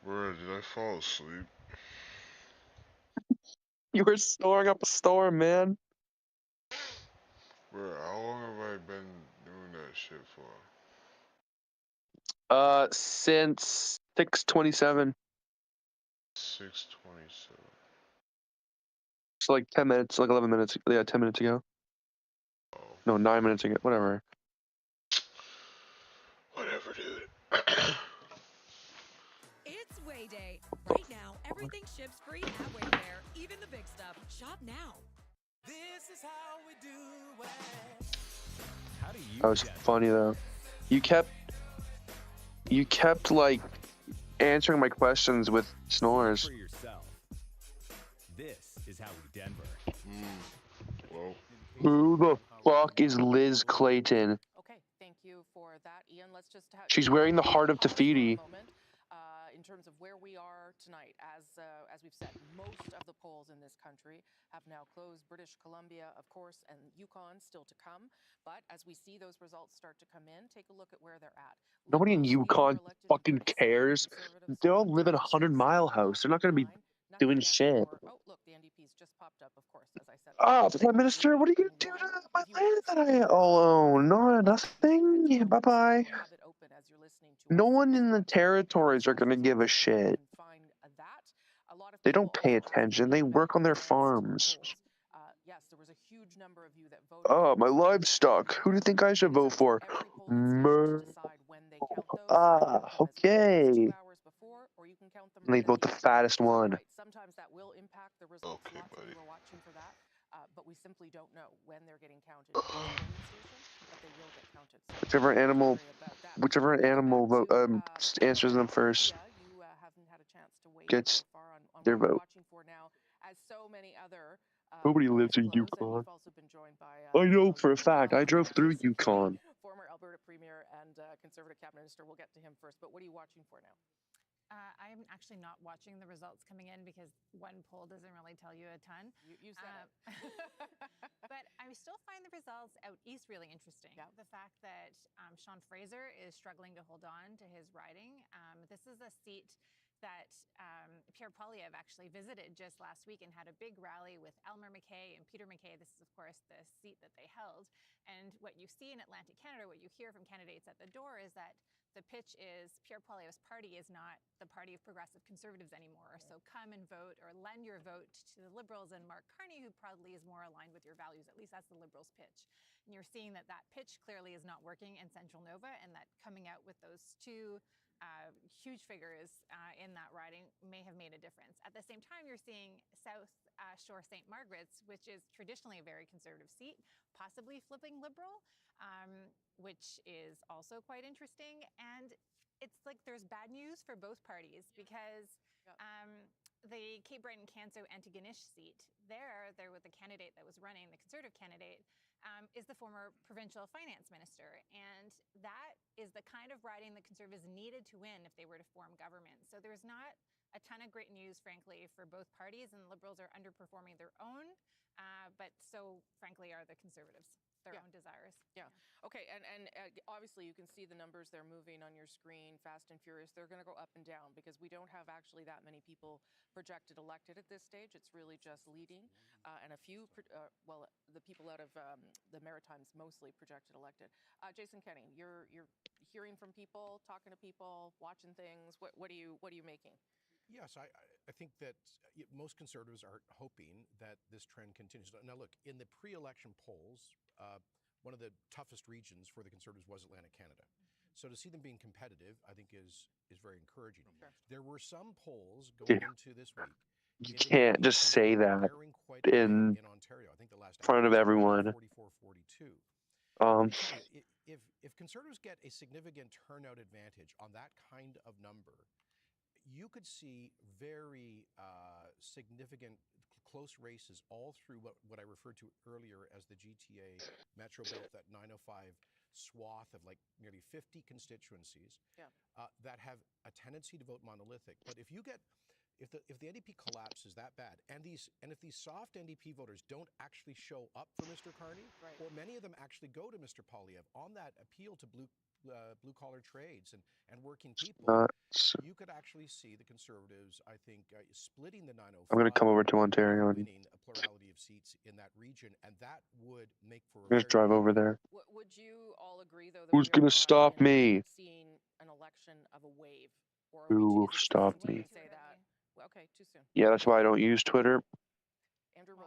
Bro, did I fall asleep? You were snoring up a storm, man. Bro, how long have I been doing that shit for? Since 6:27. 6:27. So like 10 minutes, like 11 minutes. Yeah, 10 minutes ago. Oh. No, 9 minutes ago. Whatever. Whatever, dude. It's Way Day. Right now, everything ships free at Wayfair, even the big stuff. Shop now. This is how we do it. How do you That was funny though. You kept like answering my questions with snores. For yourself. This is how we Denver. Well. Who the fuck is Liz Clayton? Okay, thank you for that, Ian. Let's just She's wearing the heart of Tafiti. In terms of where we are tonight, as we've said, most of the polls in this country have now closed. British Columbia, of course, and Yukon still to come. But as we see those results start to come in, take a look at where they're at. Nobody in Yukon fucking cares. They all live in a 100-mile house. They're not going to be doing shit. Oh, look, the NDP's just popped up, of course, as I said. Oh, Prime Minister, what are you going to do to my land that I own? No, nothing. Yeah, bye-bye. No one in the territories are going to give a shit. They don't pay attention. They work on their farms. Yes, there was a huge number of you that voted. Oh, my livestock. Who do you think I should vote for? Okay. And they vote the fattest one. Sometimes that will impact the results. Lots of you are watching for that. But we simply don't know when they're getting counted at each polling station, but they will get counted. So Whichever animal answers them first you haven't had a chance to wait gets so far on their what you're vote. watching for now, as so many other Nobody lives in Yukon. I know for a fact. I drove through Yukon. Former Alberta Premier and Conservative Cabinet Minister. We'll get to him first. But what are you watching for now? I'm actually not watching the results coming in because one poll doesn't really tell you a ton. You said it. But I still find the results out east really interesting. Yeah. The fact that Sean Fraser is struggling to hold on to his riding. This is a seat that Pierre Poilievre actually visited just last week and had a big rally with Elmer MacKay and Peter MacKay. This is, of course, the seat that they held. And what you see in Atlantic Canada, what you hear from candidates at the door is that the pitch is Pierre Poilievre's party is not the party of progressive conservatives anymore. So come and vote or lend your vote to the Liberals and Mark Carney, who probably is more aligned with your values. At least that's the Liberals' pitch. And you're seeing that that pitch clearly is not working in Central Nova, and that coming out with those two huge figures in that riding may have made a difference. At the same time, you're seeing South Shore St. Margaret's, which is traditionally a very conservative seat, possibly flipping Liberal, which is also quite interesting. And it's like there's bad news for both parties because The Cape Breton-Canso Antigonish seat, there with the candidate that was running, the Conservative candidate, is the former provincial finance minister. And that is the kind of riding the Conservatives needed to win if they were to form government. So there's not a ton of great news, frankly, for both parties, and the Liberals are underperforming their own, but so, frankly, are the Conservatives. Their own desires. Yeah. Okay. And obviously you can see the numbers. They're moving on your screen, fast and furious. They're going to go up and down because we don't have actually that many people projected elected at this stage. It's really just leading and a few, the people out of the Maritimes mostly projected elected. Jason Kenney, you're hearing from people, talking to people, watching things. What are you making? Yes, I think that most Conservatives are hoping that this trend continues. Now, look, in the pre-election polls, one of the toughest regions for the Conservatives was Atlantic Canada. So to see them being competitive, I think is very encouraging. Sure. There were some polls going into this week. You can't just say that in Ontario. I think the last front of everyone. 44-42. If Conservatives get a significant turnout advantage on that kind of number, you could see very significant close races all through what I referred to earlier as the GTA Metro Belt, that 905 swath of like nearly 50 constituencies that have a tendency to vote monolithic. But if the NDP collapses that bad, and if these soft NDP voters don't actually show up for Mr. Carney, or many of them actually go to Mr. Poilievre on that appeal to blue-collar trades and working people, you could actually see the Conservatives, I think, splitting the 905. I'm going to come over to Ontario and winning a plurality of seats in that region, and that would make for a just drive over there. Would you all agree, though, that Who's going to stop me? Seeing an election of a wave? Or Who will stop me? Say that? Okay, too soon. Yeah, that's why I don't use Twitter.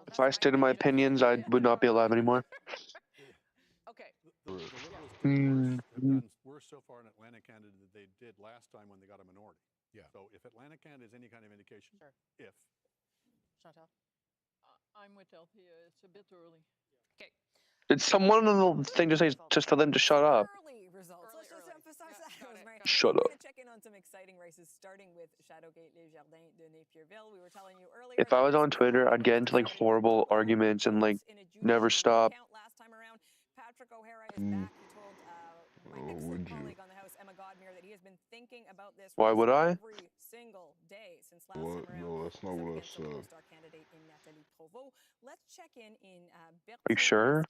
If I stayed in my opinions, I would not be alive anymore. Okay. The Liberals have done worse so far in Atlantic Canada than they did last time when they got a minority. Yeah. So if Atlantic Canada is any kind of indication, if. Chantal? I'm with Althea. It's a bit early. Okay. Did someone on the thing just say just tell them to shut up? Early results. Let's just emphasize that, Rosemary. Shut up. We're going to check in on some exciting races, starting with Châteauguay-les-Jardins de Napierville. We were telling you earlier. If I was on Twitter, I'd get into like horrible arguments and like never stop. Last time around, Patrick O'Hara is back. He told my excellent colleague on the House, Emma Godmere, that he has been thinking about this Why would I? every single day since last time around. No, that's not what I said. Star candidate in Nathalie Provost. Let's check in Are you sure?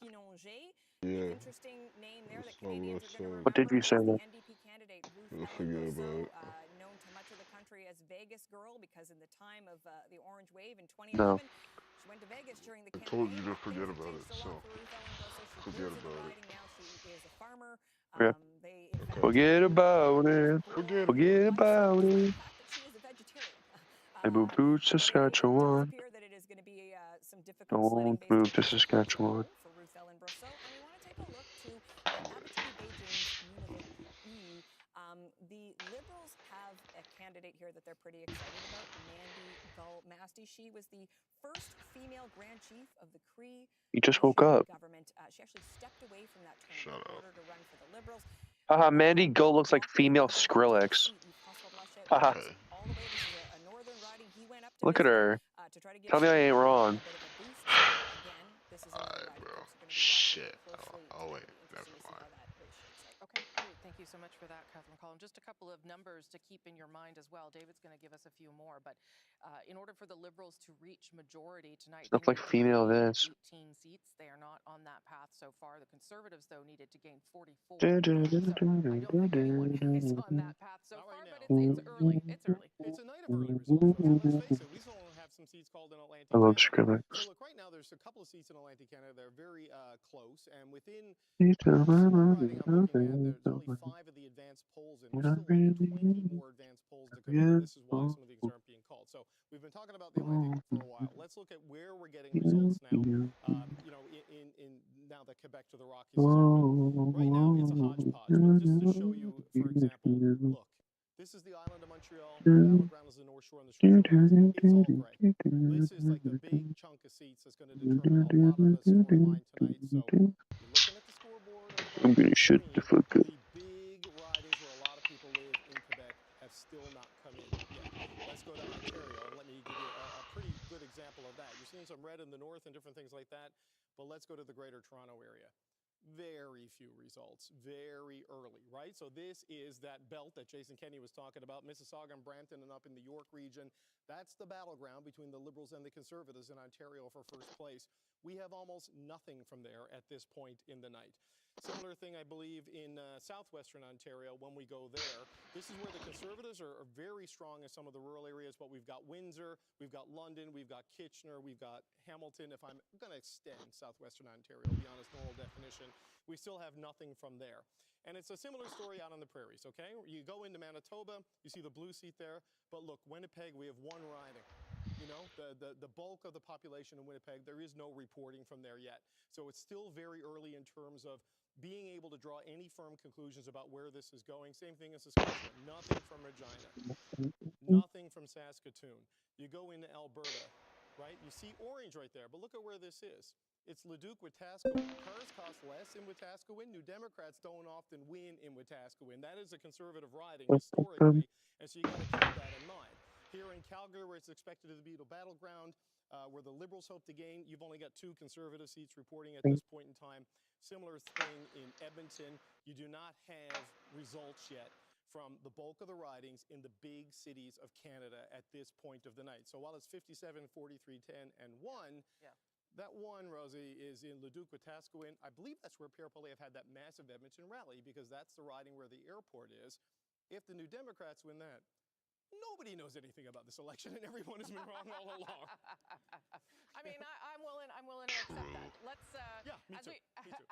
Yeah. Interesting name there that Canadians are going to remember. What did you say then? NDP candidate Ruth Forget about it. known to much of the country as Vegas Girl, because in the time of the Orange Wave in 2011, No. she went to Vegas during the I campaign. told you to forget about it, so forget about it. Now she is a farmer. Yeah. Forget about it. Forget about it. I moved to Saskatchewan. Don't move to Saskatchewan. For Ruth Ellen Brosseau, and we want to take a look to Abitibi-Beijing's Nunavut. The Liberals have a candidate here that they're pretty excited about, Mandy Gull-Masti. She was the first female Grand Chief of the Cree You just woke up. government. She actually stepped away from that term in order to run for the Liberals. Haha, Mandy Gull looks like female Skrillex. Haha. Look at her. Tell me I ain't wrong. Alright, bro. Shit. Oh, wait. Never mind. Okay, great. Thank you so much for that, Catherine Collin. Just a couple of numbers to keep in your mind as well. David's going to give us a few more, but in order for the Liberals to reach majority tonight, Looks like female this. 18 seats. They are not on that path so far. The Conservatives, though, needed to gain 44. So I don't think anyone is on that path so far, but it's early. It's early. It's a night of early results. Let's face it, we still have some seats called in Atlantic I love Canada. Skrillex. So look, right now there's a couple of seats in Atlantic Canada that are very close, and within There's there's only 5 of the advanced polls, and there's still like 20 more advanced polls to come in. This is why some of these aren't being called. So we've been talking about the Atlantic for a while. Let's look at where we're getting results now. You know, in now that Quebec to the Rockies is open. Right now it's a hodgepodge, but just to show you, for example, look. This is the island of Montreal. The battleground is the North Shore and the Shore. It's all gray. This is like the big chunk of seats that's going to determine a lot of the scoreline tonight. So you're looking at the scoreboard. I'm gonna shut the fuck up. The big ridings where a lot of people live in Quebec have still not come in yet. Let's go to seeing some red in the north and different things like that. But let's go to the Greater Toronto area. Very few results, very early, right? So this is that belt that Jason Kenney was talking about, Mississauga and Brampton and up in the York region. That's the battleground between the Liberals and the Conservatives in Ontario for first place. We have almost nothing from there at this point in the night. Similar thing, I believe, in southwestern Ontario when we go there. This is where the Conservatives are very strong in some of the rural areas, but we've got Windsor, we've got London, we've got Kitchener, we've got Hamilton. If I'm going to extend southwestern Ontario beyond its normal definition, we still have nothing from there. And it's a similar story out on the prairies, okay? You go into Manitoba, you see the blue seat there, but look, Winnipeg, we have one riding. You know, the bulk of the population in Winnipeg, there is no reporting from there yet. So it's still very early in terms of being able to draw any firm conclusions about where this is going. Same thing as Saskatchewan. Nothing from Regina. Nothing from Saskatoon. You go into Alberta, right? You see orange right there, but look at where this is. It's Leduc, Wetaskiwin. Cars cost less in Wetaskiwin. New Democrats don't often win in Wetaskiwin. That is a conservative riding historically, and so you got to keep that in mind. Here in Calgary, where it's expected to be the battleground, where the Liberals hope to gain, you've only got 2 Conservative seats reporting at this point in time. Similar thing in Edmonton. You do not have results yet from the bulk of the ridings in the big cities of Canada at this point of the night. So while it's 57, 43, 10, and 1, that one, Rosie, is in Leduc, Wetaskiwin. I believe that's where Pierre Poilievre had that massive Edmonton rally, because that's the riding where the airport is. If the New Democrats win that, nobody knows anything about this election, and everyone has been wrong all along. I mean, I'm willing to accept that. Let's, me too.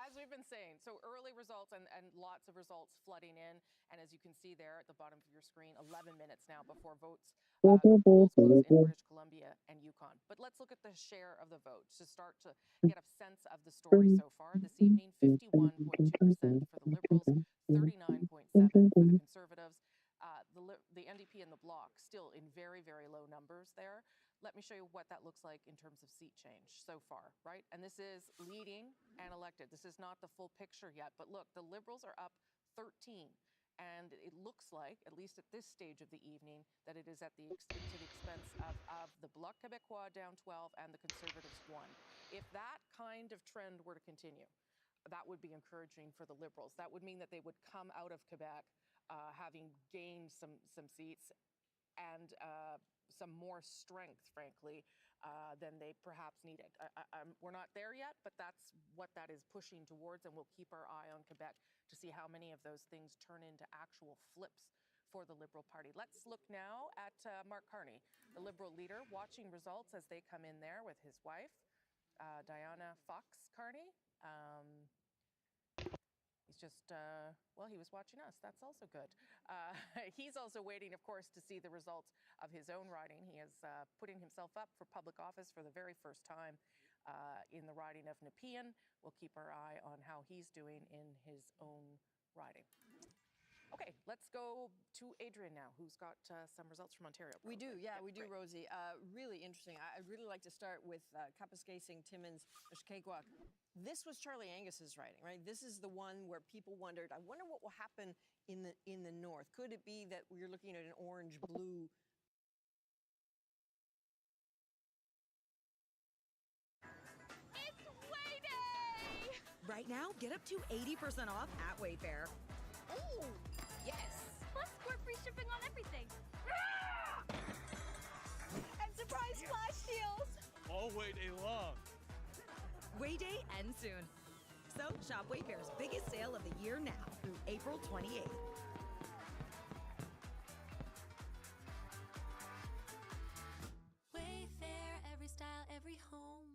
as we've been saying, so early results and lots of results flooding in. And as you can see there at the bottom of your screen, 11 minutes now before polls close in British Columbia and Yukon. But let's look at the share of the votes to start to get a sense of the story so far this evening. 51.2% for the Liberals, 39.7% for the Conservatives. The NDP and the Bloc still in very, very low numbers there. Let me show you what that looks like in terms of seat change so far, right? And this is leading and elected. This is not the full picture yet, but look, the Liberals are up 13. And it looks like, at least at this stage of the evening, that it is to the expense of the Bloc Québécois down 12 and the Conservatives 1. If that kind of trend were to continue, that would be encouraging for the Liberals. That would mean that they would come out of Quebec having gained some seats and some more strength, frankly, than they perhaps needed. We're not there yet, but that's what that is pushing towards, and we'll keep our eye on Quebec to see how many of those things turn into actual flips for the Liberal Party. Let's look now at Mark Carney, the Liberal leader, watching results as they come in there with his wife, Diana Fox Carney. He's just, well, he was watching us. That's also good. He's also waiting, of course, to see the results of his own riding. He is putting himself up for public office for the very first time in the riding of Nepean. We'll keep our eye on how he's doing in his own riding. Okay, let's go to Adrian now, who's got some results from Ontario. We do, yeah, we do, Rosie. Really interesting. I'd really like to start with Kapuskasing, Timmins, Mishkegowuk. This was Charlie Angus's riding, right? This is the one where people wondered, I wonder what will happen in the north. Could it be that we're looking at an orange-blue? It's Wayday! Right now, get up to 80% off at Wayfair. Ooh, yes. Plus, squirt free shipping on everything. And surprise flash deals. All Wayday long. Wayday ends soon. So, shop Wayfair's biggest sale of the year now through April 28th. Wayfair, every style, every home.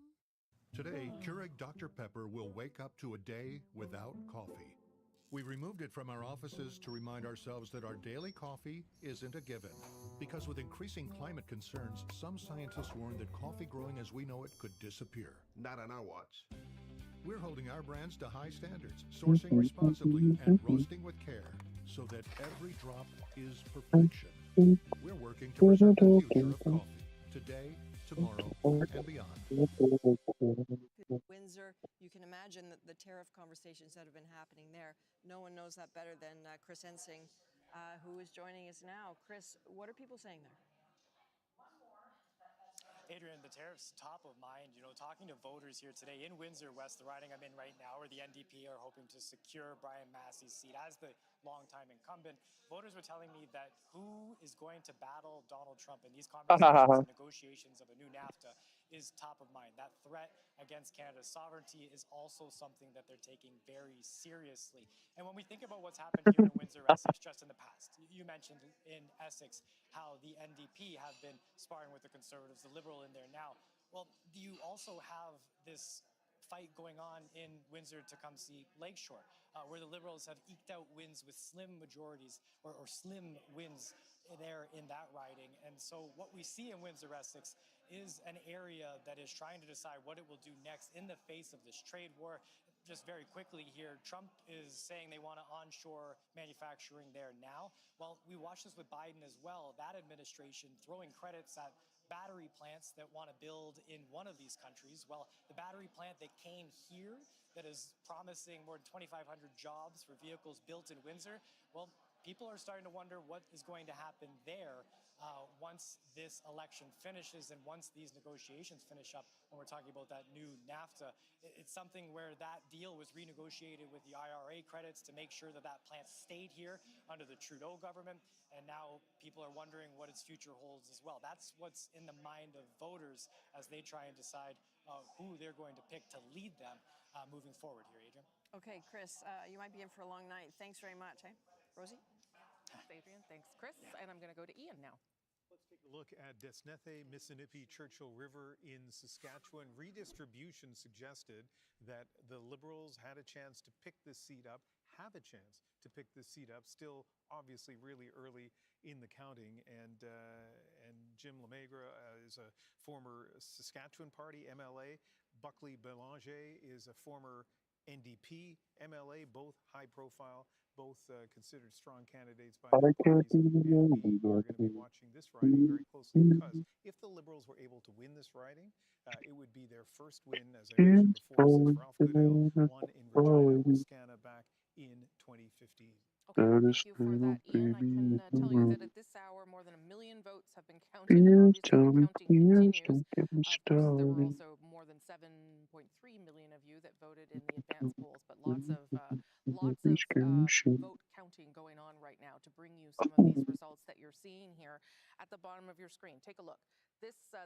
Today, Keurig Dr. Pepper will wake up to a day without coffee. We removed it from our offices to remind ourselves that our daily coffee isn't a given. Because with increasing climate concerns, some scientists warn that coffee growing as we know it could disappear. Not on our watch. We're holding our brands to high standards, sourcing responsibly and roasting with care, so that every drop is perfection. We're working to preserve the future of coffee, today, tomorrow, and beyond. Windsor, you can imagine the tariff conversations that have been happening there. No one knows that better than Chris Ensing, who is joining us now. Chris, what are people saying there? Adrian, the tariffs top of mind. Talking to voters here today in Windsor West, the riding I'm in right now, where the NDP are hoping to secure Brian Massey's seat as the longtime incumbent. Voters were telling me that who is going to battle Donald Trump in these conversations and negotiations of a new NAFTA is top of mind. That threat against Canada's sovereignty is also something that they're taking very seriously. And when we think about what's happened here in Windsor Essex just in the past, you mentioned in Essex how the NDP have been sparring with the Conservatives, the Liberal in there now. Well, you also have this fight going on in Windsor Tecumseh Lakeshore, where the Liberals have eked out wins with slim majorities or slim wins there in that riding. And so what we see in Windsor Essex is an area that is trying to decide what it will do next in the face of this trade war. Just very quickly here, Trump is saying they want to onshore manufacturing there now. Well, we watched this with Biden as well. That administration throwing credits at battery plants that want to build in one of these countries. Well, the battery plant that came here that is promising more than 2,500 jobs for vehicles built in Windsor, well, people are starting to wonder what is going to happen there once this election finishes and once these negotiations finish up when we're talking about that new NAFTA. It's something where that deal was renegotiated with the IRA credits to make sure that that plant stayed here under the Trudeau government. And now people are wondering what its future holds as well. That's what's in the mind of voters as they try and decide who they're going to pick to lead them moving forward here, Adrian. Okay, Chris, you might be in for a long night. Thanks very much, Rosie? Thanks, Adrian. Thanks, Chris. And I'm going to go to Ian now. Let's take a look at Desnethe, Mississippi, Churchill River in Saskatchewan. Redistribution suggested that the Liberals had a chance to pick this seat up, have a chance to pick this seat up, still obviously really early in the counting. And Jim Lemaigre is a former Saskatchewan Party MLA. Buckley Belanger is a former NDP MLA, both high profile, both considered strong candidates by their parties. And we are going to be watching this riding very closely because if the Liberals were able to win this riding, it would be their first win, as I mentioned before, since Ralph Goodale won in Regina, Wisconsin back in 2015. Okay, thank you for that, Ian. I can tell you that at this hour, more than 1 million votes have been counted, and obviously the counting continues. Of course, there were also more than 7.3 million of you that voted in the advance polls, but lots of vote counting going on right now to bring you some of these results that you're seeing here at the bottom of your screen. Take a look.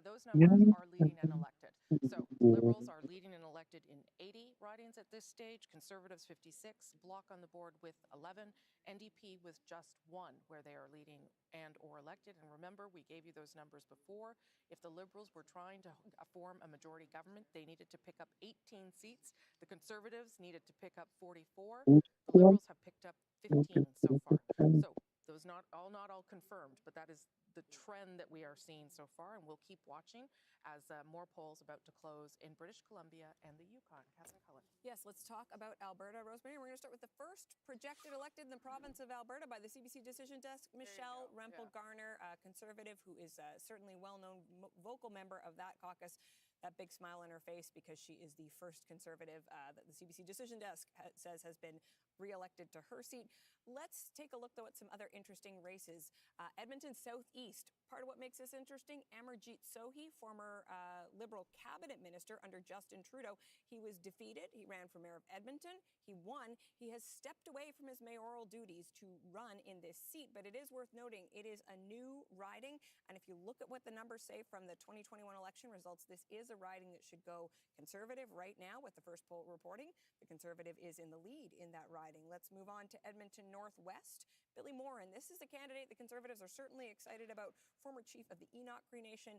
Those numbers are leading and elected. So Liberals are leading and elected in 80 ridings at this stage, Conservatives 56, Bloc on the board with 11, NDP with just 1, where they are leading and or elected. And remember, we gave you those numbers before. If the Liberals were trying to form a majority government, they needed to pick up 18 seats. The Conservatives needed to pick up 44. The Liberals have picked up 15 so far. So those not all confirmed, but that is the trend that we are seeing so far, and we'll keep watching as more polls about to close in British Columbia and the Yukon. Catherine Cullen. Yes, let's talk about Alberta, Rosemary. We're going to start with the first projected elected in the province of Alberta by the CBC Decision Desk, Michelle Rempel-Garner, a Conservative who is certainly a well-known vocal member of that caucus. That big smile on her face because she is the first Conservative that the CBC Decision Desk says has been re-elected to her seat. Let's take a look, though, at some other interesting races. Edmonton Southeast, part of what makes this interesting, Amarjeet Sohi, former Liberal cabinet minister under Justin Trudeau. He was defeated. He ran for mayor of Edmonton. He won. He has stepped away from his mayoral duties to run in this seat, but it is worth noting it is a new riding, and if you look at what the numbers say from the 2021 election results, this is a riding that should go Conservative right now with the first poll reporting. The Conservative is in the lead in that riding. Let's move on to Edmonton Northwest. Billy Morin, this is a candidate the Conservatives are certainly excited about. Former chief of the Enoch Cree Nation,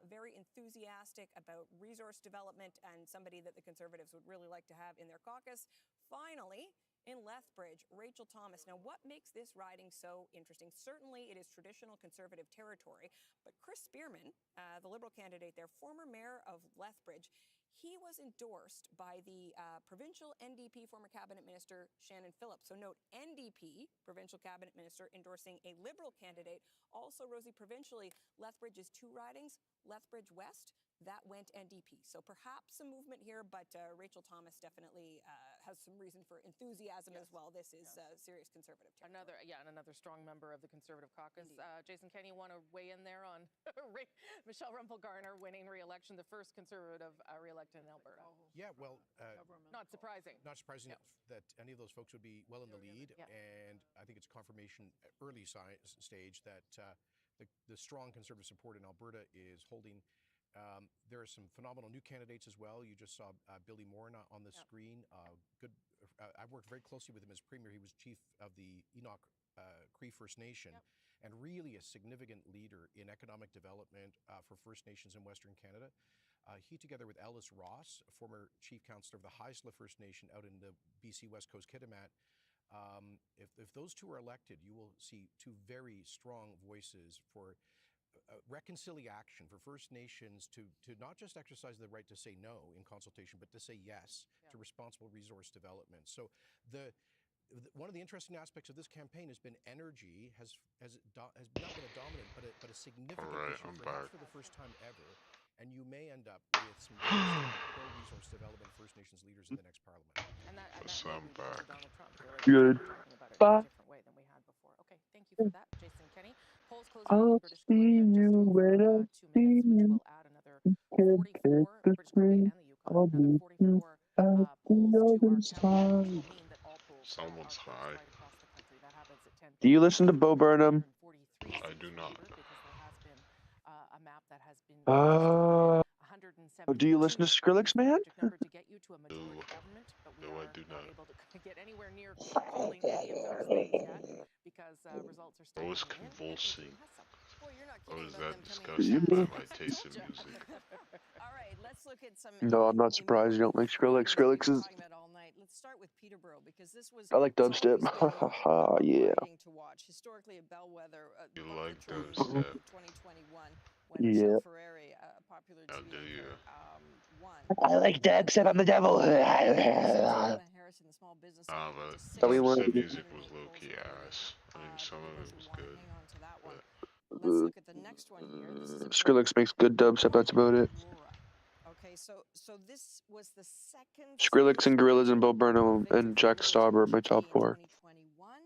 very enthusiastic about resource development and somebody that the Conservatives would really like to have in their caucus. Finally, in Lethbridge, Rachel Thomas. Now, what makes this riding so interesting? Certainly, it is traditional Conservative territory, but Chris Spearman, the Liberal candidate there, former mayor of Lethbridge, he was endorsed by the provincial NDP former cabinet minister Shannon Phillips. So note, NDP provincial cabinet minister endorsing a Liberal candidate. Also, Rosie, provincially, Lethbridge is 2 ridings, Lethbridge West. that went NDP. So perhaps some movement here, but Rachel Thomas definitely has some reason for enthusiasm as well. This is serious Conservative territory. Another strong member of the Conservative caucus. Jason Kenney, you want to weigh in there on Michelle Rumpel-Garner winning re-election, the first Conservative re-elected in Alberta? Yeah, well, not surprising. Not surprising that any of those folks would be well in the lead, and I think it's confirmation at early stage that the strong Conservative support in Alberta is holding. There are some phenomenal new candidates as well. You just saw Billy Morin on the screen. Good. I've worked very closely with him as Premier. He was chief of the Enoch Cree First Nation, and really a significant leader in economic development for First Nations in Western Canada. He, together with Ellis Ross, former chief councillor of the Haisla First Nation out in the BC West Coast Kitimat, if those two are elected, you will see two very strong voices for reconciliation for First Nations to not just exercise the right to say no in consultation, but to say yes to responsible resource development. So one of the interesting aspects of this campaign has been energy has not been a dominant, but a significant issue for the first time ever. And you may end up with some pro-resource development First Nations leaders in the next parliament. And that back. Good. Bye. Different way than we had before. Okay, thank you for that, Jason Kenney. Polls closing I'll in British Columbia in just over 2 minutes, which will add another 44. British Columbia and the Yukon, another 44 polls to our count, which will mean that all polls Someone's are high. right across the country. That happens at 10. Do you listen to Bo Burnham? I do not. Because there has been a map that has been do you listen to Skrillex, man? Number to get you to a majority government, but we are I do not. able to get anywhere near calling any of those things yet because results are still I was coming in. convulsing. Boy, you're not I kidding was about that them disgusted by my taste in music. All right, let's look at some. No, I'm not surprised you don't like Skrillex. Skrillex is. Talking about all night. Let's start with Peterborough because this was. I like dubstep. Yeah. To watch. Historically, a bellwether. You like dubstep? 2021 when Yeah. Michelle Ferreri, a popular How TV do you? won. I like dubstep. I'm the devil. Harrison, the small business. But So we dubstep want- music was low key ass. I mean, some of it was good. Hang on to that one. Let's look at the next one here. This is Skrillex makes good dubstep. That's about it. Okay, so this was the second. Skrillex and Gorillaz and Bo Burnham and Jack Stauber are my top 4. 2021.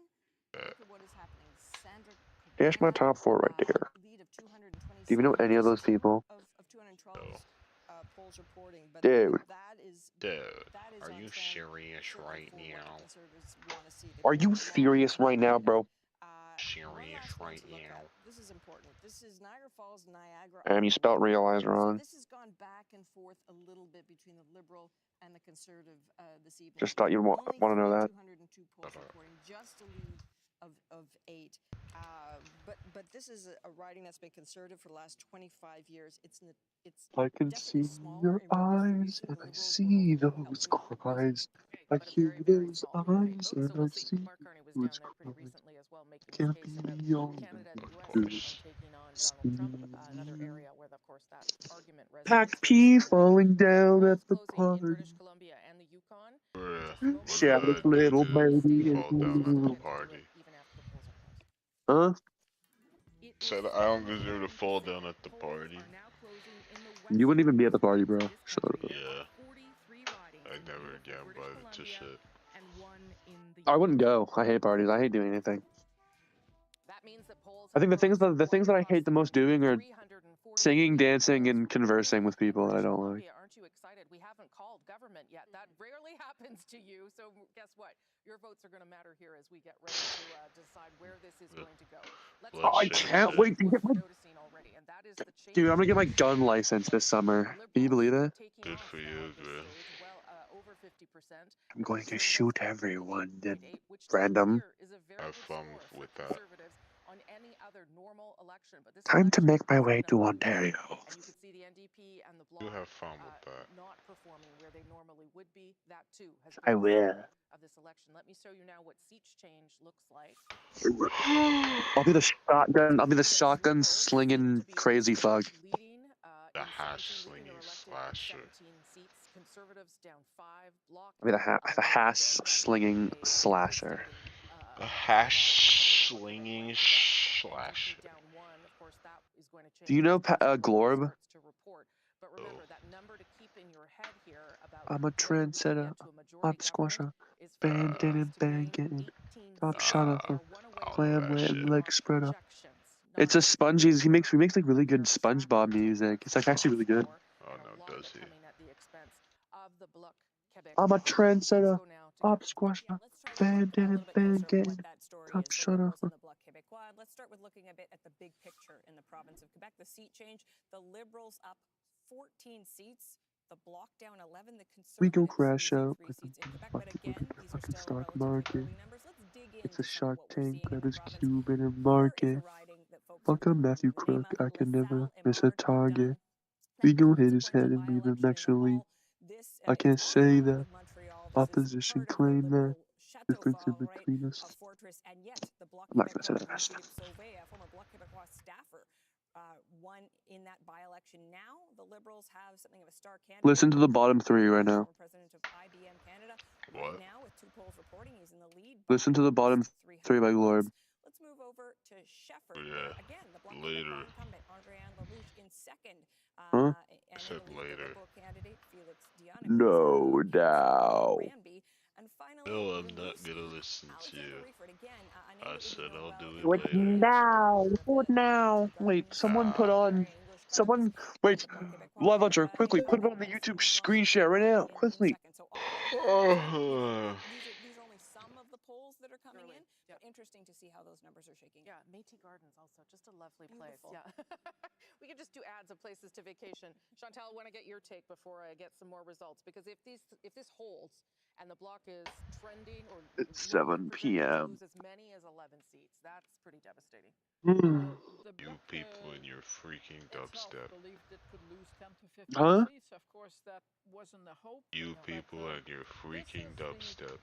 Look at what is happening. Sandra There's my top 4 right there. lead of 227. Do you know any of those people? Of 212 polls reporting, but Dude. that is Are you serious right now? Are you serious right now, bro? Serious right now. This is important. This is Niagara Falls, Niagara. You spelled realize wrong. So this has gone back and forth a little bit between the Liberal and the Conservative this evening. Just thought you'd want to know that. 202 polls reporting, just a lead of 8. But this is a riding that's been Conservative for the last 25 years. It's I can see your eyes and I see those cries. I hear those eyes and I see those cries. Can't be on another area where, of course, that argument Packed pea falling down at the party. British Columbia and the Yukon. Shout it, little baby. Fall down at the party. Huh? Said I don't deserve to fall down at the party. You wouldn't even be at the party, bro. Shut up. Yeah. I never get invited to shit. I wouldn't go. I hate parties. I hate doing anything. I think the things that I hate the most doing are singing, dancing, and conversing with people that I don't like. Aren't you excited? We haven't called government yet. That rarely happens to you. So guess what? Your votes are going to matter here as we get ready to decide where this is going to go. I can't wait to get my... Dude, I'm going to get my gun license this summer. Can you believe it? Good for you, bro. I'm going to shoot everyone. Random. Have fun with that. Time to make my way to Ontario. You have fun with that. Not performing where they normally would be. That too has I will. Of this election. Let me show you now what seat change looks like. I'll be the shotgun slinging crazy fuck. The hash slinging slasher. Conservatives down 5. Bloc. I'll be the hash slinging slasher. The hash slinging slasher. Do you know Glorb? remember that number to keep in your head here about I'm a whether we can trendsetter. get to a majority Pop government squasher. is for the Bandit Liberals and to gain bangin'. 18 Top seats. shotter They for are one away from clam that leg shit. and leg spreader. projections. It's a sponges. He makes like really good SpongeBob music. It's like actually really good. Oh no, does he? Coming at the expense of the Bloc I'm a Québécois. trendsetter. Let's go now to Pop Kevin. squasher. Let's try to Bandit look a and little bit closer at bangin'. what that story Top is, the shotter Liberals for and the Bloc Québécois. Let's start with looking a bit at the big picture in the province of Quebec. The seat change, the Liberals up 14 seats, the Bloc down 11, the We gon' Conservatives crash losing out 3 like a seats in Quebec. But fucking again, these are fucking still stock relatively market. early numbers. Let's dig It's a into some of Shark what we're Tank, seeing in but the it's province. Cuban and Here is a market. riding that folks Fuck are up Matthew calling Crook. I can never LaSalle miss a Emard target. Verdun. We That gon' hit province his appoints head a and leave him by-election next in to the me. fall. This I it's can't on the say island that. of Montreal. This is Opposition part of the claim that. liberal Difference in Chateau-Fall, right, between us. fortress, and yet the Bloc I'm not gonna say Québécois, the rest. Louis-Philippe Sauvé, a former Bloc Québécois staffer, won in that by-election. Now the Liberals have something of a star candidate. Listen to the bottom three right now. Former president of IBM Canada. What? Right now, with 2 polls reporting, he's in the lead by Listen to the bottom almost 300 three by Glorb. votes. Let's move over to Shefford, Yeah. where again the Bloc Later. Québécois incumbent André-Anne Lalouche in second, Huh? and Said in the lead, the later. Liberal candidate Felix Dion. No doubt. Ranby. And finally, No, I'm not Rimouski, gonna listen to Alexander you. Reeford. Again, a name I that would said be known I'll well do in it What later. now? What now? Wait, someone put on. Someone. Wait. Live Launcher, quickly, put it on the YouTube screen share right now. Quickly. So all of the polls, these are only some of the polls that are coming in, but interesting to see how those numbers are shaking. Yeah, Métis Gardens also, just a lovely place. Beautiful. Yeah. We could just do ads of places to vacation. Chantal, I want to get your take before I get some more results, because if this holds and the Bloc is trending or It's 7 projected to p.m. lose as many as 11 seats, that's pretty devastating. You people in your freaking dubstep. Believed it could lose 10 to 15 Huh? seats. Of course, that wasn't the hope. You people and your freaking dubstep.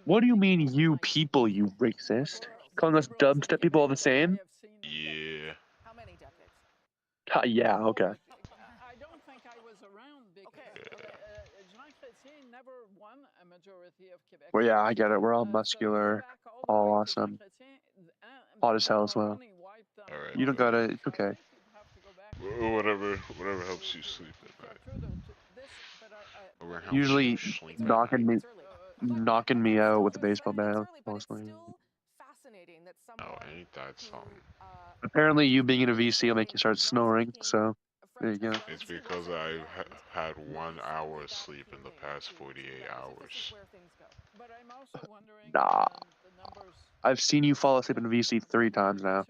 What do you mean, you people, you racist? Calling us dubstep people all the same? Yeah. How many decades? Yeah, okay. I don't think I was around because Jean Chrétien never won a majority of Quebec. Well, yeah, I get it. We're all muscular, all awesome. Hot as hell as well. Alright, You don't gotta, it's okay. whatever helps you sleep at night. Or helps Usually you sleep at knocking night. me out with a baseball bat. Mostly. Fascinating that Oh, ain't that something? Apparently, you being in a VC will make you start snoring. So there you go. It's because I had 1 hour of sleep in the past 48 hours. But I'm also wondering, Nah. the numbers. I've seen you fall asleep in a VC 3 times now.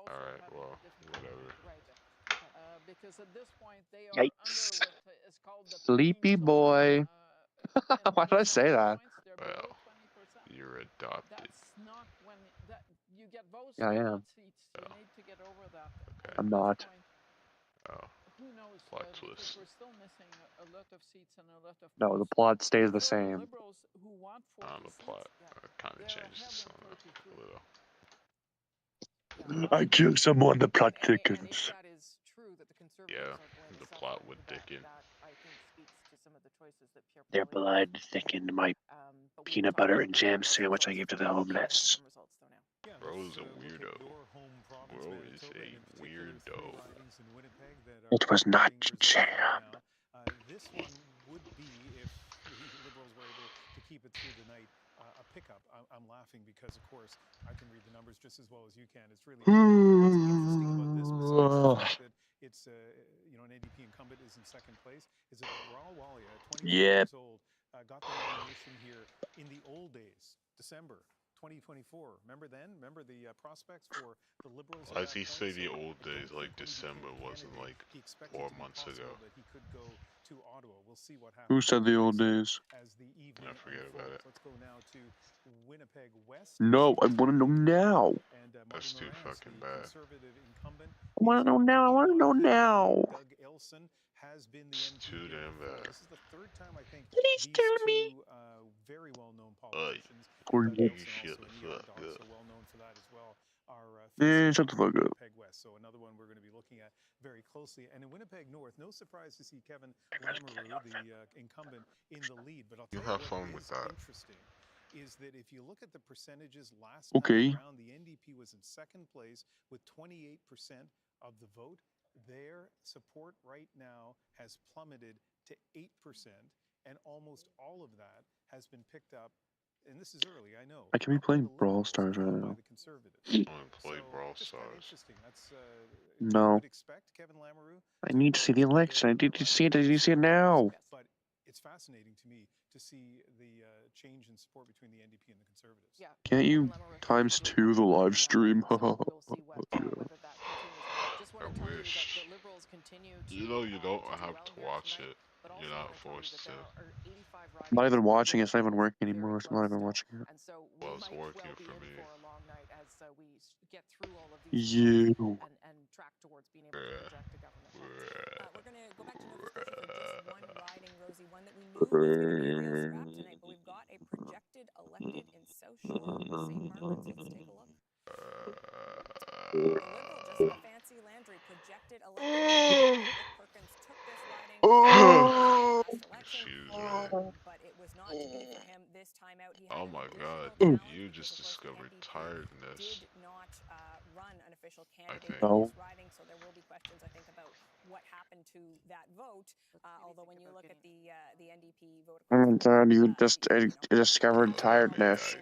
Alright, well, whatever. Because at this point they are Yikes. under what is called the Sleepy boy. Why did I say that? Well, you're adopted. That's not when that you get votes, Yeah, I but am. not seats. You need to get over that. Okay. I'm not. Oh. Who knows? Plot Because twist. we're still missing a lot of seats and a lot of. No, the plot stays the For the same. Liberals who want 40 The plot kind of they're changes ahead in 33. a little. I kill someone, the plot thickens. That is true that the Conservatives Yeah, are going the to plot suffer would in Quebec. thicken. That, I think, speaks to some of the choices that Pierre Their Poilievre blood is thickened making. my But we peanut will talk butter about and that jam with those sandwich I results. gave to the We have homeless. some results, though, now. Yeah, Bro let's is a look weirdo. at your home province, Bro is Manitoba, a and in particular weirdo. 3 ridings in Winnipeg that It was not reporting results jam. right now. This one would be, if the Liberals were able to keep it through the night, a pickup. I'm laughing because, of course, I can read the numbers just as well as you can. It's really what's interesting about this, besides the fact that it's an NDP incumbent is in second place, is that Raul Walia, 24 Yep. years old, got the nomination here in the old days, December 2024. Remember then? Remember the prospects for the Liberals? Why does he say the old days like December wasn't like 4 months ago? That he could go to Ottawa. We'll see what happens. Who said the old days? As the evening forget about unfolds. it. Let's go now to Winnipeg West. No, I want to know now. And That's too fucking bad. Conservative incumbent. I want to know now. I want to know now. Doug Elson has been the It's MP too here damn before. bad. This is the third time I think Please these tell two me. very well-known politicians. Gordon. Doug You Elson, shut also the an ER fuck doc, up. so well-known for that as well. Are Shut the fuck up. Winnipeg West. So another one we're going to be looking at very closely. And in Winnipeg North, no surprise to see Kevin Lamoureux, the incumbent, in the lead. But I'll tell You you have what fun is with that. interesting is that if you look at the percentages last time around, the NDP was in second place with 28% of the vote. their support right now has plummeted to 8%, and almost all of that has been picked up, and this is early, I know. I can be playing Brawl Stars right now. By the Conservatives. I'm gonna play Brawl Just kind of Stars. interesting. That's No. you would expect Kevin Lamoureux. I need to see the election. I need to see it. I need to see it now. But it's fascinating to me to see the change in support between the NDP and the Conservatives. Yeah. Can't you ×2 the live stream? I wish. You know you don't have to watch it. You're not forced to. I'm not even watching it. It's not even working anymore. So I'm not even watching it. Well, it's working for me. You. And track towards being able to project a government. We're going to go back to Nova Scotia for just one riding, Rosie, one that we knew was going to be a real scrap tonight, but we've got a projected elected in South Shore, St. Margaret's. Let's take a look. The Liberal, Jessica Fancy Landry, projected elected. Rick Perkins took this riding last election, but it was not to be for him this time out. He had Oh my god, you just discovered tiredness. did not run an official candidate think. in this riding, so there will be questions, I think, about what happened to that vote. Although when you look at the NDP vote, You just discovered tiredness.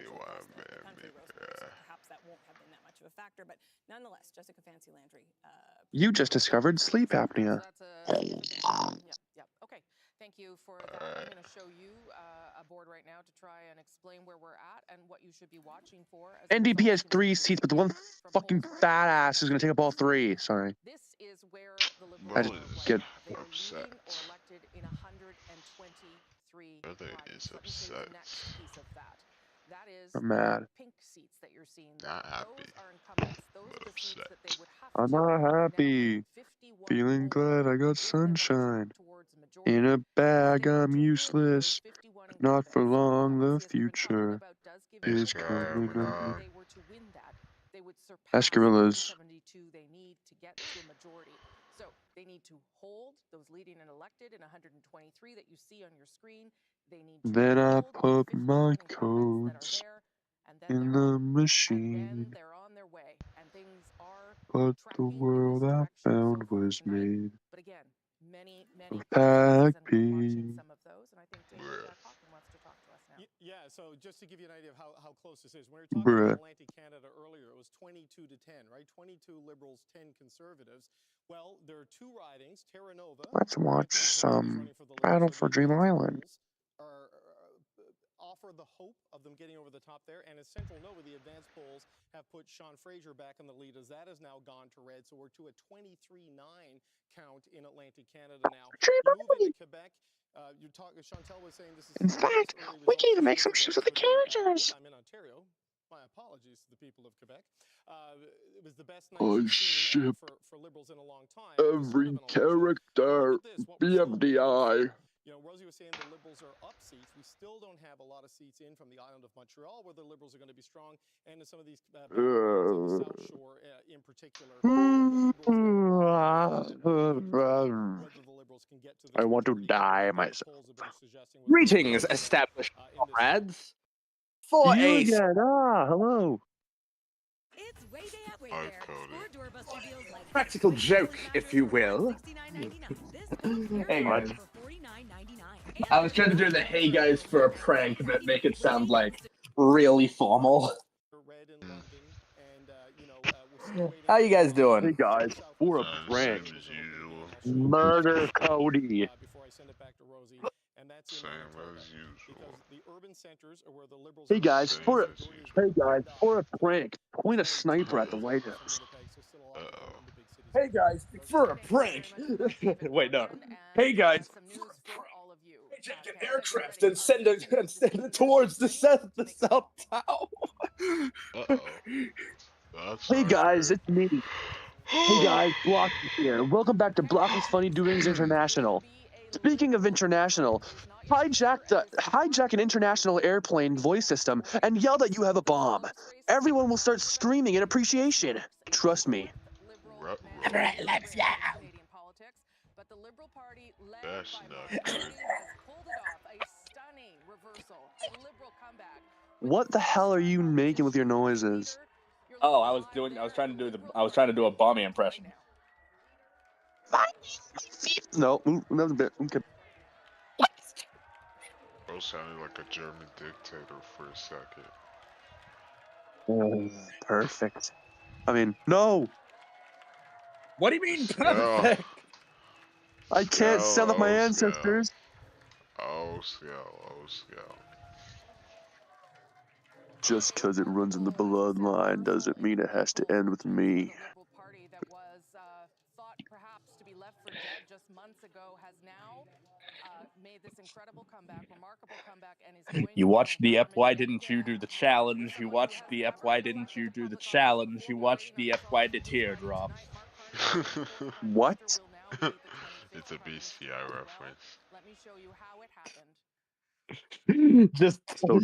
perhaps that won't have been that much of a factor. But nonetheless, Jessica Fancy Landry. You just discovered sleep apnea. Yeah. Okay. Thank you for that. I'm going to show you a board right now to try and explain where we're at and what you should be watching for. NDP has 3 seats, but the one fucking fat ass is going to take up all 3. Sorry. This is where the I Liberals just get upset. or elected in 123 Brother is upset. the next piece of that. That is I'm mad. pink seats that you're seeing. Not happy. Those are incumbents. Those are the seats upset. that they would have I'm not happy. Feeling glad I got sunshine. In a bag, I'm useless. But not for long, the future is coming on. They would surpass Ask Gorillas. 72 they need to get to a majority. So they need to hold those leading and elected in 123 that you see on your screen. They need to Then I hold put my codes in the machine. they're on their way, and things are But the tracking world in this I direction found so far was tonight. made But again, many of places, and packed we're watching beans. some of those, and I think David Cochran wants to talk to us now. Yeah, so just to give you an idea of how close this is, when we were talking Bruh. about Atlantic Canada earlier, it was 22 to 10, right? 22 Liberals, 10 Conservatives. Well, there are 2 ridings. Terra Nova. Let's watch some Battle for Dream Island. Offer the hope of them getting over the top there. And in Central Nova, the advanced polls have put Sean Fraser back in the lead as that has now gone to red. So we're to a 23-9 count in Atlantic Canada now. You move into Quebec. Chantel was saying this is. In fact, we can even make some shoes with the characters. I'm in Ontario. My apologies to the people of Quebec. It was the best night I seen ship for Liberals in a long time. every character. BFDI. You know, Rosie was saying the Liberals are up seats. We still don't have a lot of seats in from the island of Montreal where the Liberals are going to be strong, and in some of these of the South Shore in particular. I want to die myself. Greetings, established comrades. For a hello. It's Way Day at Wayfair. Score doorbuster deals like practical joke, if you will. Hey guys. I was trying to do the hey guys for a prank, but make it sound like really formal. How you guys doing? Hey guys, for a prank. Murder Cody. Before I send it back to Rosie, and that's Same as usual. The urban centers are where the Liberals. Hey guys, for a prank. Point a sniper at the White House. Hey guys, for a prank. Wait, no. Hey guys, take an aircraft and send it towards the South Tower. Hey guys, it's me. Hey guys, Block here. Welcome back to Block's Funny Doings International. Speaking of international, hijack an international airplane voice system and yell that you have a bomb. Everyone will start screaming in appreciation. Trust me. Let's go. But the Liberal Party led by Mark Carney has pulled it off. A stunning reversal. A Liberal comeback. What the hell are you making with your noises? Oh, I was trying to do a Bommy impression. No, that was a bit. Okay. Bro sounded like a German dictator for a second. Perfect. I mean, no. What do you mean Skill. perfect? I can't sell up my ancestors. Oh, skill. Just because it runs in the bloodline doesn't mean it has to end with me. The Liberal Party that was thought perhaps to be left for dead just months ago has now made this incredible comeback, remarkable comeback, and is going You to watched the become Ep. Why didn't you do the challenge? You watched the Ep. Why didn't you do the challenge? You watched the Ep. Why the teardrop? What? It's a BCI reference. Let me show you how it happened. Just, So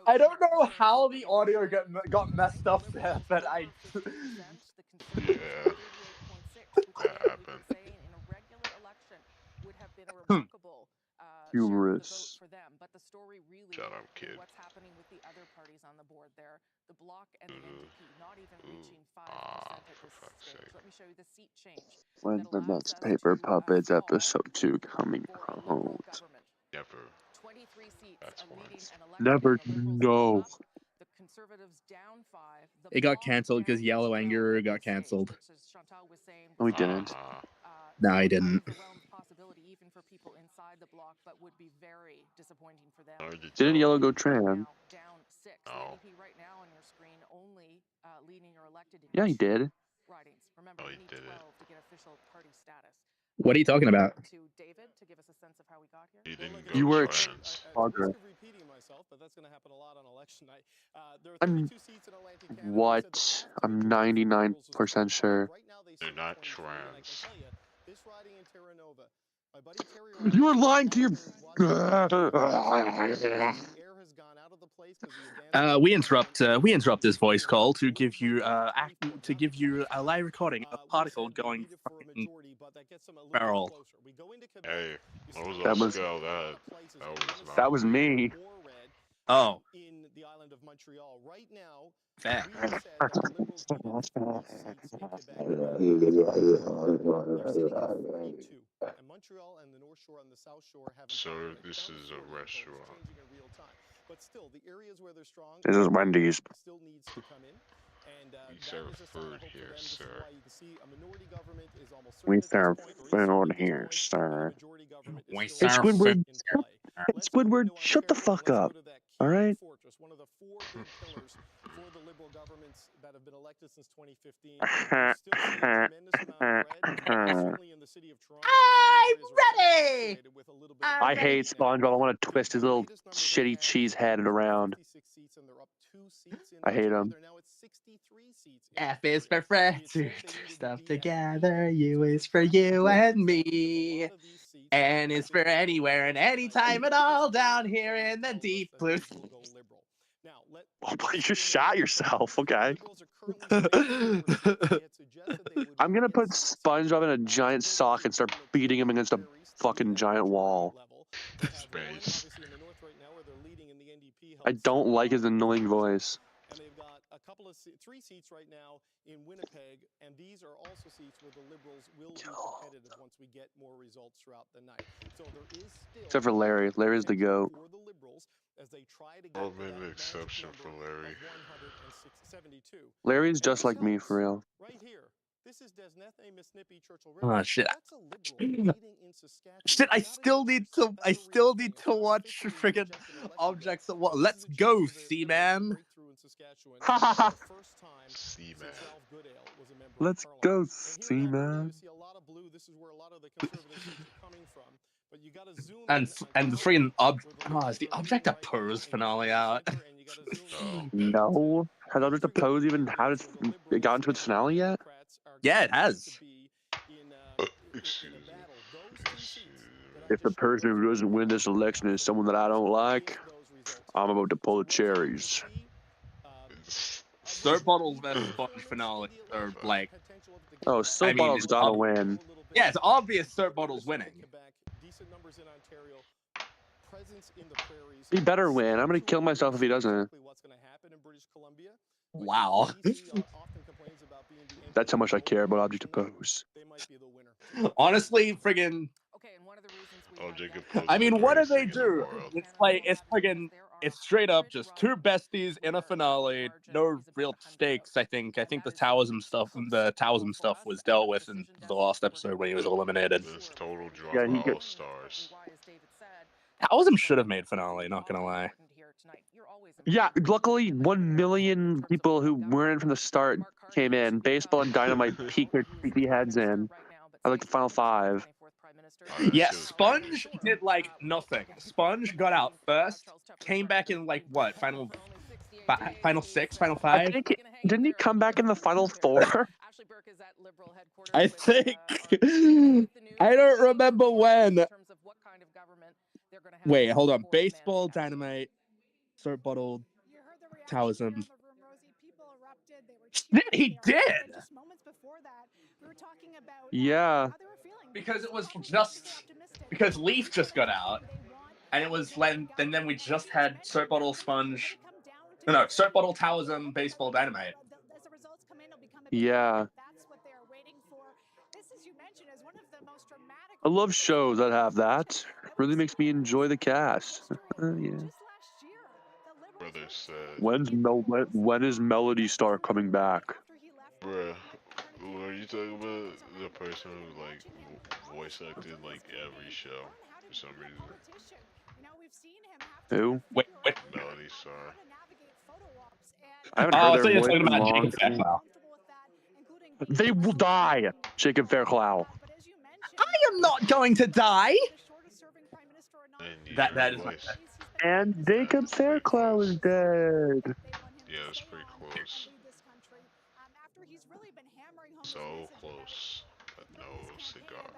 I don't know how the audio got messed up there, but I. Yeah, that happened. In a regular election would have been a remarkable share of the vote humorous. for them. But the story really Shut up, is kid. what's happening with the other parties on the board there. The Bloc and the NDP not even reaching 5% at this stage. Let me show you the seat change. When the next Paper Puppets episode 2 coming out? Never. 23 seats That's leading once. an election. Never The Liberals know. up, the Conservatives down 5. The It got Bloc canceled because down Yellow 12 Anger at got this stage, canceled. which, as Chantal was saying, No, we didn't. No, I not out didn't. of the realm of possibility even for people inside the Bloc, but would be very disappointing for them. Didn't Yellow go trans? Now down 6. The NDP right now on your screen only leading or elected in Yeah, he 2 did. ridings. Remember, Oh, we he need did 12 it. to get official party status. What are you talking about? To David to give us a sense of how we got here. He didn't You go were a trans. At the Progress. risk of repeating myself, but that's going to happen a lot on election night. There are I'm 32 seats in Atlantic Canada. what? I'm 99% sure. Right now they They're sit not 23, and I can trans. tell you, this riding in Terra Nova, my buddy Terry You were lying to your. the air has gone out of the place because the We interrupt this voice call to give you a live recording of a particle going fucking barrel. Hey, what was That up, was skill? That that was was me. Oh, in the island of Montreal. Right now, fair. we said that the Liberals needed 3 seats in Quebec. They're sitting at 42. And Montreal and the North Shore and the South Shore haven't So calculated. this Down to is a 40 restaurant. votes, changing in real time. But still, the areas where they're strong, This is Wendy's. still needs to come in. And We that serve is a sign food of hope here, for them. This is sir. why you can see a minority government is almost We certain at serve this point, or is certain food at this here, point, and a sir. majority government is We still Hey, serve Squidward. in play. Hey, Squidward, shut the fuck up. All right. Fortress, one of the 4 big pillars for the Liberal governments that have been elected since 2015. You still see a tremendous amount of red, certainly in the city of Toronto. I'm ready. With a little bit I hate SpongeBob. I want to twist his little shitty cheese head around. seats, and they're up 2 seats in I hate him. They're now at 63 seats. F is for friends who do stuff together. U is for you and me. N is for anywhere and anytime at all down here in the deep blue. Now, You just shot yourself. Okay. I'm gonna put SpongeBob in a giant sock and start beating him against a fucking giant wall. Space. I don't like his annoying voice. And they've got a couple of 3 seats right now in Winnipeg, and these are also seats where the Liberals will be competitive once we get more results throughout the night. So there is still Except for Larry. Larry's the goat. for the Liberals as they try to get I'll make an exception for Larry. 172. Larry's just like me, for real. Right here. This is Desnethne Misnippy Churchill River. Oh shit. That's a Liberal leading in Saskatchewan. Shit, I still need to watch friggin' objects at what. Let's go, Seaman. Seaman. Let's go, Seaman. You see a lot of blue. This is where a lot of the conservative seats are coming from. But you got to zoom And the friggin' is the Object of Pose finale out? No. Has Object of Pose even gotten to its finale yet? Yeah, it has. Excuse me. If the person who doesn't win this election is someone that I don't like, I'm about to pull the cherries. Soap Bottles vs. Sponge finale, or like. Oh, Soap Bottles gotta win. Yeah, it's obvious Soap Bottles winning. He better win. I'm gonna kill myself if he doesn't. What's going to happen in British Columbia? Wow. That's how much I care about Object of Pose. Honestly, friggin'. Object of Pose I is mean, the what do greatest they thing in the do? world. It's like, it's friggin', it's straight up just two besties in a finale. No real stakes, I think. I think the Taoism stuff was dealt with in the last episode when he was eliminated. This total drop Yeah, he all stars. Taoism should have made finale, not gonna lie. Yeah, luckily 1 million people who weren't from the start came in. Baseball and Dynamite peeked their cheeky heads in. I like the final 5. Yeah, Sponge did like nothing. Sponge got out first, came back in like what, final 6, final 5? I think didn't he come back in the final 4? I think. I don't remember when. Wait, hold on. Baseball, Dynamite, Soap Bottle, Taoism. He did. Yeah. Because it was just because Leaf just got out, and it was and then we just had Soap Bottle, Sponge. No, Soap Bottle, Taoism, Baseball, Dynamite. Yeah. I love shows that have that. Really makes me enjoy the cast. Yeah. Brother said. When is Melody Star coming back? Bruh, are you talking about the person who like voice acted like every show for some reason? Who? Wait. Melody Star. I haven't heard their so you're voice talking in about long Jacob Fairclough. They will die, Jacob Fairclough. I am not going to die. That is my voice. And Jacob Fairclough is dead. Yeah, it's pretty close. So close, but no cigar.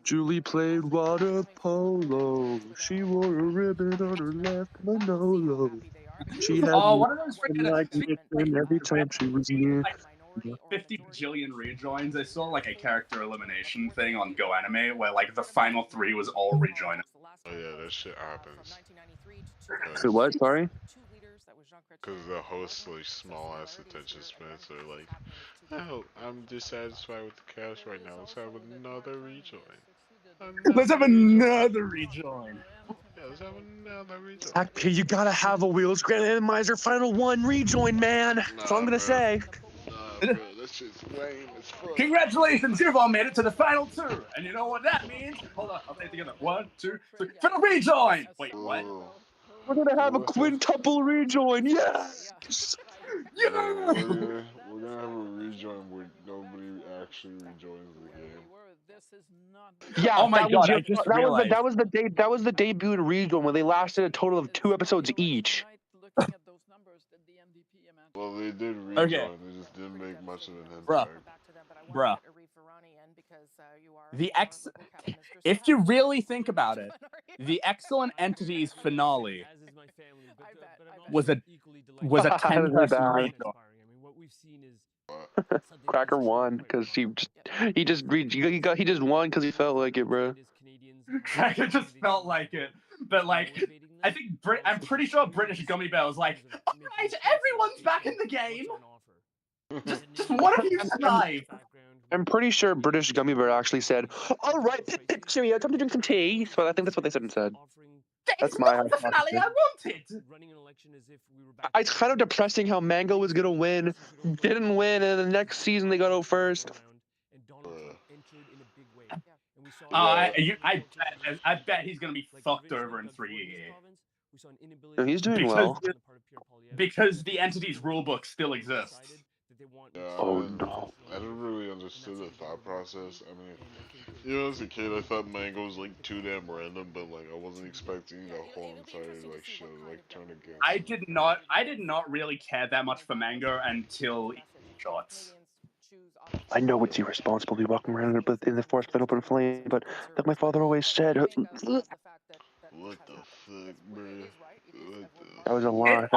Julie played water polo. She wore a ribbon on her left Manolo. She had one of those freaking like every time she was near. 50 bajillion rejoins. I saw like a character elimination thing on Go Anime where like the final 3 was all rejoining. Oh yeah, that shit happens. So what? Sorry. Because the hosts like small ass attention spans are like, oh, I'm dissatisfied with the cast right now. Let's have another rejoin. Let's have another rejoin. Yeah, let's have another rejoin. Okay, you gotta have a Wheels Grand Randomizer Final 1 rejoin, man. That's all I'm gonna say. Nah, bro, that shit's lame as fuck. Congratulations, you've all made it to the final 2. And you know what that means? Hold on, I'll say it together. 1, 2, 3. Final rejoin! Wait, what? We're gonna have a quintuple rejoin, yes! Yeah! We're gonna have a rejoin where nobody actually rejoins the game. Yeah, oh my god, I just realized. That was the debut and rejoin where they lasted a total of 2 episodes each. Well, they did rejoin, they just didn't make much of an impact. Bruh. If you really think about it, the Excellent Entities finale was a 10-person rejoin. Cracker won because he just won because he felt like it, bro. Cracker just felt like it, but like I think I'm pretty sure British Gummy Bear was like, all right, everyone's back in the game. Just one of you survive. I'm pretty sure British Gummy Bear actually said, all right, cheerio, time to drink some tea. So I think that's what they said instead. That's my the finale I wanted. It's kind of depressing how Mango was gonna win, didn't win, and the next season they got out first. I bet he's gonna be fucked over in 3E. No, he's doing well. Because the entity's rulebook still exists. Oh no. I didn't really understand the thought process. I mean, you know, as a kid, I thought Mango was like too damn random, but like I wasn't expecting the whole entire like show to like turn against. I did not really care that much for Mango until Shots. I know it's irresponsible to be walking around in the forest with an open flame, but like my father always said. What the fuck, bro? That was a lot.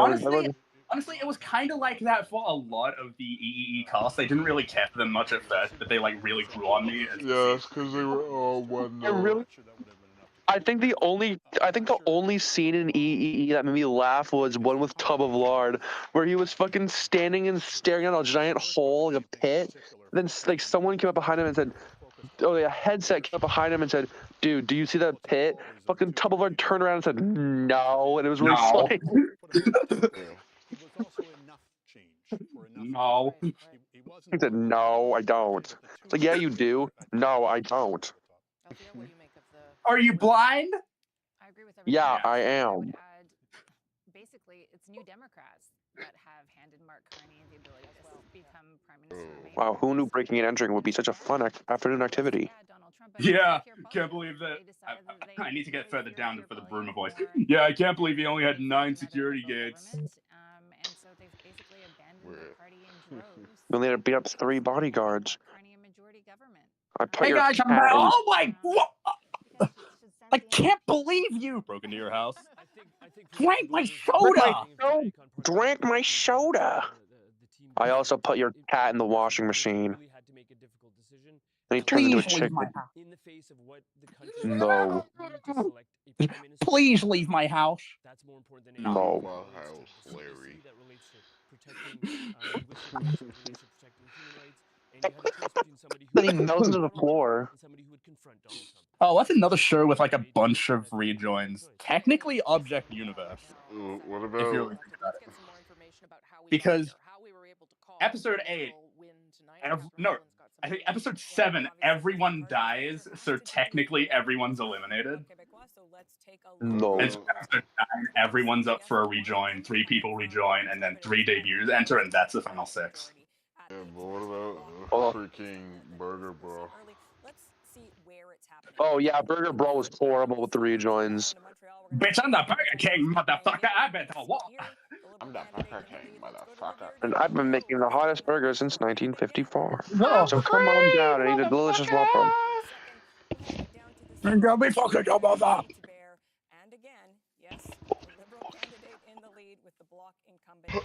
Honestly, it was kind of like that for a lot of the EEE cast. I didn't really care for them much at first, but they like really grew on me. Yeah, it's because they were all one note. I think the only scene in EEE that made me laugh was one with Tub of Lard, where he was fucking standing and staring at a giant hole, like a pit. Then like someone came up behind him and said, "Oh, a headset came up behind him and said, dude, do you see that pit?" Fucking Tub of Lard turned around and said, "No," and it was really No. funny. He was also enough change for enough. No. He wasn't. He said, "No, I don't." It's like, "Yeah, you do." "No, I don't." Althea, what do you make of the? Are you blind? I agree with everything. Yeah, you I said. am. would add, basically, it's New Democrats that have handed Mark Carney the ability to become prime minister. Wow, who knew breaking and entering would be such a fun afternoon activity? Yeah, can't believe that. I need to get further down for the Bruno voice. Yeah, I can't believe he only had 9 security gates. And so they've basically abandoned the party in droves. We only had to beat up 3 bodyguards. Carney a majority government. I Hey your guys, I'm cat back. in- Oh my! What? I can't believe you broke into your house. Drank my soda. Drank my soda. I also put your cat in the washing machine. And he turned into a Please leave chicken. my house. No. Please leave my house. No. My house, Larry. Then he melted to the floor. Oh, that's another show with like a bunch of rejoins. Technically, Object Universe. What If you're about? looking at it. Because episode 8, no, I think episode 7, everyone dies, so technically everyone's eliminated. No. And so episode 9, everyone's up for a rejoin, 3 people rejoin, and then 3 debuts enter, and that's the final 6. Yeah, but what about freaking Burger Bro? Oh yeah, Burger Bro was horrible with the rejoins. Bitch, I'm the Burger King, motherfucker. I bet the what? I'm the Burger King, motherfucker. And I've been making the hottest burger since 1954. No. So come on down and eat a delicious Whopper. And go be fucking your mother. And again, yes, the Liberal candidate in the lead with the bloc incumbent.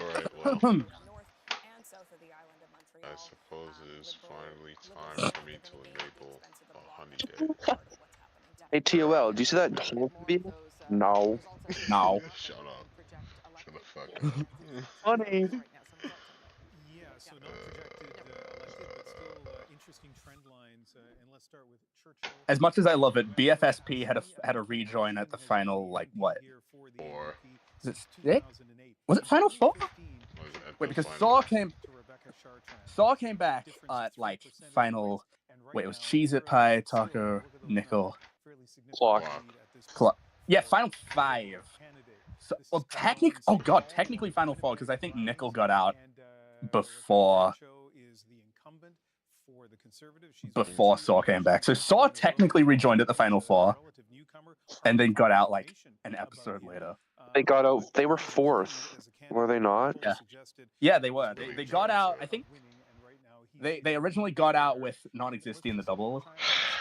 Alright, well, North and south of the island of Montreal. I suppose it is finally time for me to enable a Honeyday. Hey TOL, do you see that hole view? No. No. Shut up. Shut the fuck up. Funny. Yeah, so not projected elected, but still interesting trend lines. And let's start with Churchill. As much as I love it, BFSP had a rejoin at the final, like, what? 4. Is it 6? Was it final 4? Wait, because Saw came back at, like, final... Wait, it was Cheez It, Pie, Taco, Nickel... Clock. Yeah, final 5. So, well, technically final 4, because I think Nickel got out before Saw came back. So Saw technically rejoined at the final 4, and then got out like an episode later. They got out. They were 4th, were they not? Yeah, yeah, they were. They got out. I think they originally got out with non-existing in the double,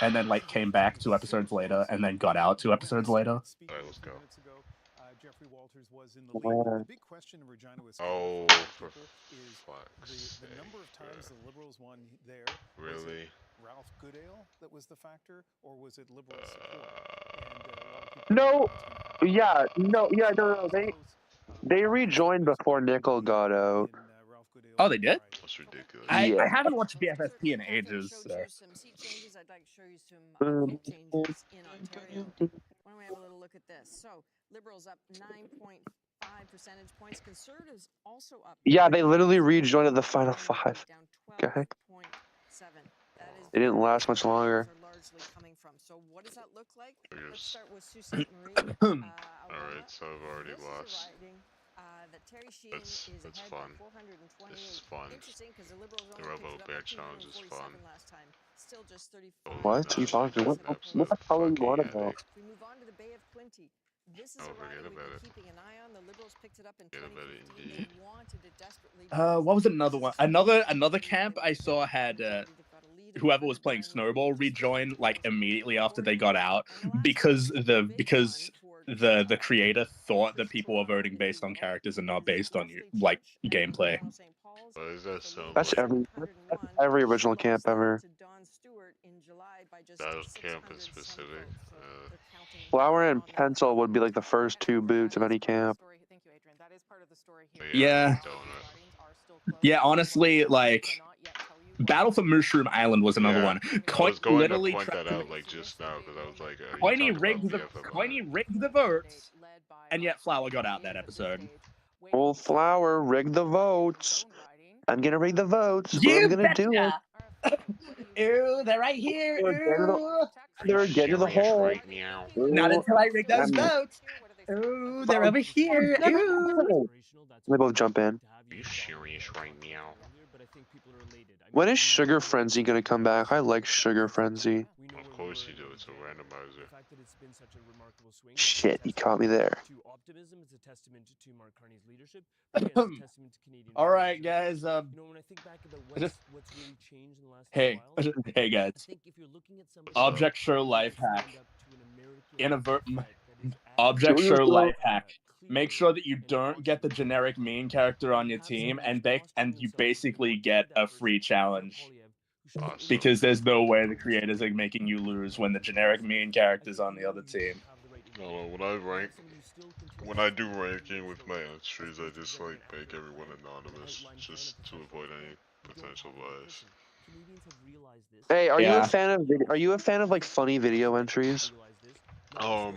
and then like came back 2 episodes later, and then got out 2 episodes later. Alright, let's go. Jeffrey Walters was in the lead. The big question in Regina was for is the number of times the Liberals won there. Really? Ralph Goodale that was the factor, or was it Liberal support? No. Yeah. No. They rejoined before Nickel got out. Oh, they did? That's ridiculous. I haven't watched BFSP in ages. So. Some seat changes. I'd like to show you some vote changes in Ontario. Why don't we have a little look at this? So, Liberals up 9.5 percentage points. Conservatives also up. Yeah, they literally rejoined at the final 5. Okay. They didn't last much longer. Largely coming from. So, what does that look like? Let's start with Sault Ste. Marie. Alright, so I've already lost. That's fun. This is fun. The Rebel Bear Challenge is fun. Still just 34. What are you talking about? What the hell are you on about? We move on to the Bay of Quinte. This is a riding we've been keeping an eye on. The Liberals picked it up in 2015. They wanted it desperately. What was another one? Another camp I saw had whoever was playing Snowball rejoin like immediately after they got out because the creator thought that people were voting based on characters and not based on like gameplay. Why is that so That's every original camp ever. July by just That was 600 campus some specific. folks. So they're counting Flower and pencil would be like the first two boots of any camp. Thank you, Adrian. That is part of the story here. Yeah. Yeah, honestly, like Battle for Mushroom Island was another Yeah, one. I Coiny was going to literally point tried that to out like just now because I was like, you Coiny talked about rigged the votes, and yet Flower got out that episode. Well, Flower rigged the votes. I'm gonna rig the votes. That's what I'm You gonna do. betcha! Ooh, they're right here. Ooh. They're getting to the hole. Right now. Not until I rig those I'm- votes. Ooh, they're over here. Ooh. They both jump in. Are you serious right now? When is Sugar Frenzy gonna come back? I like Sugar Frenzy. Of course you do. It's a randomizer. Shit, you caught me there. All right, guys. Hey, hey, guys. Object show life hack. Object show life hack. Make sure that you don't get the generic main character on your team, and you basically get a free challenge. Awesome. Because there's no way the creators are making you lose when the generic main character's on the other team. No, when I do ranking with my entries, I just like make everyone anonymous, just to avoid any potential bias. Hey, are you a fan of like funny video entries? No.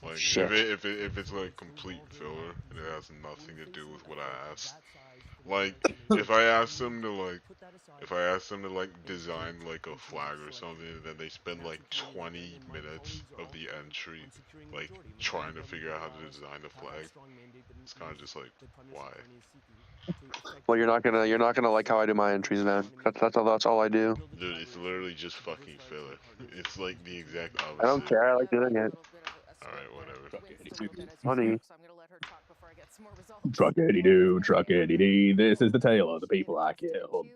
Like Shit. if it's like complete filler and it has nothing to do with what I asked. Like if I ask them to like design like a flag or something, and then they spend like 20 minutes of the entry like trying to figure out how to design a flag. It's kind of just like, why? Well, you're not gonna like how I do my entries, man. That's all I do. Dude, it's literally just fucking filler. It's like the exact opposite. I don't care. I like doing it. Alright, whatever. Funny. Truckity doo, truckity dee. This is the tale of the people I killed.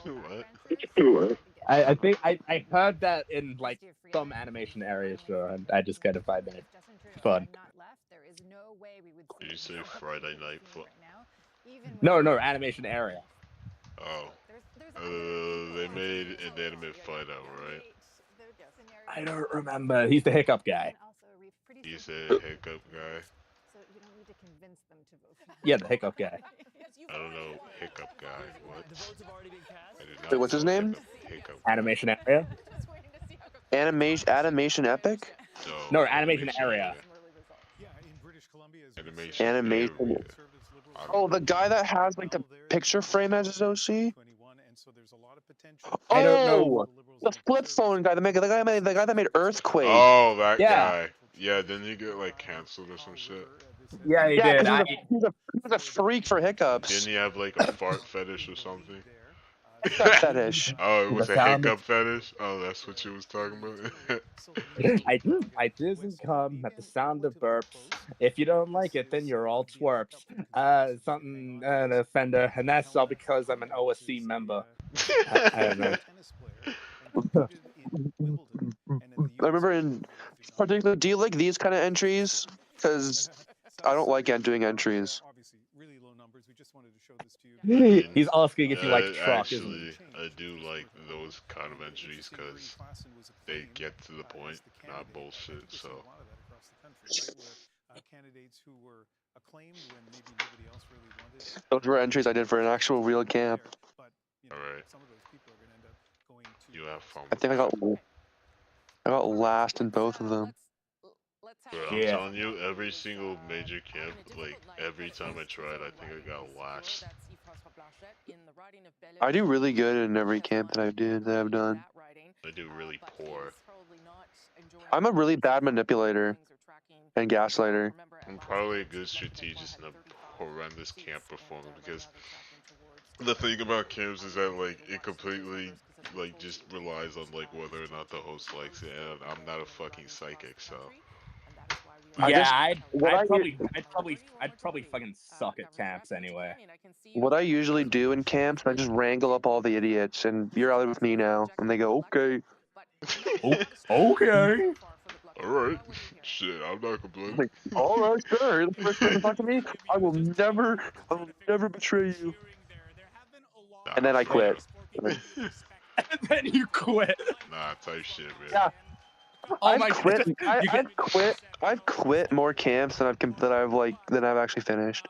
What? I think I heard that in like some animation area show, and I just kind of find that fun. Did you say Friday Night No, animation area. Oh. They made an anime fight out, right? I don't remember. He's the hiccup guy. He's a hiccup guy. Yeah, the hiccup guy. I don't know, hiccup guy. What? I did not Wait, what's his know name? Hiccup. Animation area. Animation Epic? No, animation area. Animation. Oh, the guy that has like the picture frame as his OC. I don't know. The flip phone guy, the guy that made Earthquake. Oh, that guy. Yeah, didn't he get like canceled or some shit? Yeah, he did. He's a freak for hiccups. Didn't he have like a fart fetish or something? Hiccup fetish. Oh, it was The a sound hiccup fetish? Oh, that's what you was talking about? I doesn't come at the sound of burps. If you don't like it, then you're all twerps. Something an offender, and that's all because I'm an OSC member. I don't know. I remember in particular, do you like these kind of entries? Because I don't like doing entries. He's asking if you like truck, isn't he? Actually, I do like those kind of entries because they get to the point, not bullshit, so. Those were entries I did for an actual real camp. Alright. You have fun. I think I got last in both of them. Bro, I'm telling you, every single major camp, like every time I tried, I think I got last. I do really good in every camp that I've done. I do really poor. I'm a really bad manipulator and gaslighter. I'm probably a good strategist and a horrendous camp performer because the thing about camps is that like it completely like just relies on like whether or not the host likes it, and I'm not a fucking psychic, so. Yeah, I'd probably fucking suck at camps anyway. What I usually do in camps, I just wrangle up all the idiots, and you're out with me now, and they go, okay. Okay. Alright. Shit, I'm not complaining. Like, alright, sure. The first time you talk to me, I will never betray you. And then I quit. And then you quit. Nah, type shit, man. Yeah. Oh I've my quit. God. I've quit more camps than I've actually finished.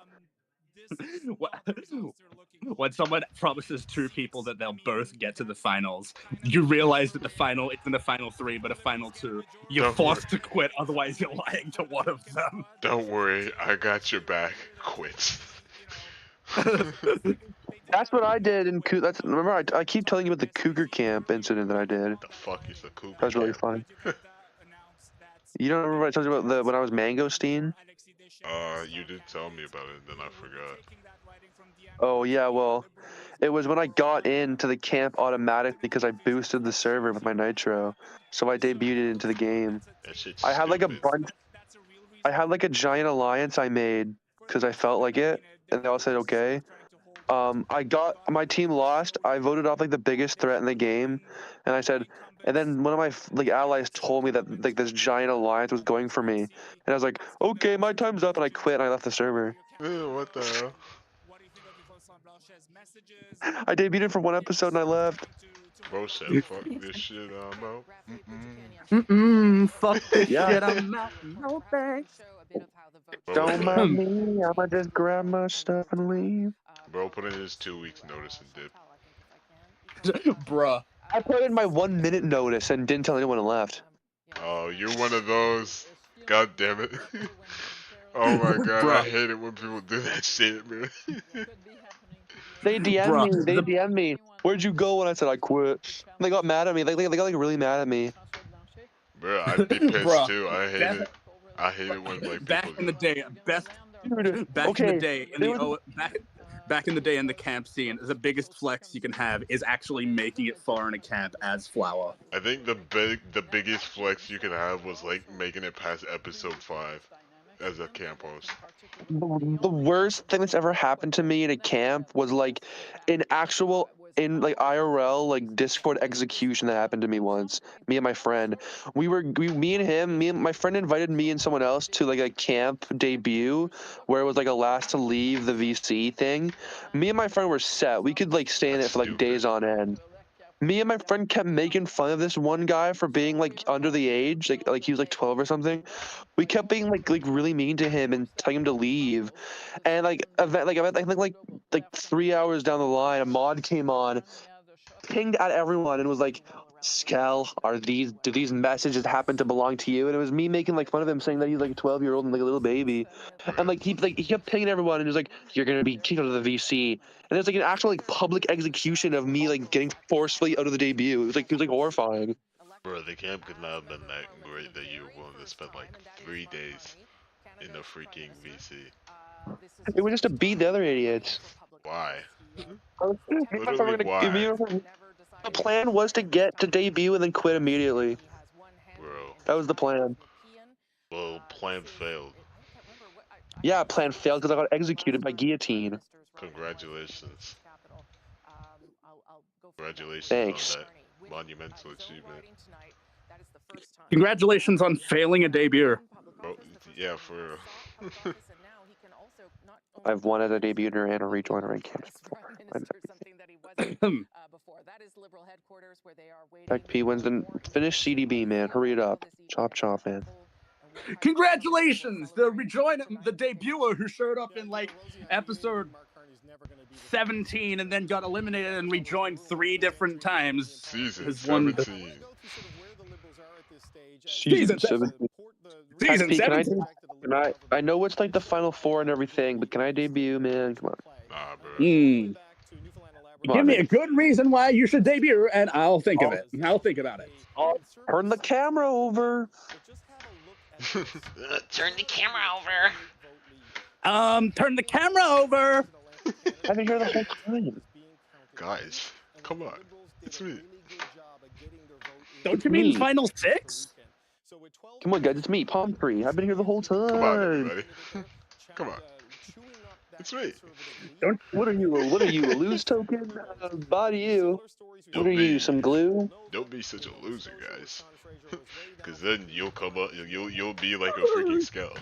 When someone promises two people that they'll both get to the finals, you realize that the final isn't a final 3, but a final 2. You're Don't worry. forced to quit, otherwise you're lying to one of them. Don't worry, I got your back. Quit. That's what I did in remember I keep telling you about the Cougar Camp incident that I did. The fuck is the Cougar That was really Camp? fun. You don't remember what I told you about when I was mangosteen? You did tell me about it, then I forgot. Oh yeah, well, it was when I got into the camp automatically because I boosted the server with my nitro, so I debuted it into the game. That shit's I had like a stupid. bunch. I had like a giant alliance I made because I felt like it, and they all said okay. My team lost. I voted off like the biggest threat in the game, and I said, and then one of my allies told me that like this giant alliance was going for me, and I was like, okay, my time's up, and I quit and I left the server. Ew, what the hell? I debuted for one episode and I left. Bro said, fuck this shit, I'm out. Fuck this Yeah. shit, I'm out. No thanks. Don't mind me, I'ma just grab my stuff and leave. Bro put in his 2 weeks notice and dip. Bruh. I put in my 1 minute notice and didn't tell anyone and left. Oh, you're one of those. God damn it. Oh my god, Bruh. I hate it when people do that shit, man. They DM'd me. Where'd you go? And I said I quit. And they got mad at me. They got like really mad at me. Bro, I'd be pissed Bruh. too. I hate it. I hate it when like Back people in the day, back in the day in the camp scene, the biggest flex you can have is actually making it far in a camp as Flower. I think the biggest flex you could have was like making it past episode 5 as a camp host. The worst thing that's ever happened to me in a camp was like in IRL like Discord execution that happened to me once. Me and my friend, me and my friend invited me and someone else to like a camp debut where it was like a last to leave the VC thing. Me and my friend were set. We could like stay in it for like days on end. Me and my friend kept making fun of this one guy for being like under the age, like he was like 12 or something. We kept being like really mean to him and telling him to leave. And I think like 3 hours down the line, a mod came on, pinged at everyone, and was like, "Skel, do these messages happen to belong to you?" And it was me making like fun of him, saying that he's like a 12-year-old and like a little baby. And like he kept pinging everyone, and he was like, "You're gonna be kicked out of the VC." And it's like an actual like public execution of me like getting forcefully out of the debut. It was like horrifying. Bro, the camp could not have been that great that you were willing to spend like 3 days in the freaking VC. It was just to beat the other idiots. Why? Literally, why? The plan was to get to debut and then quit immediately. Bro. That was the plan. Well, plan failed. Yeah, plan failed because I got executed by guillotine. Congratulations. Congratulations Thanks. on that monumental achievement. Congratulations on failing a debut. Bro, yeah, for real. I've won as a debuter and a rejoiner in camps before. Tech P wins the finish CDB, man. Hurry it up. Chop chop, man. Congratulations, the debuter who showed up in like episode 17 and then got eliminated and rejoined 3 different times. Season 17. Season 17. Season P, 17. I know it's like the final 4 and everything, but can I debut, man? Come on. Nah, bro. Give me a good reason why you should debut, and I'll think of it. I'll think about it. Turn the camera over. Turn the camera over. Turn the camera over. I've been here the whole time. Guys, come on. It's me. Don't you mean Final 6? Come on, guys, it's me, Palm Tree. I've been here the whole time. Come on, everybody. Come on. It's me. What are you, a lose token? Body you. What are you, some glue? Don't be such a loser, guys. Cause then you'll come up, you'll be like a freaking Skell.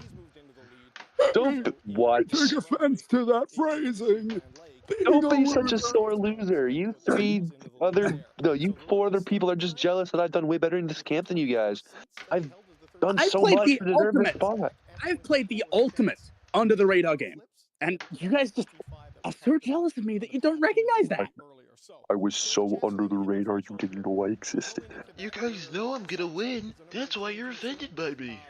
Don't what? Take offense to that phrasing. Don't be such a sore loser. You four other people are just jealous that I've done way better in this camp than you guys. I've done I've so played much the to deserve this ultimate. spot. I've played the ultimate under the radar game, and you guys just are so jealous of me that you don't recognize that. I was so under the radar, you didn't know I existed. You guys know I'm gonna win. That's why you're offended by me.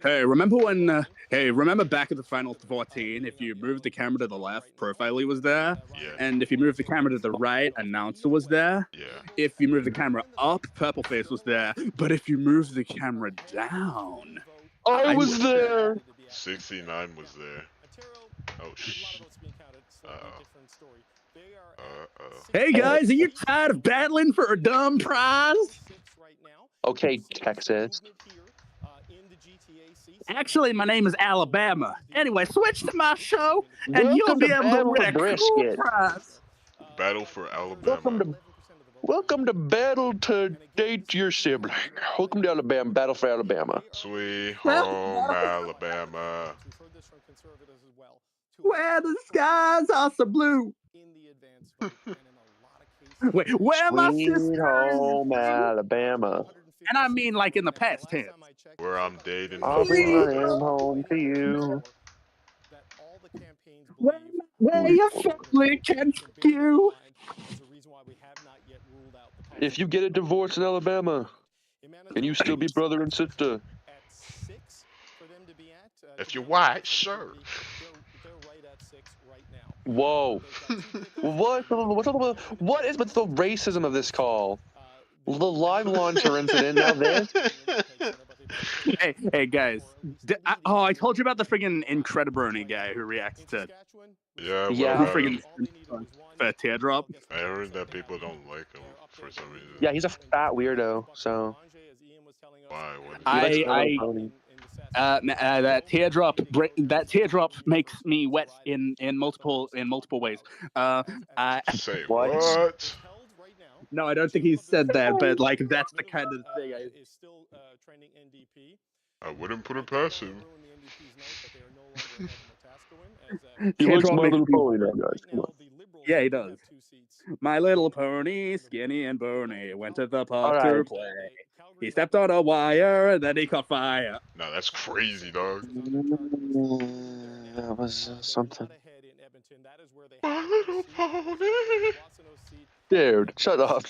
Hey, remember when? Remember back at the Final 14? If you moved the camera to the left, Profiler was there. Yeah. And if you moved the camera to the right, Announcer was there. Yeah. If you moved the camera up, Purple Face was there. But if you moved the camera down, I was there. 69 was there. Oh shh. Hey guys, are you tired of battling for a dumb prize? Okay, Texas. Actually, my name is Alabama. Anyway, switch to my show, and you'll be able to win a cool prize. Battle for Alabama. Welcome to Battle to Date Your Sibling. Welcome to Alabama. Battle for Alabama. Sweet home Alabama. Where the skies are so blue. Wait, where my Sweet sister home Alabama. And I mean like in the past tense. Where I'm dating. I'll be running home to you. Where your family can fuck you. If you get a divorce in Alabama, can you still be brother and sister? If you're white, sure. Whoa. What is with the racism of this call? The live launcher incident, now this? Hey guys. I told you about the friggin' Incredibrony guy who reacts to... Yeah. Who friggin' for Teardrop. I heard that people don't like him for some reason. Yeah, he's a fat weirdo, so... Why? That teardrop makes me wet in multiple ways. Say what? No, I don't think he said that, but like that's the kind of thing I wouldn't put it past him. He looks My Little Pony now, guys. Come on. Yeah, he does. My Little Pony, skinny and bony, went to the park to play. He stepped on a wire and then he caught fire. No, that's crazy, dog. That was something. My Little Pony. Dude, shut up.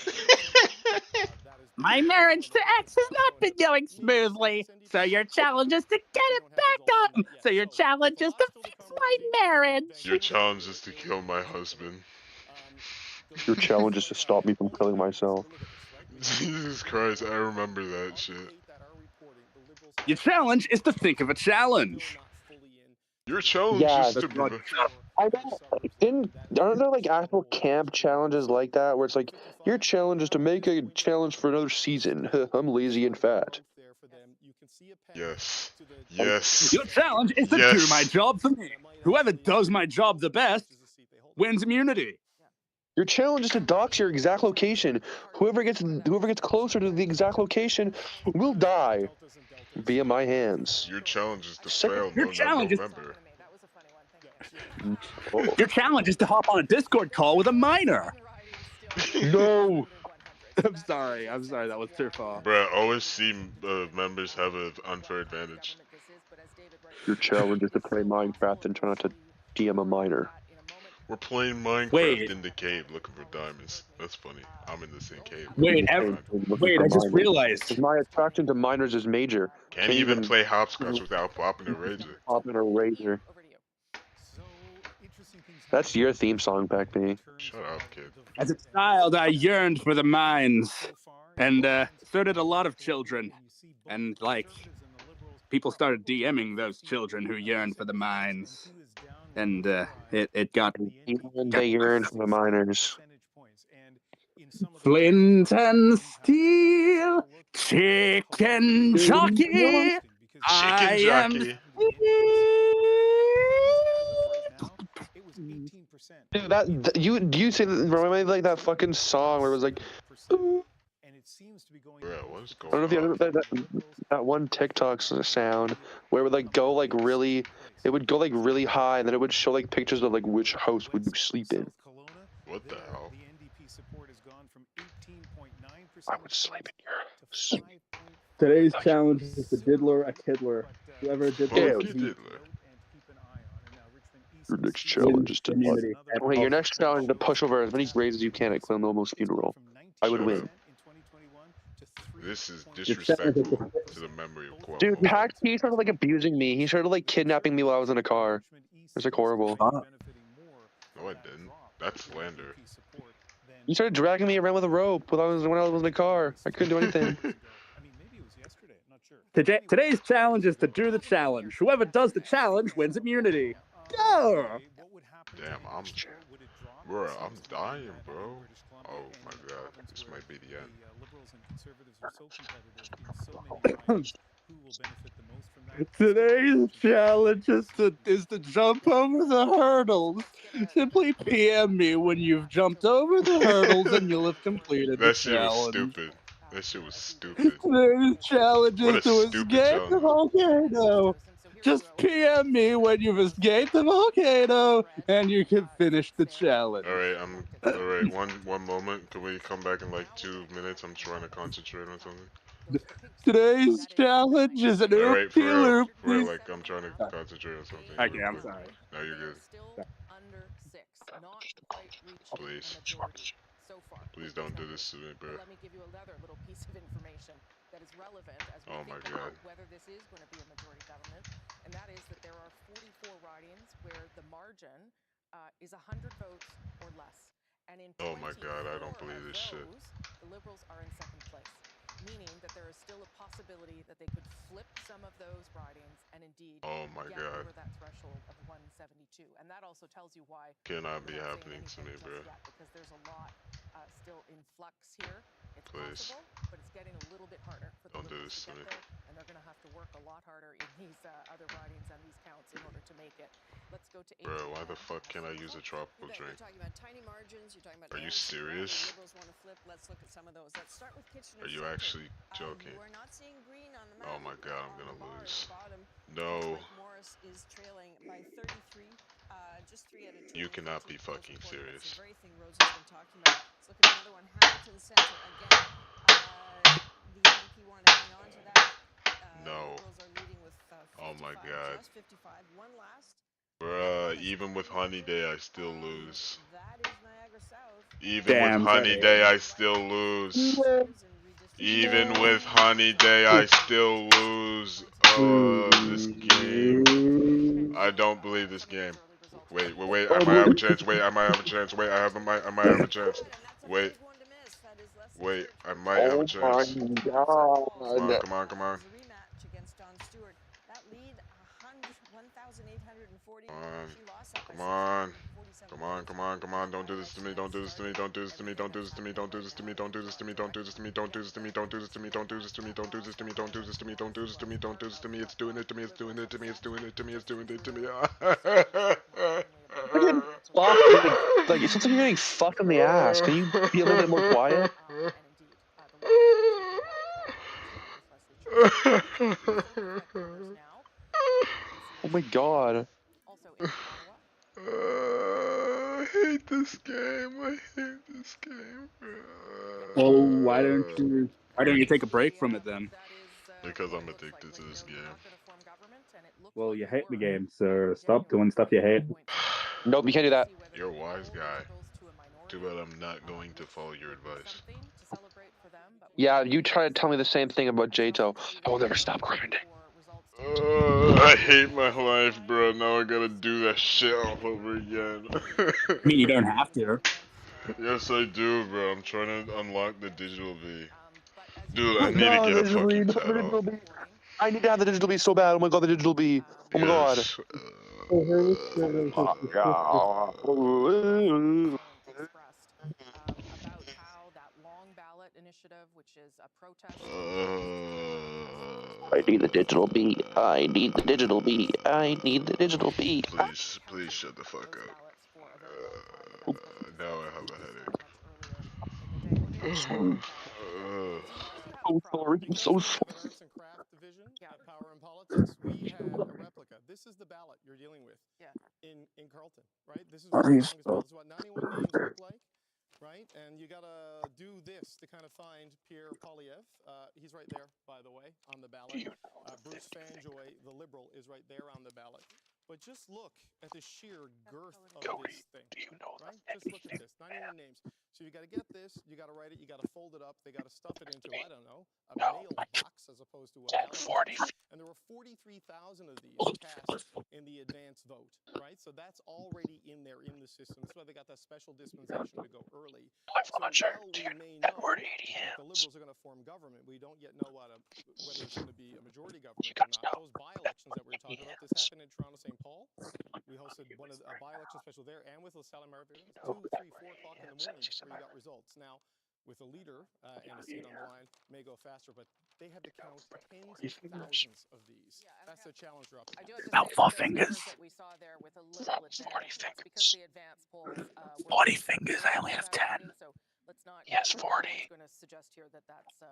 My marriage to X has not been going smoothly, so your challenge is to get it back up. So your challenge is to fix my marriage. Your challenge is to kill my husband. Your challenge is to stop me from killing myself. Jesus Christ, I remember that shit. Your challenge is to think of a challenge. Your challenge is to... Aren't there like actual camp challenges like that where it's like your challenge is to make a challenge for another season? I'm lazy and fat. Yes. Yes. Your challenge is to do my job for me. Whoever does my job the best wins immunity. Your challenge is to dox your exact location. Whoever gets closer to the exact location will die via my hands. Your challenge is to fail. Your challenge is Your challenge is to hop on a Discord call with a minor. No. I'm sorry, that was too far. Bruh, OSC members have an unfair advantage. Your challenge is to play Minecraft and try not to DM a minor. We're playing Minecraft in the cave looking for diamonds. That's funny. I'm in the same cave. Wait, I just realized. My attraction to miners is major. Can't even play hopscotch without popping a razor. Popping a razor. That's your theme song, Backme. Shut up, kid. As a child, I yearned for the mines. And so did a lot of children. And, like, people started DMing those children who yearned for the mines. And it got... They yearned for the miners. Flint and steel, chicken jockey. Chicken jockey. Dude, do you see remind me of like that fucking song where it was like, seems to be going. Bro, what's I don't know if you going on? that one TikTok sound where it would like go like really, it would go like really high, and then it would show like pictures of like which house would you sleep in. What the hell? The NDP support has gone from 18.9% I would sleep in your to house. 5.5%. Today's challenge is the diddler, a kiddler. Whoever did Fuck this you, Diddler. Your next challenge wins is to immunity. wait. Your next challenge is to push over as many graves as you can at Clem Nobles' funeral. I would Shut win. up. This is Your challenge is disrespectful to the memory of Dude, Cuomo. he started like abusing me. He started like kidnapping me while I was in a car. It was like horrible. No, I didn't. That's slander. He started dragging me around with a rope when I was in a car. I couldn't do anything. Today's challenge is to do the challenge. Whoever does the challenge wins immunity. Go! Damn, I'm dying, bro. Oh my god, this might be the end. Today's challenge is to jump over the hurdles. Simply PM me when you've jumped over the hurdles and you'll have completed the That shit was challenge. stupid. That shit was stupid. Today's challenge What is a to stupid escape the challenge. volcano. Just PM me when you've escaped the volcano and you can finish the challenge. Alright, one moment. Can we come back in like 2 minutes? I'm trying to concentrate on something. Today's challenge is an Alright, for real, oopsie like I'm trying to concentrate on something. Okay, real I'm quick. sorry. No, you're good. Under 6, not quite reaching Please. the majority so far. Please don't do this to me, bro. Let me give you another little piece of information that is relevant as we Oh my think about god. whether this is going to be a majority government, and that is that there are 44 ridings where the margin is 100 votes or less. And in Oh my god, I don't 24 believe of this shit. those, the Liberals are in second place, meaning that there is still a possibility that they could flip some of those ridings and indeed Oh my get god. over that threshold of 172. And that also tells you why Cannot be we're not happening to saying me, anything bro. just yet, because there's a lot still in flux here. It's Please. possible, but it's getting a little bit harder for the Don't do Liberals this to to get me. there, and they're going to have to work a lot harder in these other ridings and these counts in order to make it. Let's go to Bro, why the fuck can't I use a tropical drink? You're talking about tiny margins. You're talking about Are you areas that serious? the Liberals want to flip. Let's look at some of those. Let's start with Kitchener Are you Centre. actually joking? You are not seeing green on the map. Oh my god, I'm On gonna the bar at lose. the bottom, No. Mike Morris is trailing by 33, just 3 out of 2. You cannot be fucking serious. That's the very thing Rose has been talking about. Let's look at another one, Hamilton Centre. Again, the NDP want to hang on to that. No. Liberals are leading with 55, Oh my god. just 55. One last. Bruh, even with Honeyday, I still lose. That is Niagara South. Even Damn, with Honeyday, I still lose. Even with Honeyday, I still lose. Oh, this game. I don't believe this game. Wait, I might have a chance. Wait, I might have a chance. Wait, I might have a chance. Wait, I might have a chance. Come on. The rematch against Don Stewart. That lead 1,840. She lost that by Come on. Don't do this to me. Don't do this to me. Don't do this to me. Don't do this to me. Don't do this to me. Don't do this to me. Don't do this to me. Don't do this to me. Don't do this to me. Don't do this to me. Don't do this to me. Don't do this to me. Don't do this to me. Don't do this to me. It's doing it to me. It's doing it to me. It's doing it to me. It's doing it to me. Like it sounds like you're getting fucked in the ass. Can you be a little bit more quiet? Oh my god. I hate this game. Oh, why don't you take a break from it then? Because I'm addicted to this game. Well, you hate the game, so stop doing stuff you hate. Nope, you can't do that. You're a wise guy. Too bad I'm not going to follow your advice. Yeah, you try to tell me the same thing about Jato. I will never stop grinding. I hate my life, bro. Now I gotta do that shit all over again. I mean, you don't have to. Yes, I do, bro. I'm trying to unlock the digital V. Dude, I need to get a fucking tat off. I need to have the digital B so bad. Oh my god, the digital B. Oh my god. Yes. About how that long ballot initiative, which is a protest. I need the digital B. I need the digital B. I need the digital B. Please shut the fuck up. Now I have a headache. so sorry. I'm so The sorry. Arts and Craft Division at Power and Politics, we had a replica. This is the ballot you're dealing with in Carleton, right? This is what the longest ballot. This is what 91 names look like, right? And you got to do this to kind of find Pierre Poilievre. He's right there, by the way, on the ballot. Bruce Fanjoy, the Liberal, is right there on the ballot. But just look at the sheer girth of this thing, right? Just look at this, 91 names. So you got to get this, you got to write it, you got to fold it up, they got to stuff it into, I don't know, a mailbox as opposed to a ballot box. And there were 43,000 of these cast in the advance vote, right? So that's already in there in the system. That's why they got that special dispensation to go early. So while we may know that the Liberals are going to form government, we don't yet know whether it's going to be a majority government or not. Those by-elections that we were talking about, this happened in Toronto, St. Paul. We hosted a by-election special there and with La Salle Marvin, 2, 3, 4 o'clock in the morning where you got results. Now, with a leader and a seat on the line, may go faster, but they had to count tens of thousands of these. That's the challenge they're up I do against. have to say that the numbers that we saw there with a little advantage, that's because the advance polls were 40 fingers, I only have 10. So let's not. Yes, 40. I'm going to suggest here that that's the.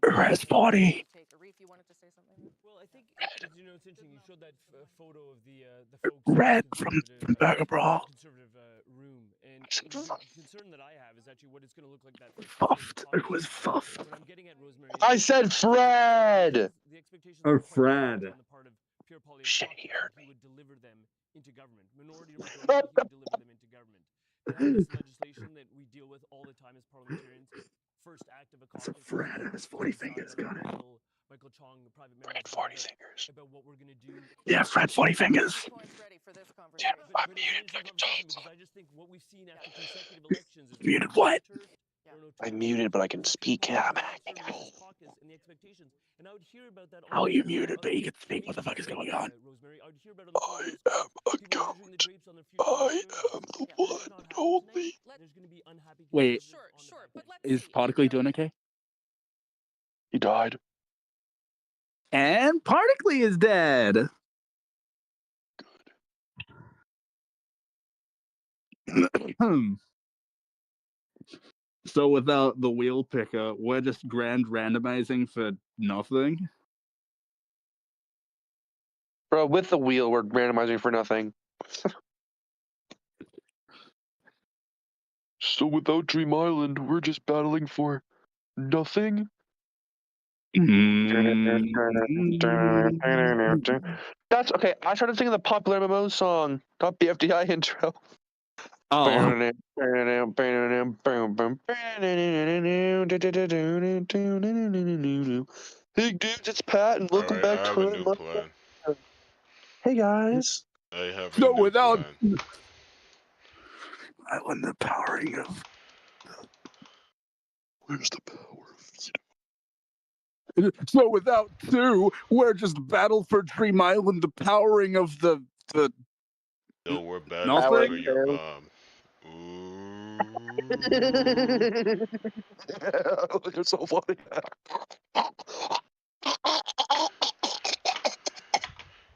Where's 40? Take Arif, you wanted to say something? Well, I think you know it's interesting. You showed that photo of the folks Red from Burger Brawl. Conservative room, and the concern that I have is actually what it's going to look like that. Fuffed. It was fuffed. What I'm getting at, Rosemary. I said Fred. The expectations or are quite high Fred. on the part of Pierre Poilievre that he would deliver them into government. Minority or majority, he would deliver them into government. They have this legislation that we deal with all the time as parliamentarians. First act of a caucus. Fred, it was 40 fingers, got it. Michael Chong, the private member. Fred, 40 fingers. About what we're gonna do. Yeah, Fred, 40 fingers. Ready for this conversation. But it's an interesting conversation because I just think what we've seen after consecutive elections is muted what? I'm muted, but I can speak. Caucus and the expectations. And I would hear about that. Oh, you muted, but you can speak. What the fuck is going on? Rosemary, I would hear about it on the drapes on their future. I am the one and only. There's gonna be unhappy. Wait, Sure, but let's is see. Particle doing okay? He died. And Partically is dead. Good. So without the wheel picker, we're just grand randomizing for nothing? Bro, with the wheel, we're randomizing for nothing. So without Dream Island, we're just battling for nothing? That's okay. I started singing the popular MMO song, not the FDI intro. Oh. Hey dudes, it's Pat, and welcome back I have to a new plan. Hey guys. I have a So new without plan. I want the powering of. Where's the power of So without two, we're just battle for Dream Island, the powering of the. No, we're better Nothing? for your mom. You're so funny.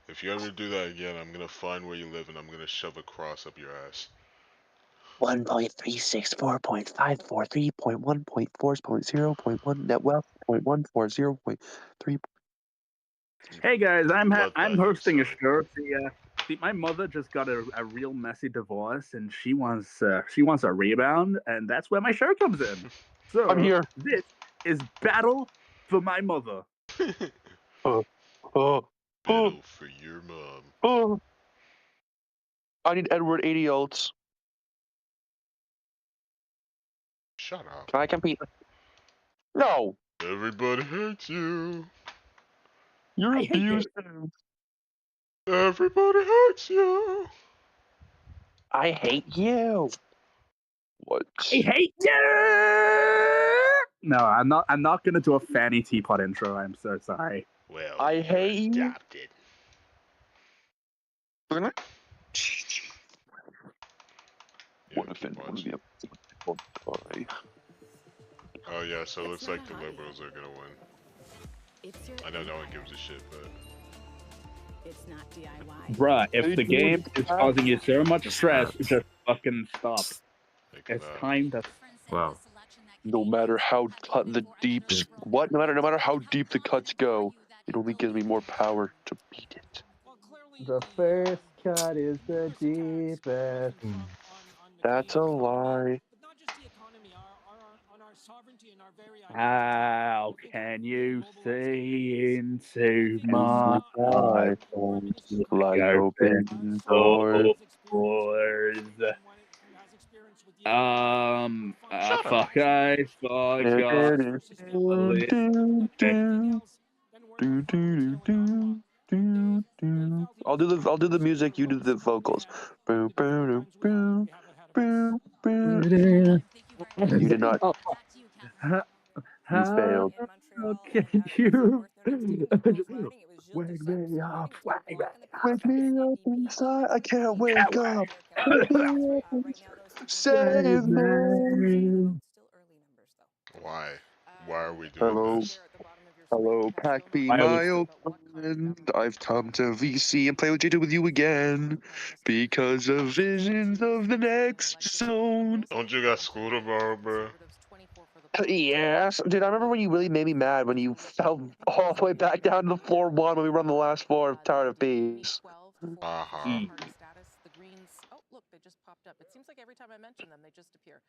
If you ever do that again, I'm gonna find where you live and I'm gonna shove a cross up your ass. 1.364.543.1.4.0.1 net wealth 0.140.3. Hey guys, I'm Blood hosting a sorry. show. See, my mother just got a real messy divorce, and she wants a rebound, and that's where my show comes in. So I'm here. This is Battle for My Mother. Battle for your mom. I need Edward 80 ults. Shut up. Can I compete? No. Everybody hates you. You're I hate abusive. Everybody hates you. I hate you. What? I hate you. No, I'm not gonna do a Fanny Teapot intro. I'm so sorry. Well, I hate you. adopted. What if it would be a Oh yeah, so it looks like the Liberals are gonna win. I know no one gives a shit, but it's not DIY. Bruh, if the game is causing you so much stress, just fucking stop. It's time to. Wow. No matter how cut the deeps, what? No matter how deep the cuts go, it only gives me more power to beat it. The first cut is the deepest. That's a lie. How can you see into my Into my eyes like like open open doors. doors? Shut up. Fuck, I forgot. Do, do, do, do, do, do, do, do. I'll do the music. You do the vocals. Boom, boom, boom, boom, boom. You did not. Oh, You how failed. can you wake me up? Wake me Wake me up inside. I can't wake up. Wake me up inside. Save me. Why? Why are we doing Hello. this? Hello, Pack be I my always old friend. I've come to VC and play with J2 with you again. Because of visions of the next zone. Don't you got school tomorrow, bro? Yes. Dude, I remember when you really made me mad when you fell all the way back down to the floor one when we were on the last floor of Tower of Peace. Uh-huh. The greens. Oh, look, they just popped up. It seems like every time I mention them, they just appear.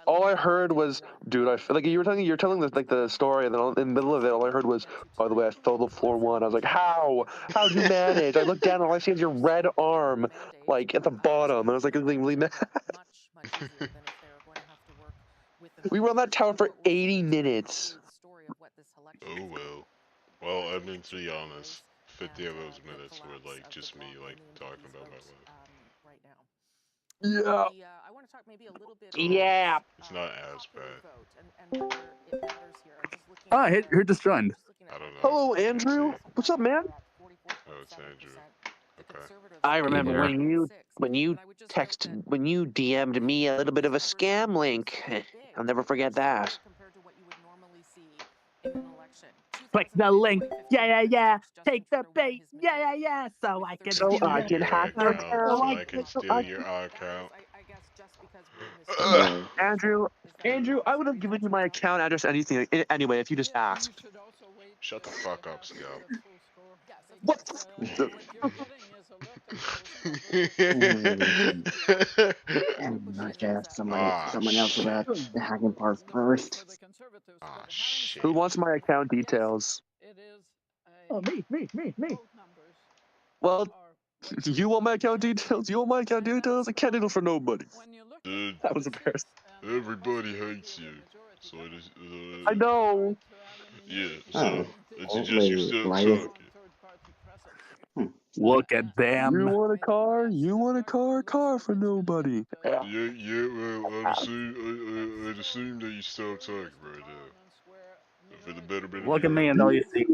All I heard was, dude, I feel like you're telling this like the story, and then in the middle of it, all I heard was, by the way, I fell to floor one. I was like, how? How'd you manage? I looked down, and all I see is your red arm, like at the bottom, and I was like, really mad. Much easier than if they were going to have to work with the We were on that tower for 80 minutes. story of what this election Oh well. Well, I mean, to be honest, 50 of those minutes were like just me like talking about my life. right now. Yeah. I want to talk maybe a little bit. Yeah. It's not as bad. Vote and whether it matters here. I'm just looking. Ah, who just joined? I don't know. Hello, I can't Andrew. see. What's up, man? Oh, it's Andrew. Okay. I remember Here. when you DM'd me a little bit of a scam link. I'll never forget that. Compared to what you would normally see in an election. Click the link. Yeah. Take the bait. Yeah. So I can So I can hack your account. So I can steal your account. I guess just because we're in this Andrew, I would have given you my account address, anything anyway, if you just asked. Shut the fuck up, Scout. What? I should ask someone else about the hacking part first. Ah, shit. Who wants my account details? Oh, me. Well, you want my account details? You want my account details? I can't do it for nobody. Dude, That was embarrassing. everybody hates you. So it is. I know. Yeah. So it's just you still why is- talking. Look at them. You want a car? You want a car? Car for nobody. Yeah. Well, I'd assume that you still talking right now. For the betterment. Look at me and all you see.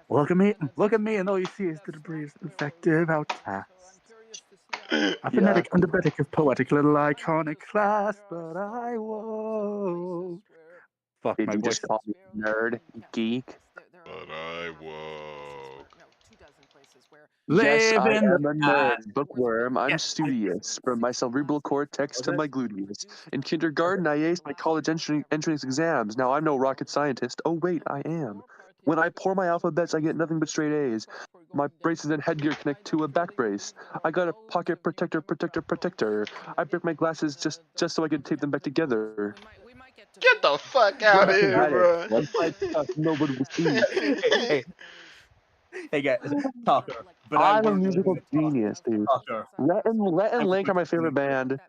Look at me and all you see is the debris of effective outcast. A phonetic underbetic of poetic little iconic class, but I won't. Fuck, Did my you voice. just call me nerd, geek? But I whoa. Yes, Live I in am the a nerd, bookworm. I'm studious, from my cerebral cortex to my gluteus. In kindergarten, I aced my college entrance exams. Now I'm no rocket scientist. Oh wait, I am. When I pour my alphabets, I get nothing but straight A's. My braces and headgear connect to a back brace. I got a pocket protector. I break my glasses just so I can tape them back together. Get the fuck out of here, bro. Nobody will see. Hey guys, Talker. But I'm a musical genius, dude. Talker. Rhett and Link are my favorite band.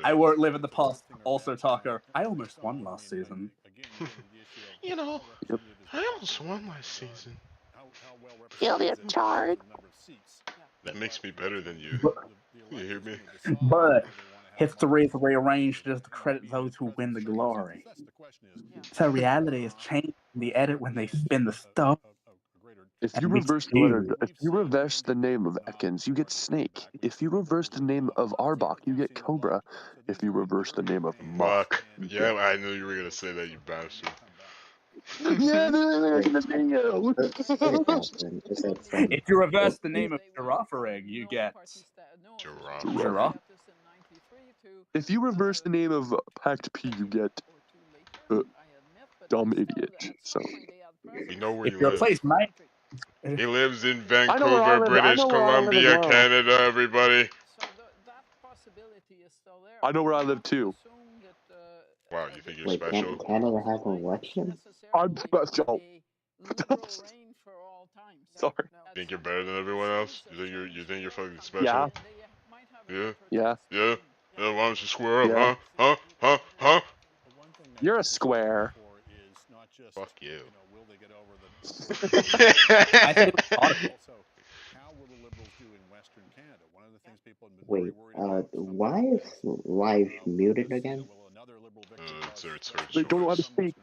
I won't live in the past. Also, Talker. I almost won last season. You know, I almost won last season. Feel the charge. That makes me better than you. You hear me? But history is rearranged just to credit those who win the glory. So reality is changed in the edit when they spin the stuff. If you reverse the name of Ekans, you get Snake. If you reverse the name of Arbok, you get Cobra. If you reverse the name of Muck. Yeah, I knew you were gonna say that, you bastard. Yeah, in the video. If you reverse the name of Giraffe, you get Giraffe. Giraffe. If you reverse the name of Pact P, you get dumb idiot. So We know where If you you live. replace Mike, He lives in I know where I Vancouver, live. I British know where I live as Columbia, well. Canada. Everybody. So that possibility is still there. I know where I live too. Assume that, Wow, you think you're Wait, special? Canada have an election? I'm special. liberal reign for all time. Sorry. Think you're better than everyone else? You think you're fucking special? Yeah. Yeah. Yeah. Yeah. Yeah. Why don't you square up, Yeah. huh? You're a square. Fuck you. Will they get over the I said it was audible. Also, how will the Liberals do in Western Canada? One of the things people have been Wait, very worried about. why is live muted again? It's her They don't know how to choice. speak.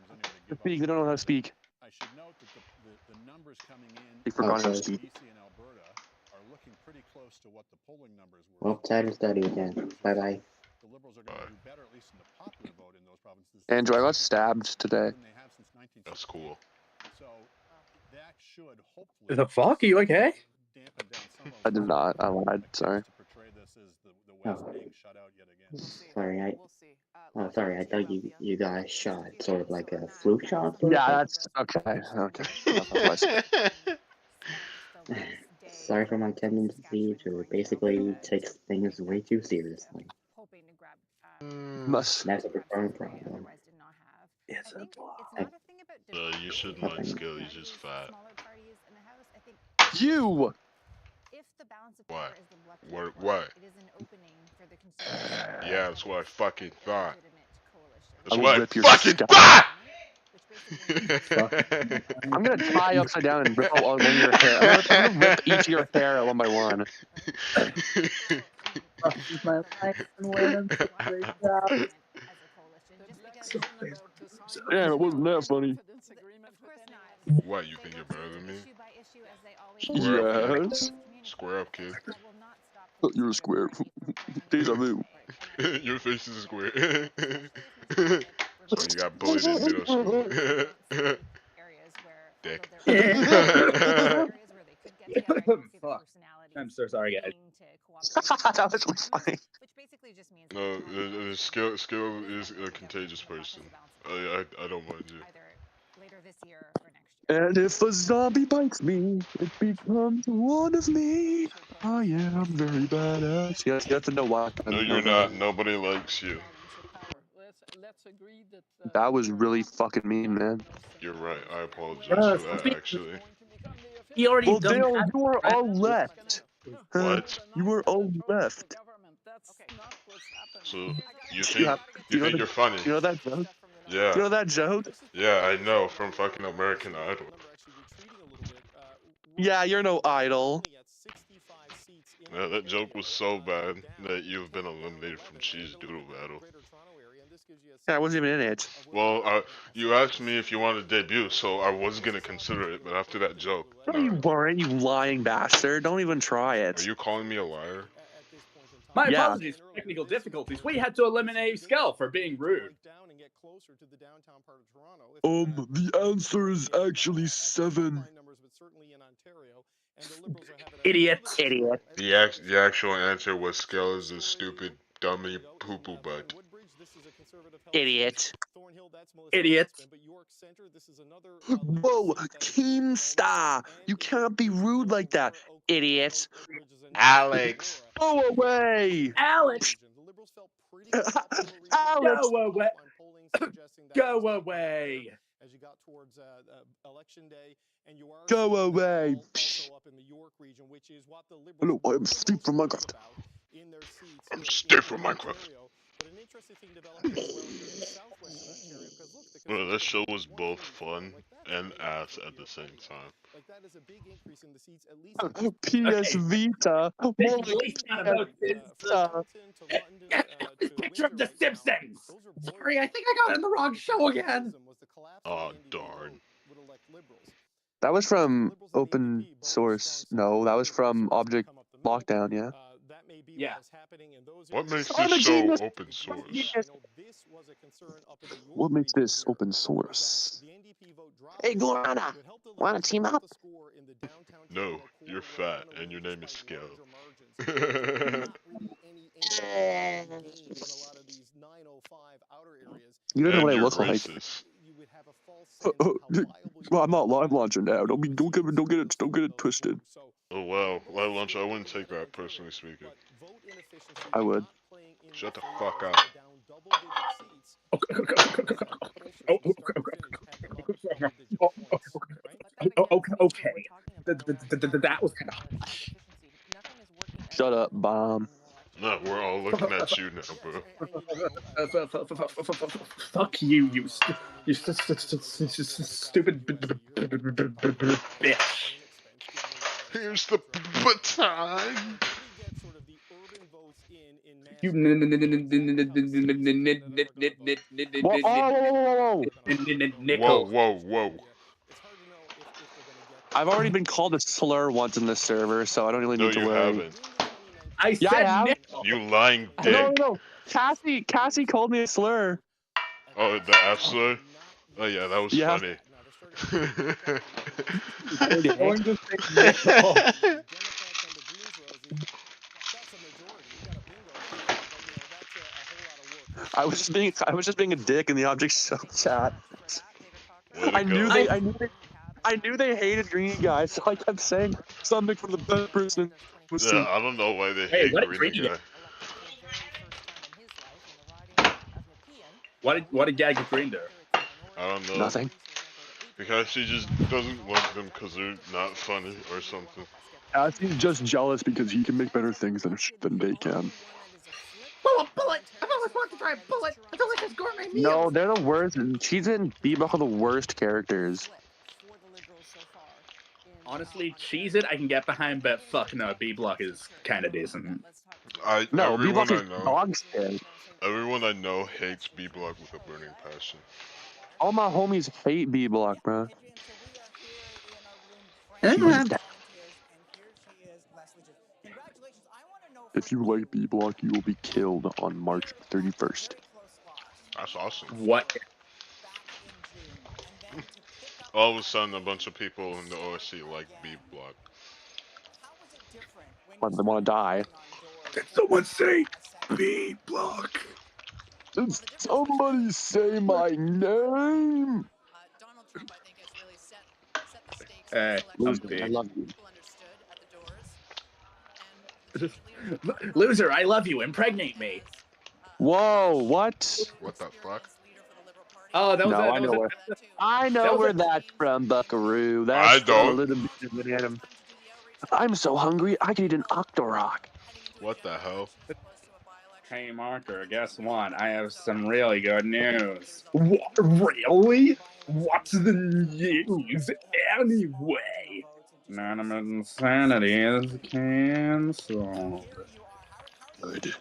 They don't know how to speak. I should note that the numbers coming in They forgot how to Okay. speak. BC and Alberta are looking pretty close to what the polling numbers were. Well, time to study again. Bye bye. The Liberals are going to do better, at least in the popular vote in those provinces. Andrew, I got stabbed today. Than they have since 1960. That's cool. So that should hopefully The fuck? Are you okay? dampen down some of I did not. I lied. Sorry. to portray this as the West being shut out yet again. Sorry, I thought you guys shot sort of like a flu shot. Sort Yeah, of that's okay. Okay. That's what I said. Sorry for my tendency to basically take things way too seriously. Must. That's a recurring problem. Yes, You shouldn't mind skill. You're just fat. You. What? What? Yeah, that's what I fucking thought. That's what I fucking thought! I'm gonna tie upside down and rip out one of your hair. I'm gonna rip each of your hair one by one. Yeah, it wasn't that funny. What, you think you're better than me? Yes. Square up, kid. You're a square. Deja vu. Your face is square. So you got bullied in middle school. Dick. Fuck. I'm so sorry, guys. That was really funny. No, skill is a contagious person. I don't mind you. And if a zombie bites me, it becomes one of me. I am very badass. You have to know why. No, you're not. Nobody likes you. Let's agree that That was really fucking mean, man. You're right. I apologize for that, actually. He already Well, doesn't Dale, have you were all left. What? You were all left. So you think you're funny? You know that joke? Yeah. You know that joke? Yeah, I know from fucking American Idol. Yeah, you're no idol. That joke was so bad that you've been eliminated from Cheez Doodle Battle. Yeah, I wasn't even in it. Well, you asked me if you wanted to debut, so I was gonna consider it, but after that joke... No, you weren't, you lying bastard. Don't even try it. Are you calling me a liar? My apologies for technical difficulties. We had to eliminate Skull for being rude. The answer is actually 7. Idiot. Idiot. The actual answer was Skell is a stupid dummy poo-poo butt. Idiot. Idiot. Whoa, Keemstar! You can't be rude like that, idiot. Alex. Go away! Alex! Alex! Go away! Go away! As you got towards election day, and you are Go away! up in the York region, which is what the Hello, I am Steve from Minecraft. in their seats. I'm Steve from Minecraft. But an interesting thing developing as well here in southwestern Ontario, because look, Well, that show was both fun and ass at the same time. like that is a big increase in the seats, at least PS Vita. More like Picture of The Simpsons! Sorry, I think I got in the wrong show again! Oh, darn. That was from open source. No, that was from Object Lockdown, yeah? Yeah. What makes this show open source? What makes this open source? Hey, Guarana! Wanna team up? No, you're fat and your name is Skell. You don't know And what I you're look like. racist. Well, I'm not live launching now. Don't get it twisted. Oh wow, live lunch. I wouldn't take that personally speaking. I would. Shut the fuck up. Okay. That was kind of harsh. Shut up, bomb. No, we're all looking at you now, bro. Fuck you, you stupid bitch. Here's the baton. You Whoa, nickel. whoa, whoa. I've already been called a slur once in this server, so I don't really No, need to you worry. haven't. I Yeah, I said have. nickel. You lying dick. No. Cassie called me a slur. Oh, the F slur? Oh yeah, that was Yeah. funny. I was going to say nickel. I was just being a dick in the object show chat. I knew they hated green guys, so I kept saying something from the best person. Yeah, I don't know why they Hey, hate what a Greeny greedy guy. What did Gag get green there? I don't know. Nothing. Because she just doesn't like them because they're not funny or something. Cassie's just jealous because he can make better things than they can. Bullet! I've always wanted to try a bullet. A delicious gourmet meal. No, they're the worst. Cheez and Bebop are the worst characters. Honestly, Cheez It I can get behind, but fuck no, B Block is kind of decent. No, Everyone Bebop I is know, dog shit. everyone I know hates B Block with a burning passion. All my homies hate B-Block, bro. If you like B-Block, you will be killed on March 31st. That's awesome. What? All of a sudden, a bunch of people in the OSC like B Block. When they want to die. Did someone say B Block? Did somebody say my name? Loser, I love you. Loser, I love you. Impregnate me. Whoa, what? What the fuck? Oh, that was no, I know where that's from, Buckaroo. That's from a little bit of an anime. I'm so hungry, I could eat an Octorok. What the hell? Hey, Marker, guess what? I have some really good news. What? Really? What's the news anyway? Anonymous Insanity is cancelled. Good.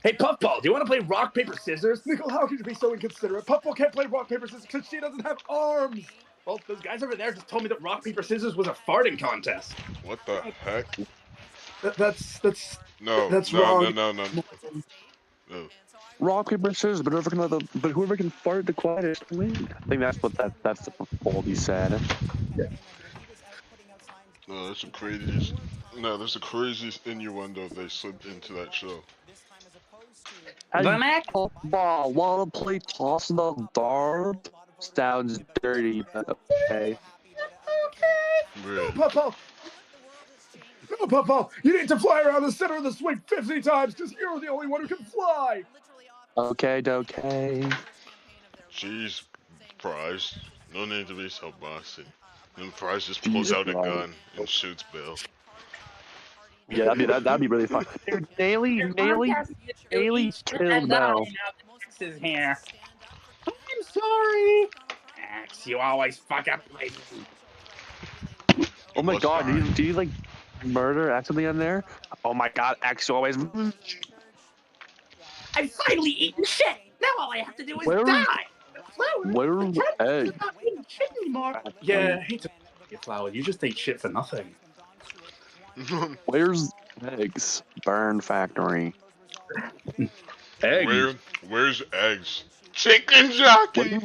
Hey, Puffball, do you want to play rock, paper, scissors? Nickel, how could you be so inconsiderate? Puffball can't play rock, paper, scissors because she doesn't have arms. Well, those guys over there just told me that rock, paper, scissors was a farting contest. What the heck? That's wrong. No. Rock, paper, scissors, but whoever can fart the quietest wins. I think that's what that's the Baldy said. Yeah. No, that's the craziest. No, that's the craziest innuendo they slipped into that show. Hey, Ball, wanna play toss the dart? Sounds dirty, but okay. Really? No, Puffball! No, Puffball! You need to fly around the center of the swing 50 times because you're the only one who can fly! Okay. Jeez, Prize. No need to be so bossy. Then Prize just pulls out a gun and shoots Bill. Yeah, that'd be really fun. Dude, Daily killed Mel. Is here. I'm sorry. Axe, you always fuck up my food. Oh my god, do you like murder accidentally in there? Oh my god, X always. I've finally eaten shit. Now all I have to do is die. Where's egg? Yeah, I hate to you, Flower. You just ate shit for nothing. Where's eggs? Burn factory. Eggs. Where's eggs? Chicken jockey.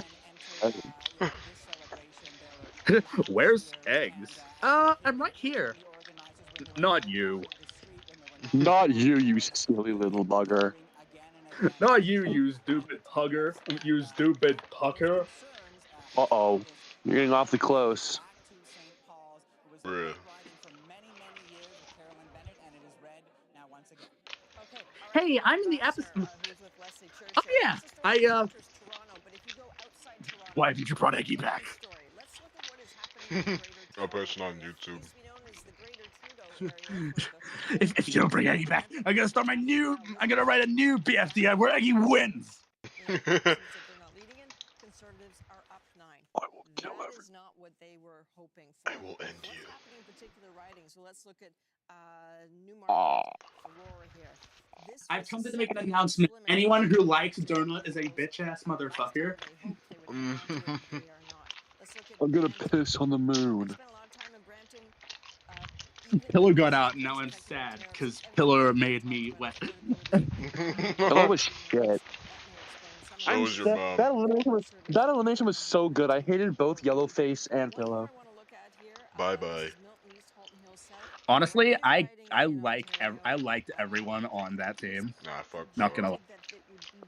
Where's eggs? I'm right here. Not you. Not you, you silly little bugger. Not you, you stupid pugger. You stupid pucker. Uh-oh. You're getting awfully close. Bruh. Hey, I'm in the episode. Oh yeah, Why did you brought Eggy back? A person on YouTube. If you don't bring Eggy back, I'm gonna start I'm gonna write a new BFDI where Eggy wins. Conservatives are up 9. I will kill That is not what they were hoping for. I will end What's you. happening in particular ridings? So let's look at Newmarket, Aurora here. I've come to make an announcement. Anyone who likes Derna is a bitch-ass motherfucker. I'm gonna piss on the moon. Pillar got out, and now I'm sad, because Pillar made me wet. Pillar was shit. So was your mom. That elimination was so good. I hated both Yellowface and Pillow. Bye-bye. Honestly, I liked everyone on that team. Nah, fuck Not gonna lie.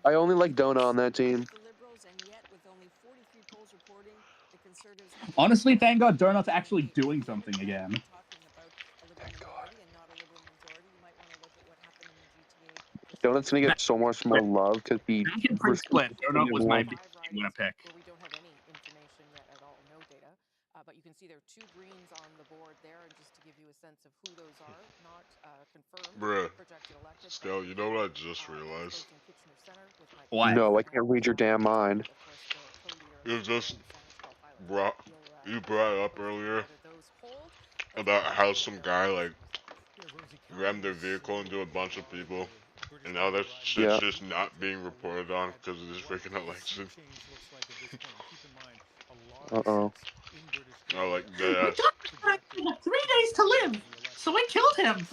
I only like Dona on that team. Honestly, thank God Donut's actually doing something again. Thank God. Donut's gonna get so much more love because he. Split. Donut was my winner pick. Where we don't have any information yet at all, no data. But you can see there are 2 greens on the board there, and just to give you a sense of who those are, not confirmed. Bruh. Projected elected. Scale, you know what I just realized? What? No, I can't read your damn mind. You just you brought it up earlier about how some guy like rammed their vehicle into a bunch of people, and now that shit's just not being reported on because of this freaking election. Uh-oh. Oh, like deadass. 3 days to live, so I killed him.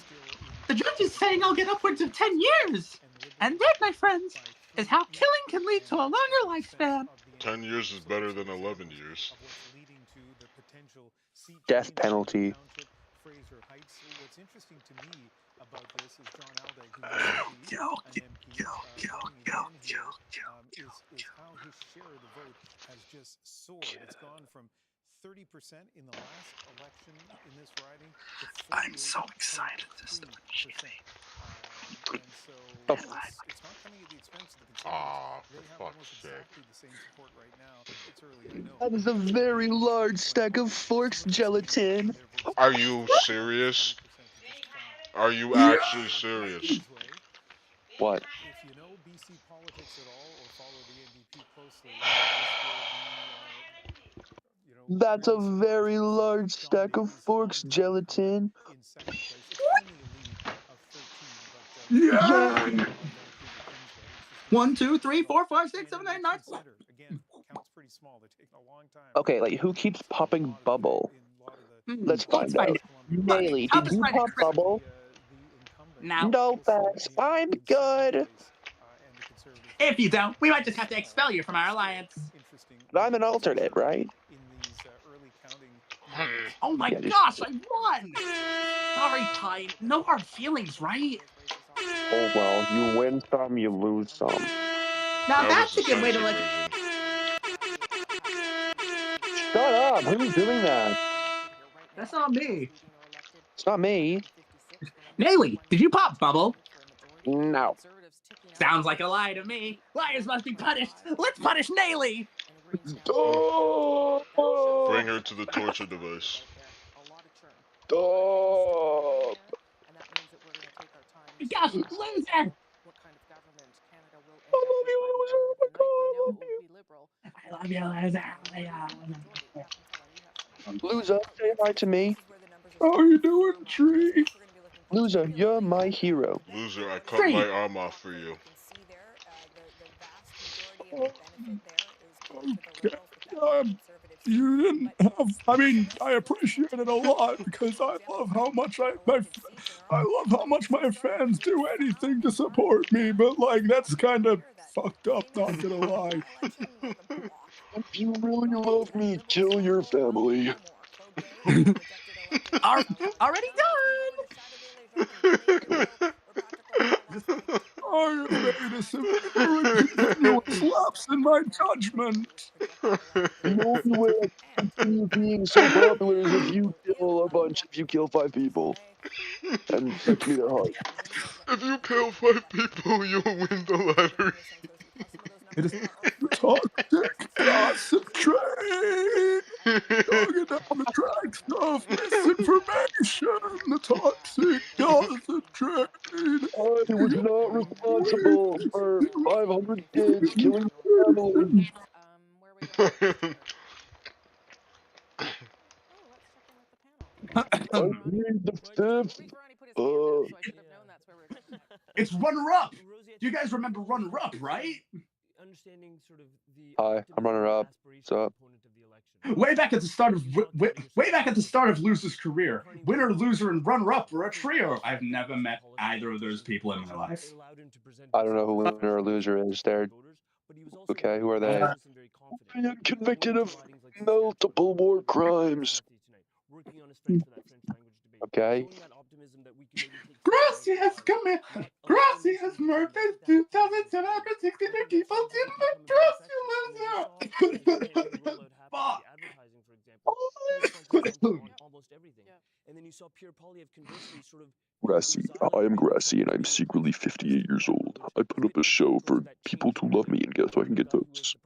The judge is saying I'll get upwards of 10 years. And that, my friends, is how killing can lead to a longer lifespan. 10 years is better than 11 years. Death penalty. What's interesting to me about this is John Aldag, who is how his share of the vote has just soared. It's gone from 30% in the last election in this riding to 48%. I'm so excited this And so it's not coming at the expense of the Conservatives. Aw, They have for almost fuck's sake. exactly the same support right now. It's early, I know. That is a very large stack of Forks gelatin. Are you serious? Are you actually serious? What? If you know BC politics at all or follow the NDP closely, this will be, That's a very large stack of Forks gelatin. in second place. It's only a lead of 13, but Yeah! Vancouver 1, 2, 3, 4, 5, 6, 7, 8, 9. again, counts pretty small. They're taking a long time. Okay, like who keeps popping Bubble? Let's find out. Naily, did you pop Bubble? No thanks, I'm good. If you don't, we might just have to expel you from our alliance. But I'm an alternate, right? Oh my gosh, I won! Sorry, Pine. No hard feelings, right? Oh well, you win some, you lose some. Now that's a good way to look at Shut up! Who's doing that? That's not me. It's not me. Naily, did you pop Bubble? No. Sounds like a lie to me. Liars must be punished. Let's punish Naily. Bring her to the torture device. Stop. Gosh, loser! I love you, loser. Oh my God. I love you, loser. Loser, say hi to me. How you doing, Tree? Loser, you're my hero. Loser, I cut my arm off for you. You didn't have. I mean, I appreciate it a lot because I love how much I love how much my fans do anything to support me. But like, that's kind of fucked up. Not gonna lie. If you really love me, kill your family. Already done. I have made a severe and continuous lapse in my judgment. The only way I can continue being so popular is if you kill 5 people and fix me their heart. If you kill 5 people, you'll win the lottery. It is the toxic gossip train. Talking down the tracks of misinformation. The toxic gossip train. I was not responsible for 500 kids killing family. I plead the fifth. It's runner-up. Do you guys remember runner-up, right? Understanding sort of the Hi, I'm runner-up. What's up? Way back at the start of Loser's career, winner, loser, and runner-up were a trio. I've never met either of those people in my life. I don't know who winner or loser is. They're okay. Who are they? I am convicted of multiple war crimes. Okay. Gracias, come here. Gracias, murdered 2,762 people. Almost everything. And then you saw Pierre Polyev conversely sort of Grassy. I am Grassy, and I'm secretly 58 years old. I put up a show for people to love me and guess so I can get votes.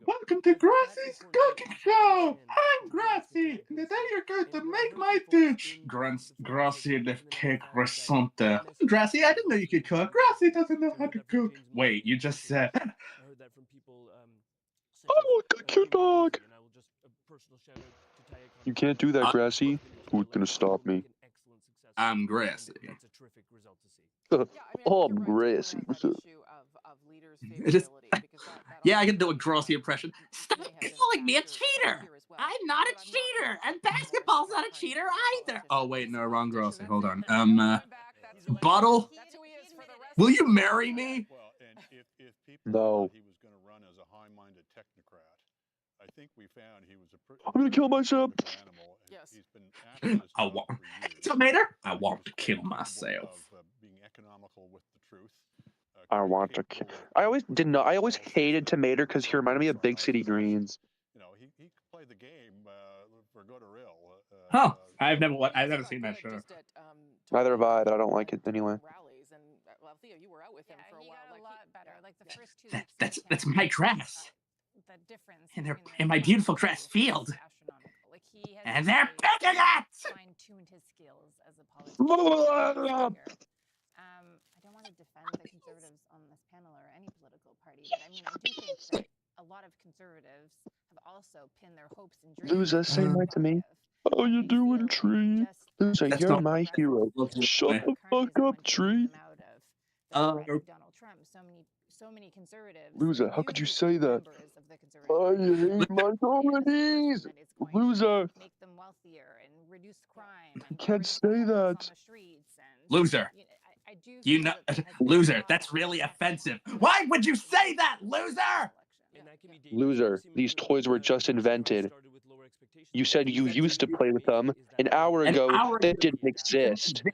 Welcome to Grassy's cooking show. I'm Grassy, and today you're going to make my dish. Grassy the cake resante. Grassy, I didn't know you could cook. Grassy doesn't know how to cook. Wait, you just said. I heard that from people. I will cook your dog. You can't do that, Grassy. Who's gonna stop me? I'm Grassy. That's a terrific result to see. I'm Grassy. What's up? Yeah, I can do a Grassy impression. Stop calling me a cheater. I'm not a cheater, and basketball's not a cheater either. Oh wait, no, wrong Grassy. Hold on. Bottle. Will you marry me? No. He was going to run as a high-minded technocrat. I think we found he was I'm gonna kill myself. Yes. He's been after this I want tomato. I want to kill myself. Being economical with the truth. I want to kill. I always hated Tomato because he reminded me of Big City Greens. You know, he could play the game for good or ill. Huh? I've never seen that show. Neither have I, but I don't like it anyway. Theo, you were out with him for a while. Got a lot better. Like the first 2 weeks. That's my grass. The difference in my beautiful grass field. Like he has and they're picking it. Fine-tuned his skills as a politician. I don't want to defend the conservatives on this panel or any political party, but I mean, I do think that a lot of conservatives have also pinned their hopes and dreams. Loser, say hi to me. How you doing, Tree? Loser, you're my hero. Shut the fuck up, Tree. Donald Trump. So many conservatives. Loser, how could you say that? I hate minorities. Loser. Make them wealthier and reduce crime. You can't say that. Loser. You know, loser. That's really offensive. Why would you say that, loser? Loser, these toys were just invented. You said you used to play with them. An hour ago, they didn't exist.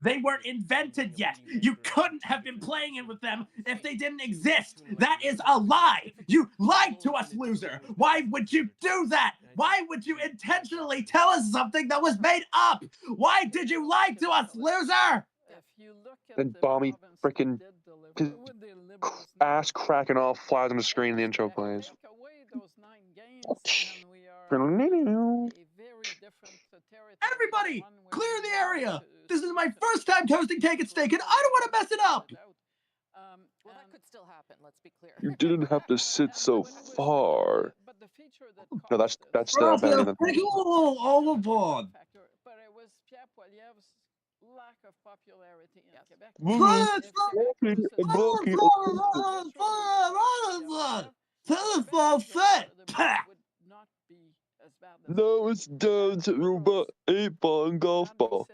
They weren't invented yet. You couldn't have been playing with them if they didn't exist. That is a lie. You lied to us, loser. Why would you do that? Why would you intentionally tell us something that was made up? Why did you lie to us, loser? And Bommy freaking ass cracking off flies on the screen and the intro plays. Everybody, clear the area. This is my first time toasting cake and steak, and I don't want to mess it up. Well, that could still happen. Let's be clear. You didn't have to sit so far. No, that's the better than all aboard. But it was Pierre Poilievre's lack of popularity in Quebec. Now it's down to Ruba 8-ball and golf ball.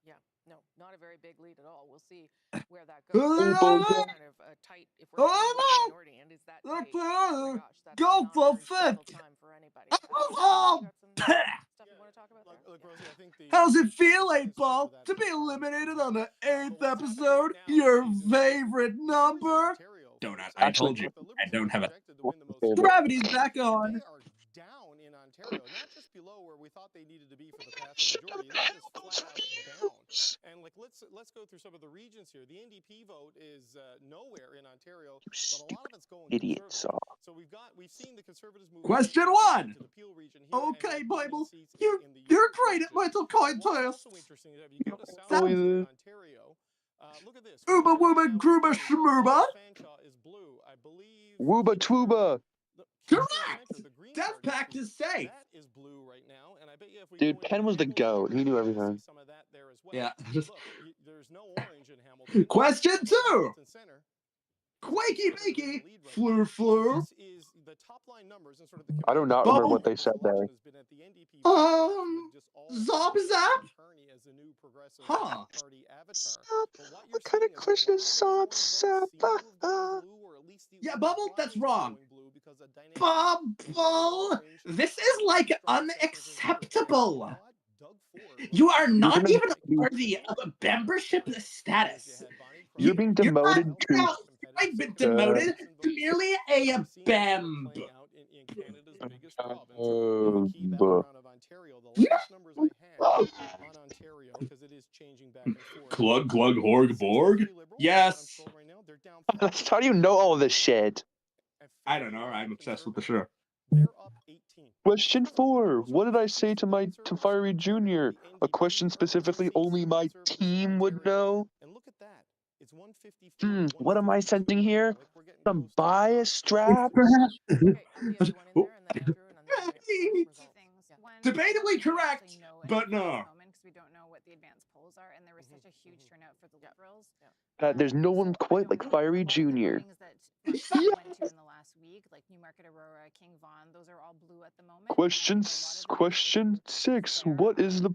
Yeah, no, not a very big lead at all. We'll see where that goes. Kind of tight if we're minority, and is that tight? Oh my gosh, that's go for time for anybody. stuff you want to talk about there? Look, Rosie, I think How's it feel, 8-Ball, to be eliminated on the 8th episode? Your favorite number? Donut, I told you, I don't have a... Gravity's back on. They are down in Ontario, not just below where we thought they needed to be for the past majority. They're just flat out down. And like, let's go through some of the regions here. The NDP vote is nowhere in Ontario, but a lot of it's going Idiots. So we've seen the Conservatives move Question one. to the Peel region here. Okay, Bible, you're great at mental coin tests. Also interesting is that if you go to South Ontario, look at this. Uba wooba gruba shmooba. Is blue, I believe. Wooba twooba. Correct. Death Pact is safe. That is blue right now, and I bet you if we Dude, Penn was the GOAT. He knew everything. some of that there as well. Yeah. Look, there's no orange in Hamilton. Question 2. Quakey bakey, fleur fleur. This is the top line numbers and sort of the I do not remember what they said there. Zob zap? Huh. What kind of question is Zob zap? Yeah, Bubble, that's wrong. Bubble, this is like unacceptable. You are not even worthy of a membership status. You're being demoted to... I've been demoted to merely a BEMB. Glug glug horg borg? Yes. How do you know all this shit? I don't know. I'm obsessed with the show. Question 4. What did I say to Fiery Jr.? A question specifically only my team would know? What am I sensing here? Some bias strap? Debatably correct, but no. We don't know what the advanced polls are, and there was such a huge turnout for the Liberals. There's no one quite like Fiery Jr. Went to in the last week, like Newmarket Aurora, King Vaughan, those are all blue at the moment. Question 6. What is the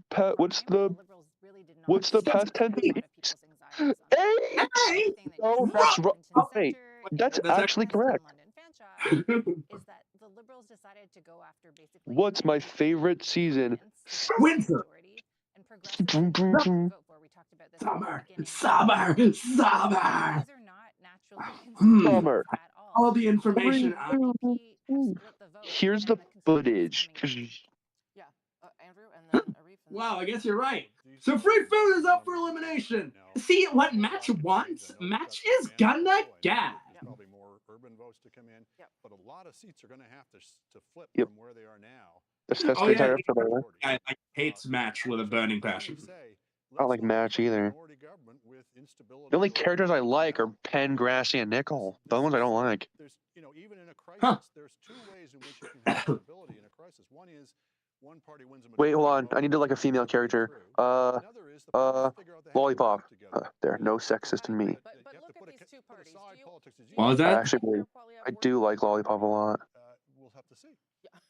what's the past tense? 8. Oh, that's right. That's actually correct. Is that the Liberals decided to go after basically What's my favorite season? Winter. Summer. Summer. Summer. Summer. All the information. Here's the footage. Yeah, Andrew, and then Arif. Wow, I guess you're right. So free food is up for elimination. See what Match wants? Match is gonna get. Probably more urban votes to come in, but a lot of seats are going to have to flip from where they are now. I hate Match with a burning passion. I don't like Match either. The only characters I like are Penn, Grassy, and Nickel. The other ones I don't like. Even in a crisis, there's 2 ways in which you can have stability in a crisis. One is one party wins a majority. Wait, hold on. I need to like a female character. Lollipop. There, no sexist in me. But look at these 2 parties. What was that? Actually, I do like Lollipop a lot. We'll have to see.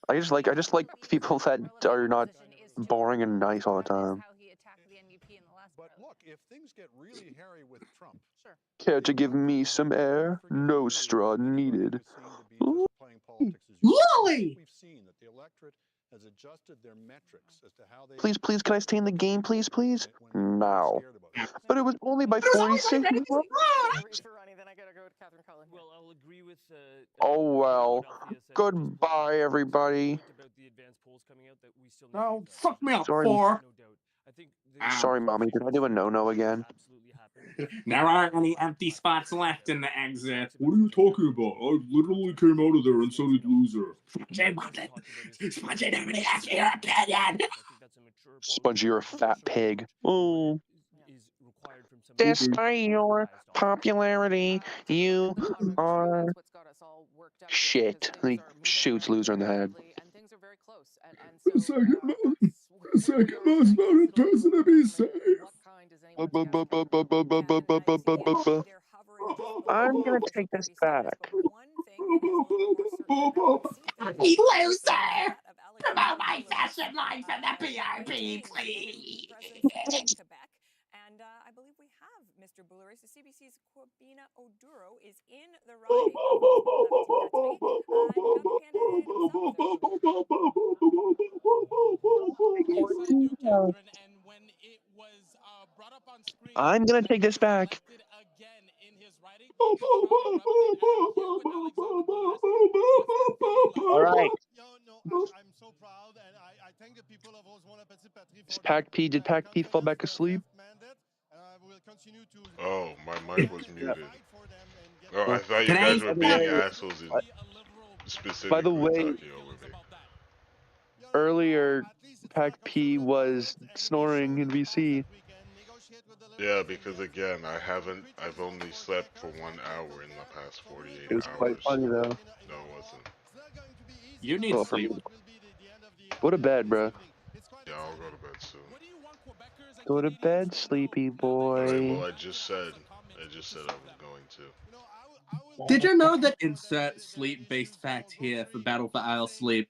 I just like people that are not boring and nice all the time. But look, if things get really hairy with Trump, Care to give me some air? No straw needed. Lolly! we've seen that the electorate has adjusted their metrics as to how they... Please, can I stay in the game, please? No. But it was only by 46. Well, I'll agree with. Oh well. Goodbye, everybody. Oh, fuck me up, Sorry. 4. Sorry, Mommy. Did I do a no-no again? There aren't any empty spots left in the exit. What are you talking about? I literally came out of there and so did Loser. Spongy, nobody asked your opinion. Spongy, you're a fat pig. Oh. Despite your popularity, you are shit. And he shoots Loser in the head. The second most voted person to be safe. I'm gonna take this back. Loser! Promote my fashion line from the PRP, please! And I believe we have Mr. Mr. Boulouris. The CBC's Kwabena Oduro is in the riding of Rosemont Lepeti I'm gonna take this back. All right. I'm so proud, and I thank the people of Rosemont Lepeti Patrie Is Pac P? Did Pac P fall back asleep? Oh, my mic was muted. Oh, I Well, thought you Can guys I? were being assholes and by the specifically way, talking over me. earlier Pac P was snoring in VC. Yeah, because again, I've only slept for 1 hour in the past 48 It was quite hours. funny though. No, it wasn't. You need Well, for sleep. me. Go to bed, bro. Yeah, I'll go to bed soon. Go to bed, sleepy Alright, boy. well, I just said I was going to. Did you know that insert sleep-based fact here for Battle for Isle Sleep?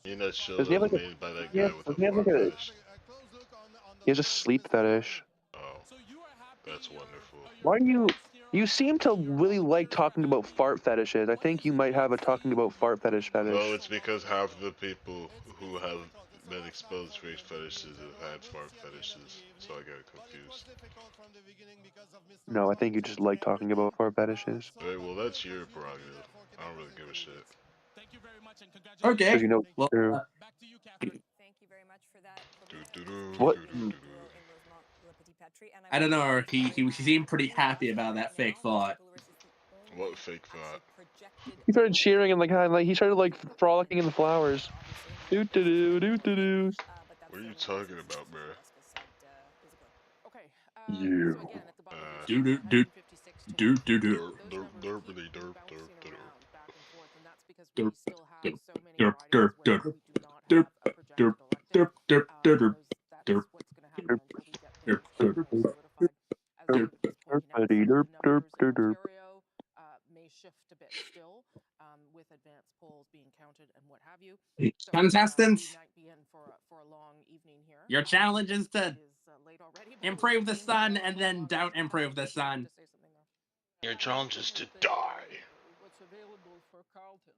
In that show Doesn't that he have was like a? made by that Yeah, guy with a doesn't he have fart like a? fetish. He has a sleep fetish. Oh, that's wonderful. Why do you? You seem to really like talking about fart fetishes. I think you might have a talking about fart fetish Well, fetish. it's because half the people who have been exposed to fetishes have had fart fetishes, so I get confused. No, I think you just like talking about fart fetishes. Alright, well, that's your prerogative. I don't really give a shit. Okay. Because you know Well, true. Thank you very much for that. What? I don't know. He seemed pretty happy about that fake thought. What fake thought? He started cheering and like he started like frolicking in the flowers. Doo doo doo doo doo doo. What are you talking about, bro? Okay. You. So again, at the bottom of Do the do do do do do. Derp, derpity, derp, derp, derp. back and forth, and that's because we Derp, still have derp, so many derp, ridings where derp, we do not derp, have a projected derp, elected. derp, derp, derp, That's derp, what's going to happen until we get derp, things derp, kind of solidified. As Derp, of this point, now derpity, some of derp, the derp, numbers in derp, derp. Ontario may shift a bit still, with advanced polls being counted and what have you. So Contestants, we might be in for a long evening here. your challenge is to It is late already, but improve the sun and then don't improve the sun. Your challenge is to die. What's available for Carleton.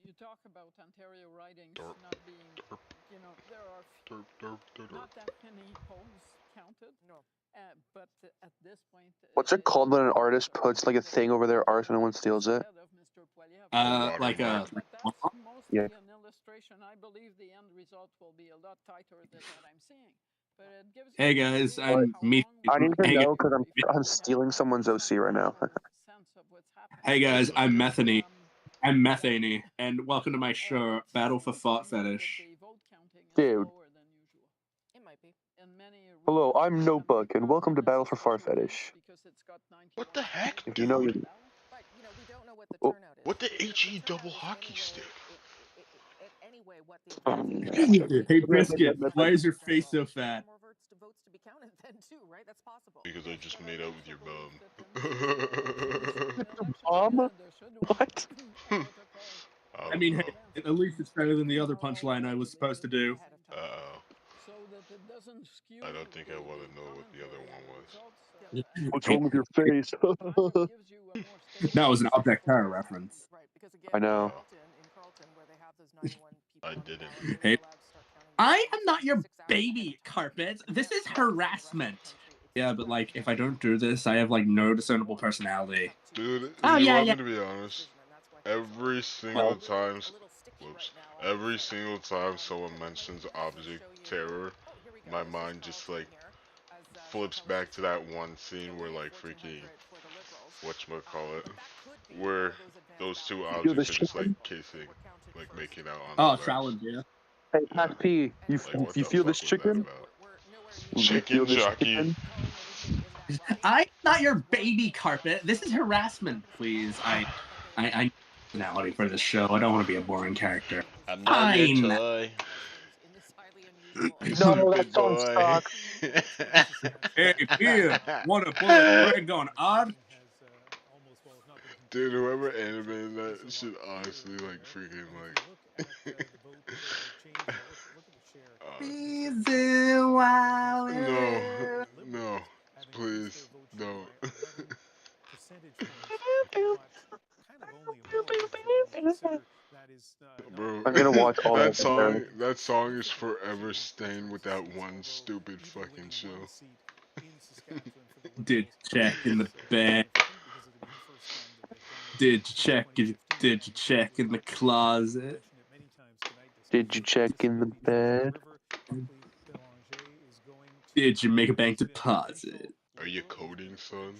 You talk about Ontario ridings Derp, not being, derp, you know, there are derp, derp, derp, not derp. that many polls counted. No. But at this point, What's it called when an artist puts like a thing over their art and no one steals it? Like a. But that's mostly Yeah. an illustration. I believe the end result will be a lot tighter than what I'm seeing. But it gives you Hey an guys, idea I'm how me. long I need to Hey, know because I'm stealing someone's OC right now. sense of what's happening. hey guys, I'm Methany. I'm Yeah. Methany, and welcome to my show, Battle for Fart Fetish. The vote counting is Dude. lower than usual. It might be. In many Hello, regions, I'm Notebook, and welcome to Battle for Fart Fetish. because it's got 91 What the heck, If you know dude? your But you know, we don't know what the Oh. turnout is. What the HE double hockey stick? Anyway, what the advance is. Hey Biscuit, why is your face so fat? More votes to be counted then too, right? That's possible. Because I just made out with your bum. What? I mean, hey, at least it's better than the other punchline I was supposed to do. Uh-oh. So that it doesn't skew. I don't think I want to know what the other one was. What's wrong with your face? That was an Object Terror reference. Right, because again, I know. in Carleton, where they have those 91 people I on the didn't. ballot, Hey, they're allowed to start counting. I am not your baby carpet. This is harassment. Yeah, but like, if I don't do this, I have like no discernible personality. Dude, Oh you yeah, want yeah. me to be honest? Every single time, every single time someone mentions Object Terror, my mind just like flips back to that one scene where like freaking whatchamacallit, where those two Feel the objects are just like chicken? kissing, like making out on Oh, the challenge, ledge. yeah. Hey, Pac P, you Like what you the feel fuck this was that chicken? about? You Chicken feel this jockey. chicken? I'm not your baby carpet. This is harassment, please. I personality for this show. I don't want to be a boring character. I'm not your Fine. toy. No, that Stupid song boy. sucks. Hey, Pia, want a bullet Greg on odd? Dude, whoever animated that should honestly like freaking like. Reason No, why. no. Please, don't. percentage points, but kind of only a relative when you consider that is Bro, I'm gonna watch all that of it there. song is forever staying with that one stupid fucking show. Did check in the bed? Did you check in the closet? Did you check in the bed? Did you make a bank deposit? Are you coding, son?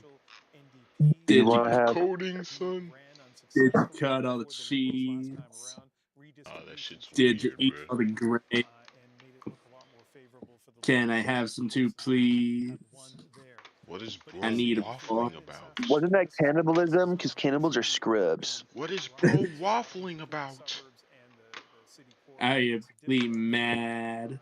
You wanna have Coding, son? Did you cut all the cheese? Oh, that shit's Did you weird, eat bro. all the grape? Can I have some too, please? What is bro I need a waffling about? Wasn't that cannibalism? Because cannibals are scrubs. What is bro waffling about? Are you really mad?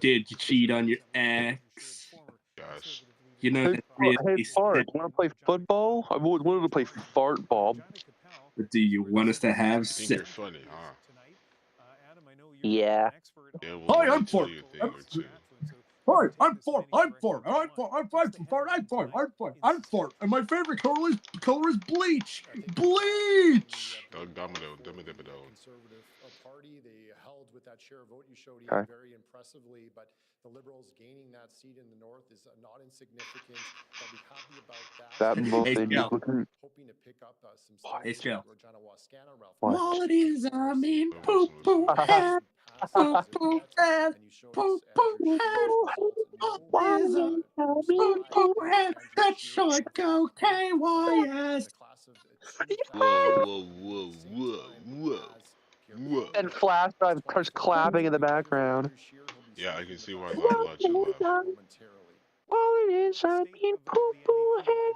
Did you cheat on your ex? Gosh. You know Hey, that really Fart, want to play football? I wanted to play fart ball. But do you want us to have I think you're sex? funny, huh? Yeah. Yeah, well, Hi, let me I'm tell Fart. you a thing or two. Hi, I'm Fart. I'm Fart. I'm Fart. And my favorite color is bleach. Bleach. Conservative party. They held with that share vote you showed Okay. very impressively, but the Liberals gaining that seat in the north is not insignificant. They'll be happy about that. That vote they Scale. Hoping to pick up some Hey, Scale. Regina Wascana, Ralph. What? Qualities, I mean, poo poo head, poo poo head, poo poo head. Autism, poo poo head. That should go KYS. Whoa. And Flash starts clapping in the background. Yeah, I can see why Live Logic left. Qualities, I mean, poo poo head,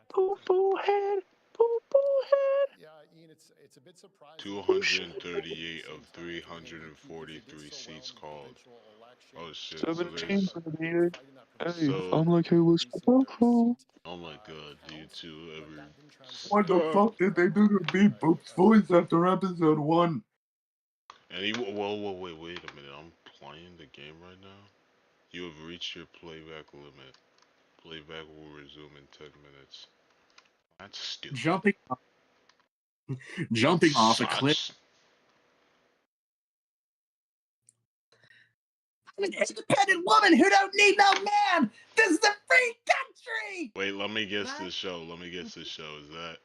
poo poo head, poo poo head. Yeah, Ian, it's a bit surprising. 238 of 343 seats called. Oh shit, so 1738. Hey, so I'm like, hey, what's up? oh my god, do you two ever What the fuck did they do to me? Boop's voice after episode 1. And he, whoa, wait a minute, I'm playing the game right now? You have reached your playback limit. Playback will resume in 10 minutes. That's stupid. Jumping off a cliff. I'm an independent woman who don't need no man. This is a free country. Wait, let me guess this show. Is that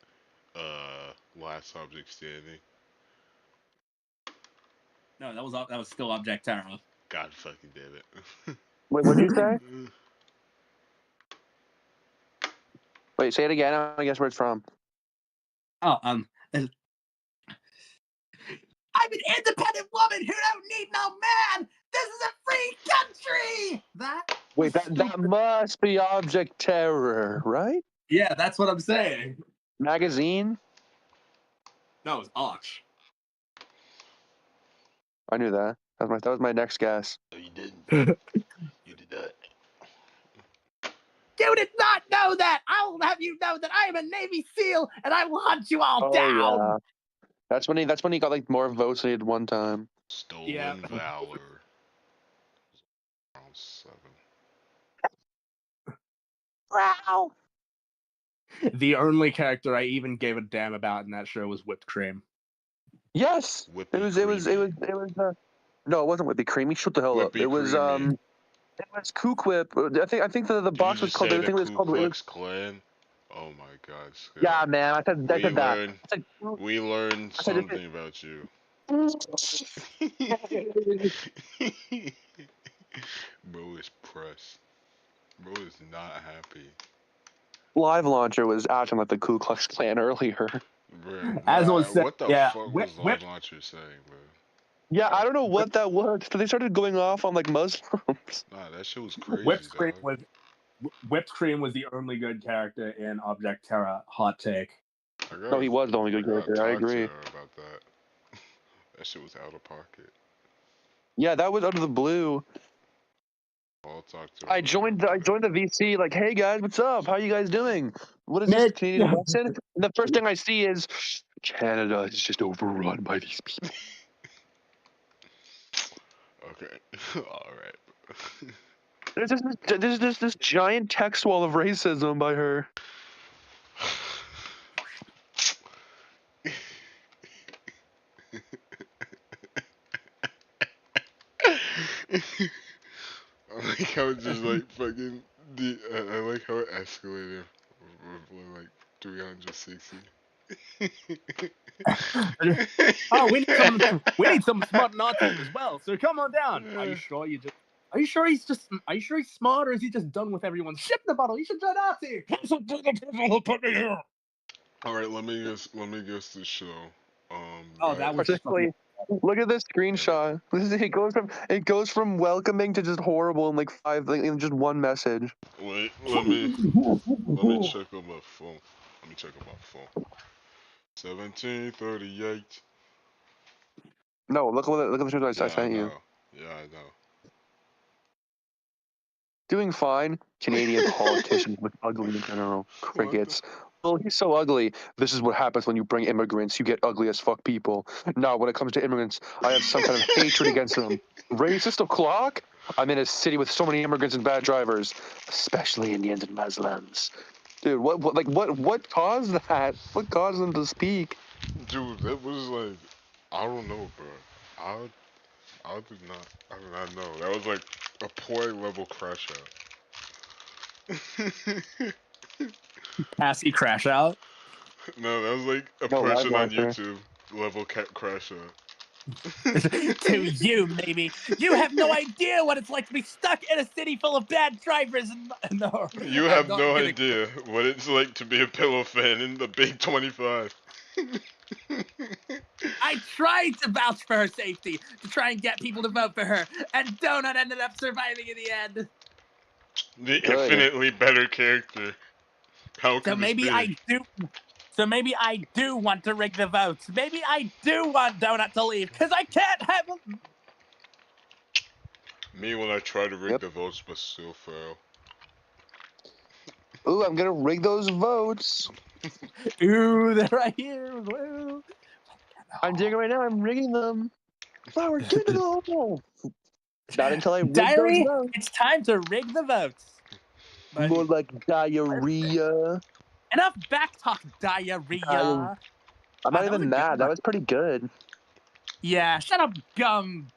Last Object Standing? No, that was still Object Terror. God fucking damn it. Wait, what'd you say? Wait, say it again. I guess where it's from. Oh, I'm an independent woman who don't need no man. This is a free country. Wait, that must be Object Terror, right? Yeah, that's what I'm saying. Magazine? No, it's Arch. I knew that. That was my next guess. No, you didn't. You did that. You did not know that. I will have you know that I am a Navy SEAL and I will hunt you all down. Yeah. That's when he got like more votes than he did one time. Stolen Valor. Round 7. Wow. The only character I even gave a damn about in that show was Whipped Cream. Yes. It was no, it wasn't Whippy Creamy. Shut the hell up. It was It was Kook Whip. I think the box was called. I think it was called. Ku Klux Klan? Oh my god. Scott. Yeah, man. I said that. We learned something about you. Bro is pressed. Bro is not happy. Live Launcher was acting like the Ku Klux Klan earlier. Bro, As I was saying, what the fuck was Live Launcher saying, bro? Yeah, I don't know what that was, but they started going off on like Muslims. Nah, that shit was crazy, Whipped Cream was the only good character in Object Terror. Hot take. No, he was the only good character. I agree. About that. That shit was out of pocket. Yeah, that was out of the blue. I'll talk to her. I joined the VC like, hey guys, what's up? How you guys doing? What is this, Canadian Western? And the first thing I see is Canada is just overrun by these people. Okay. Alright. There's this giant text wall of racism by her. I like how it just like fucking. I like how it escalated with like 360. Oh, we need some smart in our team as well. So come on down. Are you sure he's smart, or is he just done with everyone? Ship the bottle. You should join our team. Put me here. All right, let me guess the show. That was particularly. Look at this screenshot. It goes from welcoming to just horrible in like in just one message. Wait, let me check on my phone. 1738. No, look at the screenshot I sent you. Yeah, I know. Doing fine. Canadian politicians look ugly in general. Crickets. Well, he's so ugly. This is what happens when you bring immigrants. You get ugly as fuck people. Now, when it comes to immigrants, I have some kind of hatred against them. Racist o'clock? I'm in a city with so many immigrants and bad drivers, especially Indians and Muslims. Dude, what caused that? What caused them to speak? Dude, that was like, I don't know, bro. I did not know. That was like a poor level crash out. Cassie crash out? No, that was like a person on YouTube level crash out. To you, maybe. You have no idea what it's like to be stuck in a city full of bad drivers. No, you have no idea what it's like to be a pillow fan in the Big 25. I tried to vouch for her safety, to try and get people to vote for her, and Donut ended up surviving in the end. The infinitely better character. How could this be? So maybe I do want to rig the votes. Maybe I do want Donut to leave, because I can't have him. Me when I try to rig the votes, but still fail. Ooh, I'm gonna rig those votes. Ooh, they're right here. Woo. I'm doing it right now. I'm rigging them. Flower, get it all. Not until I rig Diary, those votes. It's time to rig the votes. More like diarrhea. Enough backtalk, diarrhea. I'm not even mad. That was pretty good. Yeah, shut up, gum.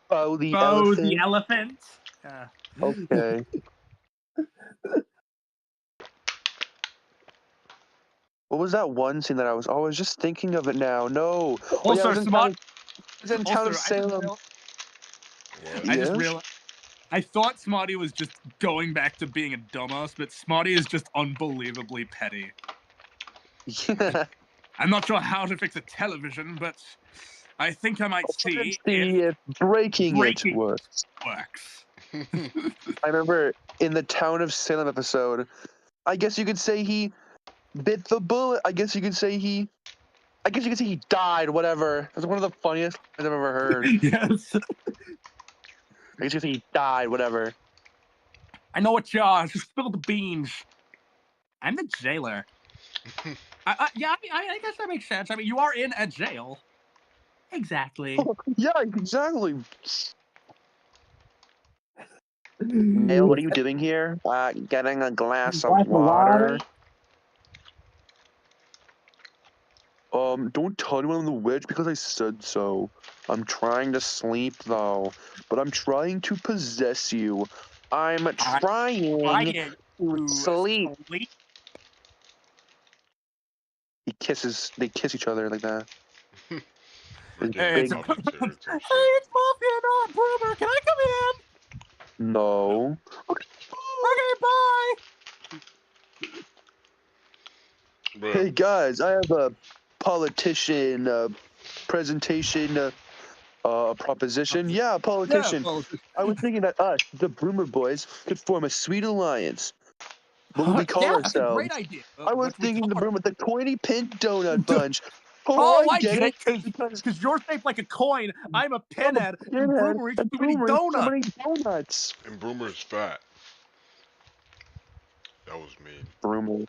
Bo the elephant. Okay. What was that one scene that I was just thinking of it now. No. Also, I was in town of Salem. I just realized. I thought Smarty was just going back to being a dumbass, but Smarty is just unbelievably petty. Yeah. I'm not sure how to fix a television, but I think I might see if breaking it works. I remember in the Town of Salem episode, I guess you could say he bit the bullet. I guess you could say he died, whatever. That's one of the funniest things I've ever heard. Yes. I guess you could say he died, whatever. I know what you are. Just spill the beans. I'm the jailer. I guess that makes sense. I mean, you are in a jail. Exactly. Oh, yeah, exactly. Neil, what are you doing here? Getting a glass of water. Don't tell anyone on the witch because I said so. I'm trying to sleep though, but I'm trying to possess you. I'm trying to sleep. They kiss each other like that. Hey, it's Mafia, not Broomer. Can I come in? No. Okay, bye. Hey guys, I have a politician presentation proposition. Yeah, a politician. I was thinking that us, the Broomer Boys, could form a sweet alliance. What would we call ourselves? That's a great idea. I was thinking the Coiny Pint Donut Bunch. I get it, because you're shaped like a coin. I'm a pinhead. And Broomer eats too many donuts. And Broomer's fat. That was mean. Broomer.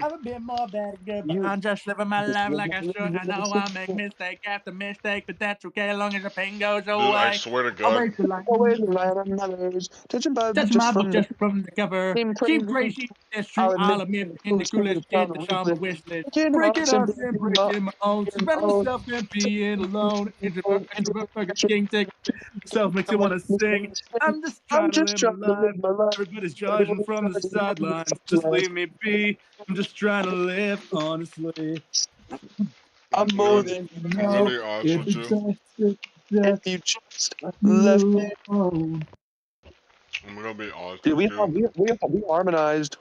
I've been more better good, but I'm just living my life like I should. I know I make mistake after mistake, but that's okay as long as the pain goes away. Dude, I swear to I'll God. make the light. Always relying on others. Touching my book Touching just my book from just from the cover. Seem Seem crazy. crazy. That's true. I'll admit, in the coolest shit that's on my wish list. Breaking hearts and breaking my own. Surrender myself and being alone. Introvert, king, take myself makes you want to sing. I'm just trying to live my life. Everybody's judging from the sidelines. Just leave me be. I'm just trying to live honestly. I'm more than you know. Be honest with you. If you just left me I'm gonna be honest Dude, with you. we harmonized.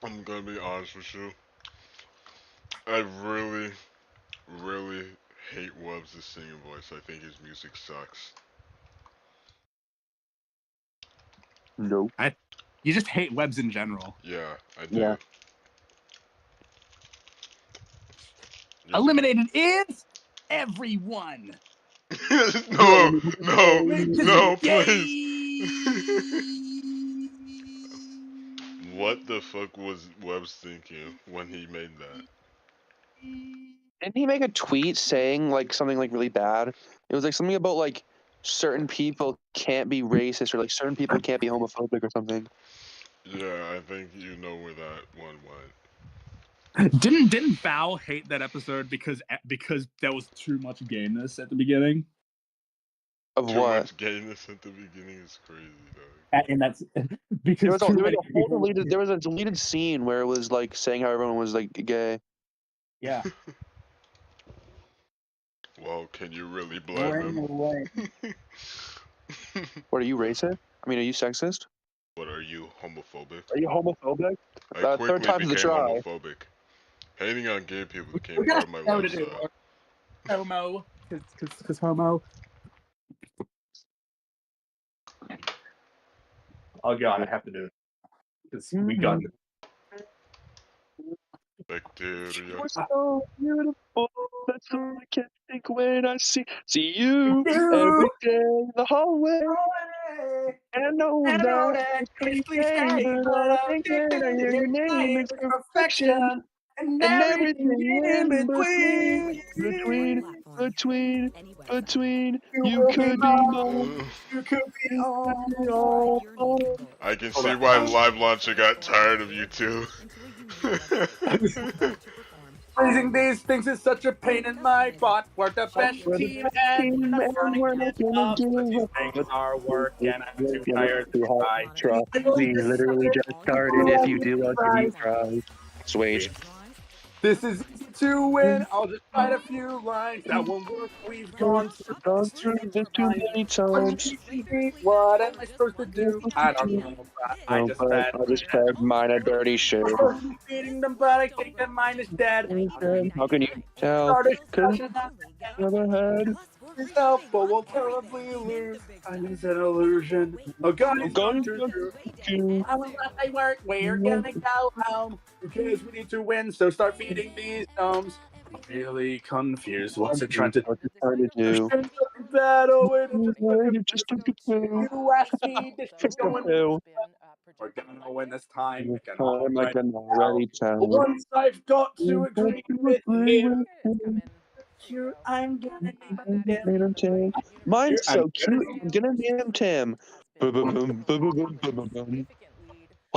I'm gonna be honest with you. I really, really hate Webb's singing voice. I think his music sucks. No. You just hate Webbs in general. Yeah, I do. Yeah. Eliminated is everyone. No, please. What the fuck was Webbs thinking when he made that? Didn't he make a tweet saying like something like really bad? It was like something about like certain people can't be racist or like certain people can't be homophobic or something. Yeah, I think you know where that one went. Didn't Bao hate that episode because there was too much gayness at the beginning? Of Too what? much gayness at the beginning is crazy, dog. And that's because there was a deleted scene where it was like saying how everyone was like gay. Yeah. Well, can you really blame him? What, are you racist? I mean, are you sexist? What, are you homophobic? Are you homophobic? I quickly Third time's the became try. homophobic. Hating on gay people became part of my lifestyle. Homo, because homo. Oh god, I have to do it. Because we got it. Bacteria. You're so beautiful. That's all I can think when I see you every day in the hallway. And I know that it's cliche, but I think that I hear your name is perfection. And everything in between, you could be mine. You could be all. I can see why Live Launcher got tired of you too. Raising these things is such a pain in my butt. We're the best team and that's running jobs, but these things are work and I'm too tired to try. We literally just started. If you do, I'll give you a prize. Sweet. This is easy to win. I'll just write a few lines that will work. We've gone through this too many times. What am I supposed to do? I don't know. I just fed mine a dirty shit. I'm feeding them, but I think that mine is dead. How can you tell? Cause never had. Yourself, but we'll probably lose. Time is an illusion. Oh God, it's going to do. I will let my work. We're gonna go home because we need to win. So start feeding these gnomes. I'm really confused. What's it trying to do? Battle. Just took a poo. You asked me this is going. We're gonna win this time. I can already tell. Once I've got to agree with him. I'm gonna name him. Mine's so cute. I'm gonna name him Tim. What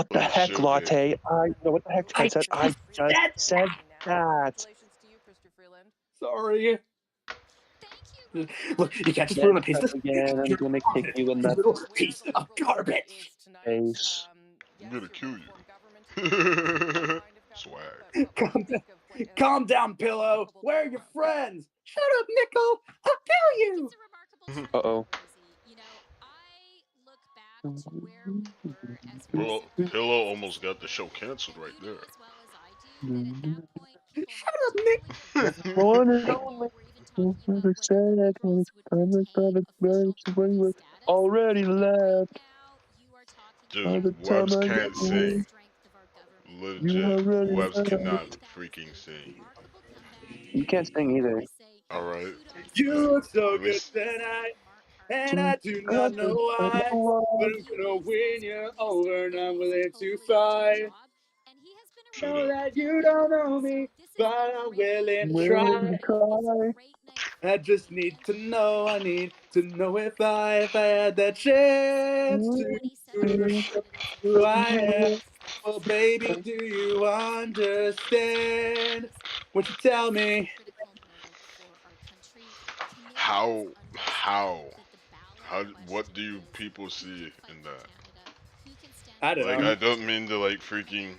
the heck, Latte? What the heck, Headset? I just said that. Sorry. Look, you can't just ruin a piece of again. I'm gonna kick you in the little piece of garbage. Face. I'm gonna kill you. Swag. Calm down, Pillow. Where are your friends? Shut up, Nickel. I'll kill you. Uh-oh. Well, Pillow almost got the show canceled right there. Shut up, Nick. Already left. Dude, Webbs can't sing. Legit, Webbs cannot freaking sing. You can't sing either. Alright. You look so good tonight, and I do not know why, but I'm gonna win you over and I'm willing to fight. Know that you don't know me, but I'm willing to try. I just need to know. I need to know if I had that chance to show who I am. Well, baby, do you understand what you tell me? How what do you people see in that? I don't Like, know. I don't mean to like freaking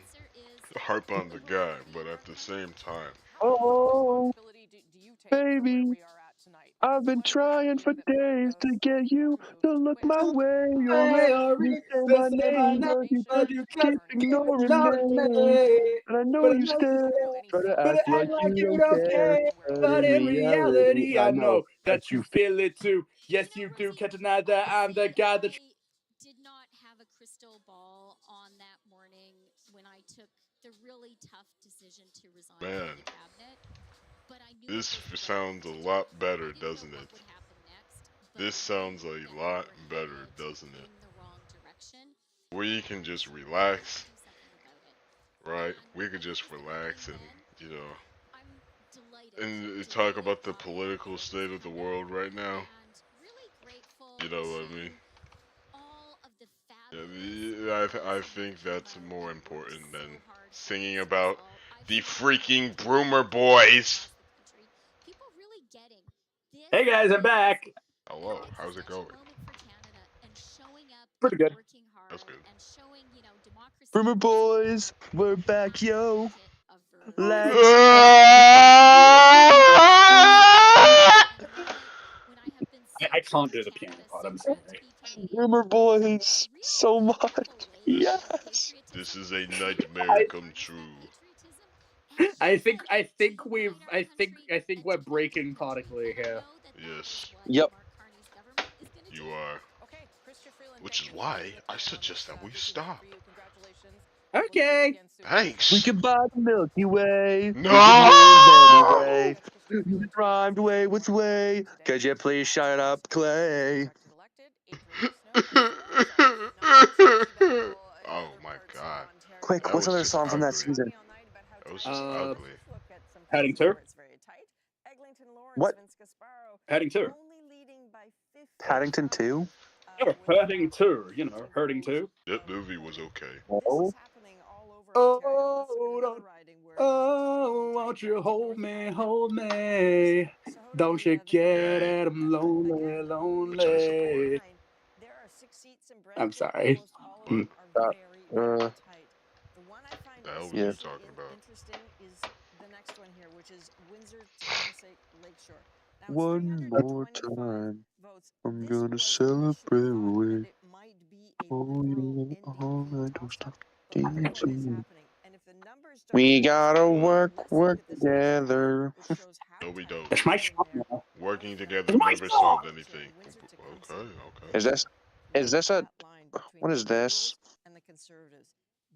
harp on the guy, but at the same time, Oh, baby, I've been trying for days to get you to look my way. Hey, You already say to my say my name, name, but you but just you keep keep ignoring ignoring me. me. And I know But I you know you still still try to but act like act like you you don't don't care. care. But But in in reality, reality, I I know know that that you you feel it too. Yes, you do catch another. I'm the guy that. Did not have a crystal ball on that morning when I took the really tough decision to resign man, from the cabinet. But I knew this it was the right sounds a thing to lot do. better, I didn't know doesn't what it? would happen next, but This I knew sounds a that we lot were better, headed doesn't it? in the wrong direction. Where you can just And we had to relax, do something about it. right? And We could I think just it was the right relax thing and, then. you know, I'm delighted, and talk delighted about the by political this state of the world comeback right now. and really grateful You know what I to mean? all of the Yeah, fabulous I leaders think that that's came out more and worked important so than hard for singing this about result. I've the seen a lot of freaking people Broomer across Boys. the country, people really getting this Hey guys, I'm is back. Hello, an how's it existential going? moment for Canada and showing up Pretty and good. working That's hard good. and showing, democracy Boomer once boys, again we're a back, massive yo. bucket of voters. Let's A moment when I have been I so can't proud do of the piano Canada, part. so I'm proud to sorry. be Canadian. Boomer boys Real so incredible much. wave of Yes. This patriotism is a that nightmare I, come true. patriotism and I use think it I to think we've unite our country I think and we're to build our breaking country. particularly And I here. know that that is Yes, what Yep. Mark Carney's government is going to you do. are. Okay, Chrystia Freeland, Which thank is you for why making the I time on this suggest that we busy night stop. for you. Congratulations. We'll speak Okay. again soon. We Thanks. could buy the Milky Way. We could live No! anyway. It rhymed way with way. Could you please shut up, Clay? Oh my god. Quick, That what's was another just song from that ugly. season? That was just ugly. Look at some Heading places to? where it's very tight. Eglinton Lawrence, What? Vince Gasparo, Heading to? only leading by 50 Paddington 2? Yeah, hurting too. Hurting too. That movie was okay. This Oh. is happening all over Ontario. Let's look at another Don't. riding where Oh, won't you hold me, hold me? Don't you get Yay. it? I'm lonely, Which I support. lonely. there are 6 seats in I'm Brampton. sorry. Almost all of What? them are very, very tight. The one I find The hell were Yeah. you especially talking about? interesting is the next one here, which is Windsor Tecumseh Lakeshore. Now it's One more 325 time. votes. I'm This gonna was initially celebrate thought that with. it might be a Oh liberal yeah, all NDP I don't toss-up, stop but look at what is dancing. happening. And if the numbers don't We match up gotta here, work let's look at this next graph, together. which shows how No, we tight don't. It's it my is in shot there. now. Working together It's my never shot. solved anything. Windsor-Tecumseh. Okay, okay. Is this? Look Is this at a? that line between What the is this? liberals and the conservatives.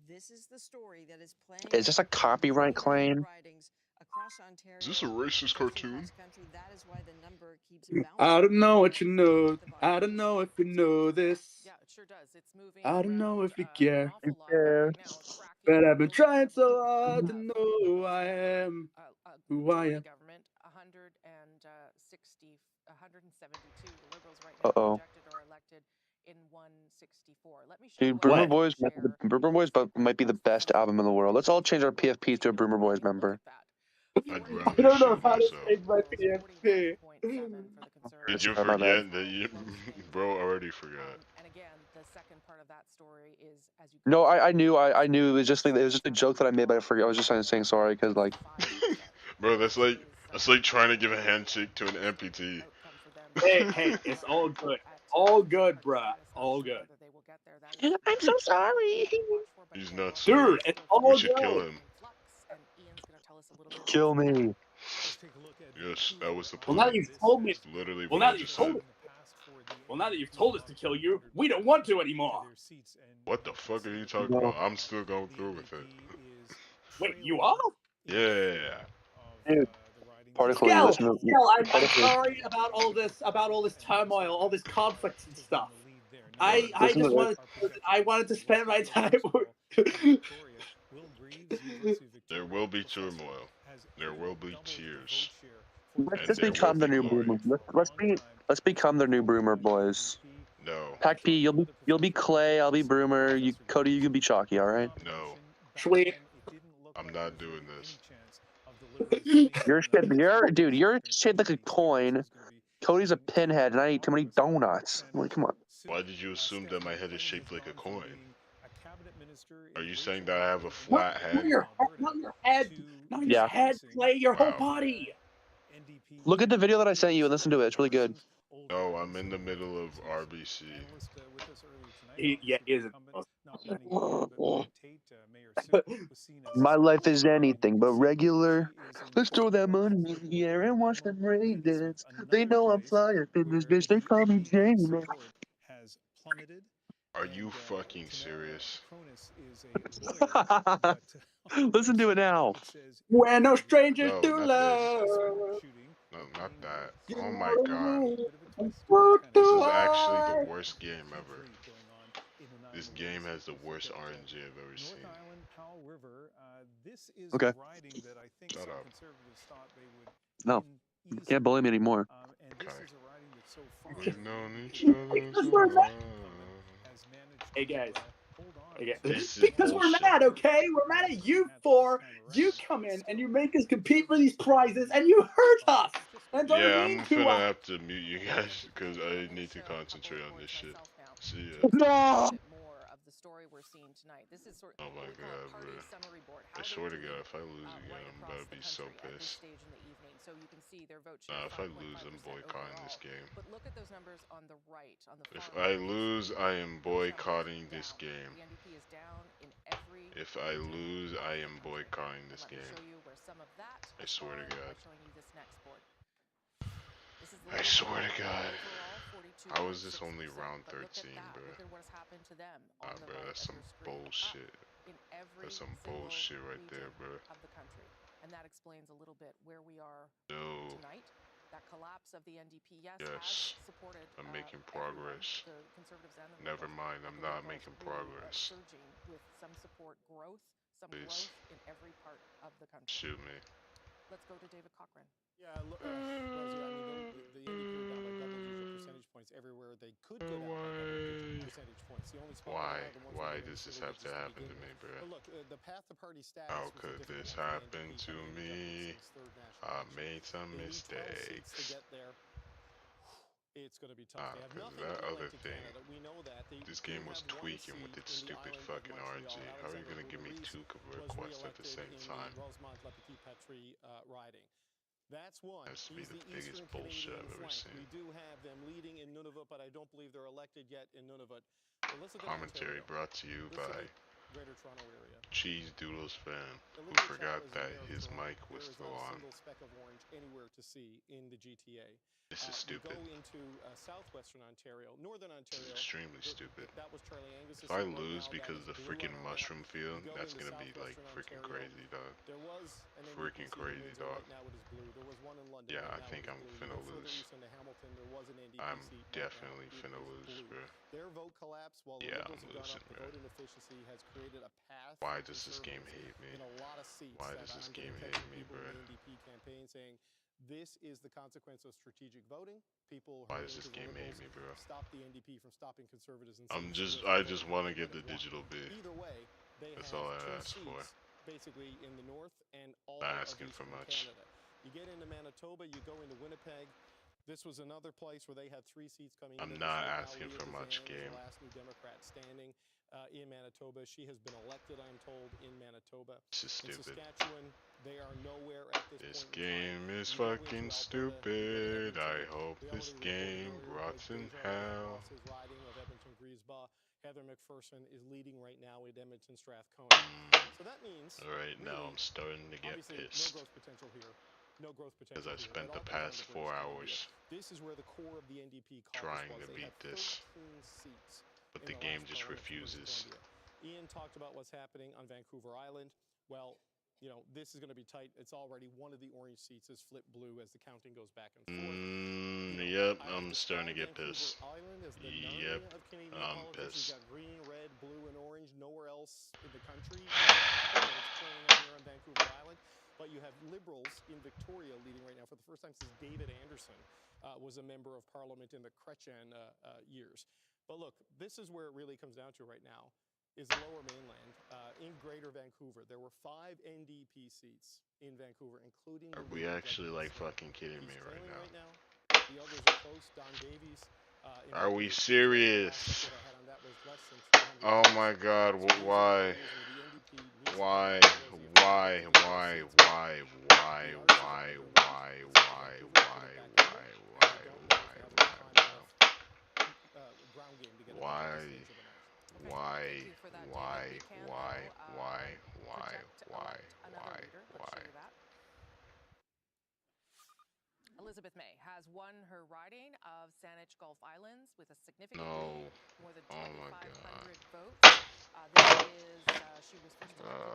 This is the story that is playing Is this a out in copyright many, many claim? ridings across Is this a Ontario, racist virtually cartoon? across the country. That is why the number keeps I bouncing don't know what you against know. the bottom I of don't the know if screen. you know this. Yeah, it sure does. It's moving I don't know around if you an care. awful lot Yeah. right now, tracking But the I've been wheels of trying so government hard to for know the who Liberals. I am. A Who I majority am. government, 172. The Liberals right Uh now oh. projected or elected in 164. Let me show Dude, what Broomer What? Boys, Broomer Boys might be the best album in the world. Let's all change our PFPs to a Broomer Boys member. I'd I rather don't know shoot how to myself. change my PFP. Did you Sorry, my bad. forget that you, bro? Already forgot. And again, the second part of that story is as you No, I knew it was just a joke that I made, but I forgot. I was just saying sorry because like. Bro, that's like trying to give a handshake to an amputee. Hey, it's all good. All good, bruh. All good. I'm so sorry. He's not sorry. Dude, it's We all should kill good. him. Kill me. Yes, that was the Well, now plan. that you've told me. It's literally Well, what now I that you've just told said. us. Well, now that you've told us to kill you, we don't want to anymore. What the fuck are you talking No. about? I'm still going through with it. Wait, you are? Yeah. Dude, particle, you Skell, listen to I'm particle. sorry about all this turmoil, all this conflict and stuff. What? I Listen to just this. wanted I wanted to spend my time with There will be turmoil. There will be tears. Let's And just there will become the be new glory. Boomer. Let's become the new Broomer boys. No. Pac P, you'll be Clay. I'll be Broomer. Cody, you can be Chalky. All right. No. Sweet. I'm not doing this. You're shaped like a coin. Cody's a pinhead, and I eat too many donuts. I'm like, come on. Why did you assume that my head is shaped like a coin? Are you saying that I have a flat head? Not your head. Not your head, Clay. Your whole body. Look at the video that I sent you and listen to it. It's really good. No, I'm in the middle of RBC. Yeah, isn't. My life is anything but regular. Let's throw that money in the air and watch them rain dance. They know I'm fly up in this bitch. They call me Jamie. Are you fucking serious? Listen to it now. We're no strangers No, to not love. this. No, not that. Oh my god. This is actually the worst game ever. This game has the worst RNG I've ever seen. Okay. Shut up. No, you can't bully me anymore. We've known each other so long. Hey guys. This is Because we're bullshit. mad, okay? We're mad at you four. You come in and you make us compete for these prizes and you hurt us. And are Yeah, mean I'm to finna us. have to mute you guys because I need to concentrate on this shit. See ya. No. More of the story we're seeing tonight. This is sort Oh my god, bro. summary board. I swear to god, if I lose again, I'm about to be so pissed. Stage in the evening, so you can see their vote Nah, if I lose, I'm boycotting this game. But look at those numbers on the right, on the If far I right. lose, I am boycotting this game. The NDP is down in every. If I lose, I am boycotting this game. Show you where some of that. I swear to god. Showing you this next board. I swear to god. How is this only round 13, bro? Look at what's happened to them. Nah, bro, that's some bullshit. That's some bullshit right there, bro. Of the country. And that explains a little bit where we are tonight. That collapse of the NDP, yes. Has supported. I'm making progress. The Conservatives and the Never mind, I'm not making progress. Surging with some support growth, some growth in every part of the country. Shoot me. Let's go to David Cochran. Yeah, look, Rosie, the NDP are down by double-digit percentage points everywhere. They could go down by double-digit percentage points. The only Why does this have to happen to me, bro? But look, the path to party status. How could this happen to me? I made some mistakes. To get there, it's going to be tough. That other thing. This game was tweaking with its stupid fucking RNG. How are you going to give me two requests at the same time? That's one. Has to be the biggest bullshit I've ever seen. We do have them leading in Nunavut, but I don't believe they're elected yet in Nunavut. Commentary brought to you by Greater Toronto area. Cheez Doodles fan, who forgot that his mic was still on. There is not a single speck of orange anywhere to see in the GTA. This is stupid. Go into southwestern Ontario, northern Ontario. This is extremely stupid. That was Charlie Angus. If I lose because of the freaking mushroom field, that's gonna be like freaking crazy, dog. There was Freaking crazy, dog. Right now it is blue. There was one in London. Yeah, I think I'm finna lose. I'm definitely finna lose, bro. Their vote collapse while yeah, the I'm losing, the vote inefficiency has created a path. Why does this game hate me? In a lot of seats. Why does this game hate me, bro? NDP campaign saying this is the consequence of strategic voting. People. Why does this game hate me, bro? Stop the NDP from stopping conservatives. And I just want to get the digital B. Either way, that's all I ask for. Basically in the north and all not asking for much. Canada. You get into Manitoba, you go into Winnipeg. This was another place where they had 3 seats coming in. I'm not asking for much, game. The last New Democrat standing in Manitoba. She has been elected, I'm told, in Manitoba. This is stupid. In Saskatchewan, they are nowhere at this point. This game is fucking stupid. I hope this game rots in hell. Heather McPherson is leading right now in Edmonton Strathcona. So that means. All right, now I'm starting to get pissed. No growth potential here. No growth potential. Because I spent the past 4 hours this is where the core of the NDP trying to beat this, but the game just refuses. Ian talked about what's happening on Vancouver Island. Well, you know, this is going to be tight. It's already one of the orange seats is flipped blue as the counting goes back and forth. Yep, I'm starting to get pissed. Yep, I'm pissed. You've got green, red, blue, and orange. Nowhere else in the country. It's playing out here on have Liberals in Victoria leading right now for the first time since David Anderson was a member of Parliament in the Chrétien years. But look, this is where it really comes down to right now, is the Lower Mainland. In Greater Vancouver, there were 5 NDP seats in Vancouver, including the Are we actually like fucking kidding me right now? The others are close. Don Davies. Are we serious? Oh my God! Why? Why? Why? Why? Why? Why? Why? Why? Why? Elizabeth May has won her riding of Saanich Gulf Islands with a significant lead, more than 2,500 votes. She was first elected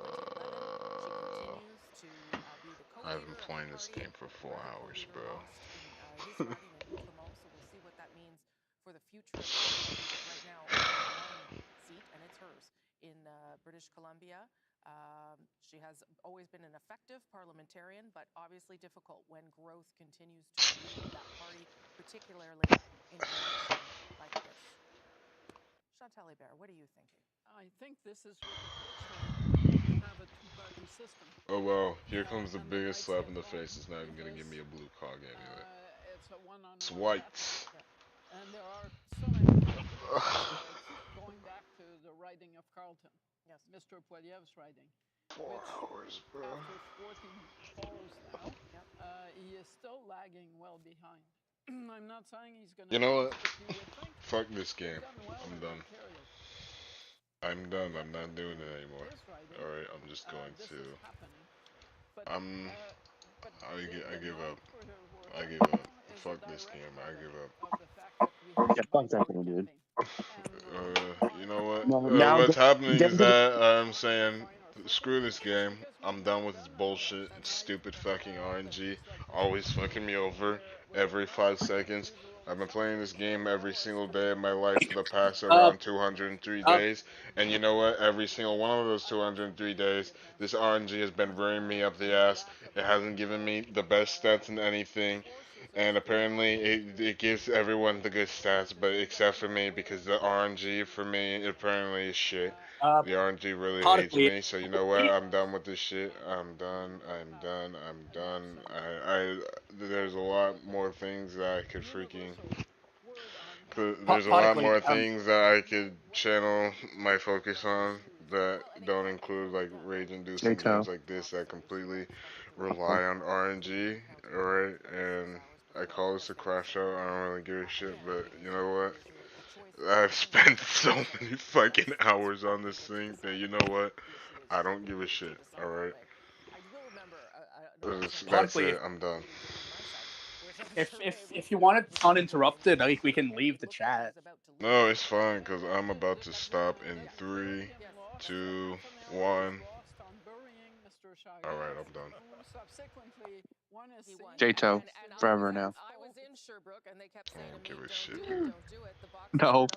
in 2011. She continues to be the co-leader. I've been playing this game for 4 hours, bro. His riding in Outremont, so we'll see what that means for the future of the party. But right now, only one seat, and it's hers in British Columbia. She has always been an effective parliamentarian, but obviously difficult when growth continues to lead that party, particularly in an election like this. Chantal Hébert, what are you thinking? I think this is what the courts have a two-party system. Oh well, here comes the biggest slap in the face. It's not even gonna give me a blue cog amulet. It's a one-on-one. It's white. And there are so many contradictions going back to the riding of Carleton. Yes. Mr. Poilievre's riding. 4 hours, bro. After 14 polls now, he is still lagging well behind. I'm not saying he's going to. You know what? Fuck this game. I'm done. I'm done. I'm not doing it anymore. Alright, I'm just going to. I give up. I give up. Fuck this game. I give up. Yeah, fuck that game, dude. You know what? Now What's happening is that I'm saying, screw this game. I'm done with this bullshit. It's stupid fucking RNG. Always fucking me over every 5 seconds. I've been playing this game every single day of my life for the past around 203 days. And you know what? Every single one of those 203 days, this RNG has been rearing me up the ass. It hasn't given me the best stats in anything. And apparently it gives everyone the good stats, but except for me, because the RNG for me apparently is shit. The RNG really hates me, so you know what? I'm done with this shit. I'm done. There's a lot more things that I could freaking. There's a lot more things that I could channel my focus on that don't include like rage-inducing games like this that completely rely on RNG, alright? And I call this a crash out. I don't really give a shit, but you know what? I've spent so many fucking hours on this thing that you know what? I don't give a shit, alright? That's it. I'm done. If you want it uninterrupted, like we can leave the chat. No, it's fine because I'm about to stop in 3, 2, 1. Alright, I'm done. J-Toe, forever now. I was in Sherbrooke and they kept saying I don't give a shit. No.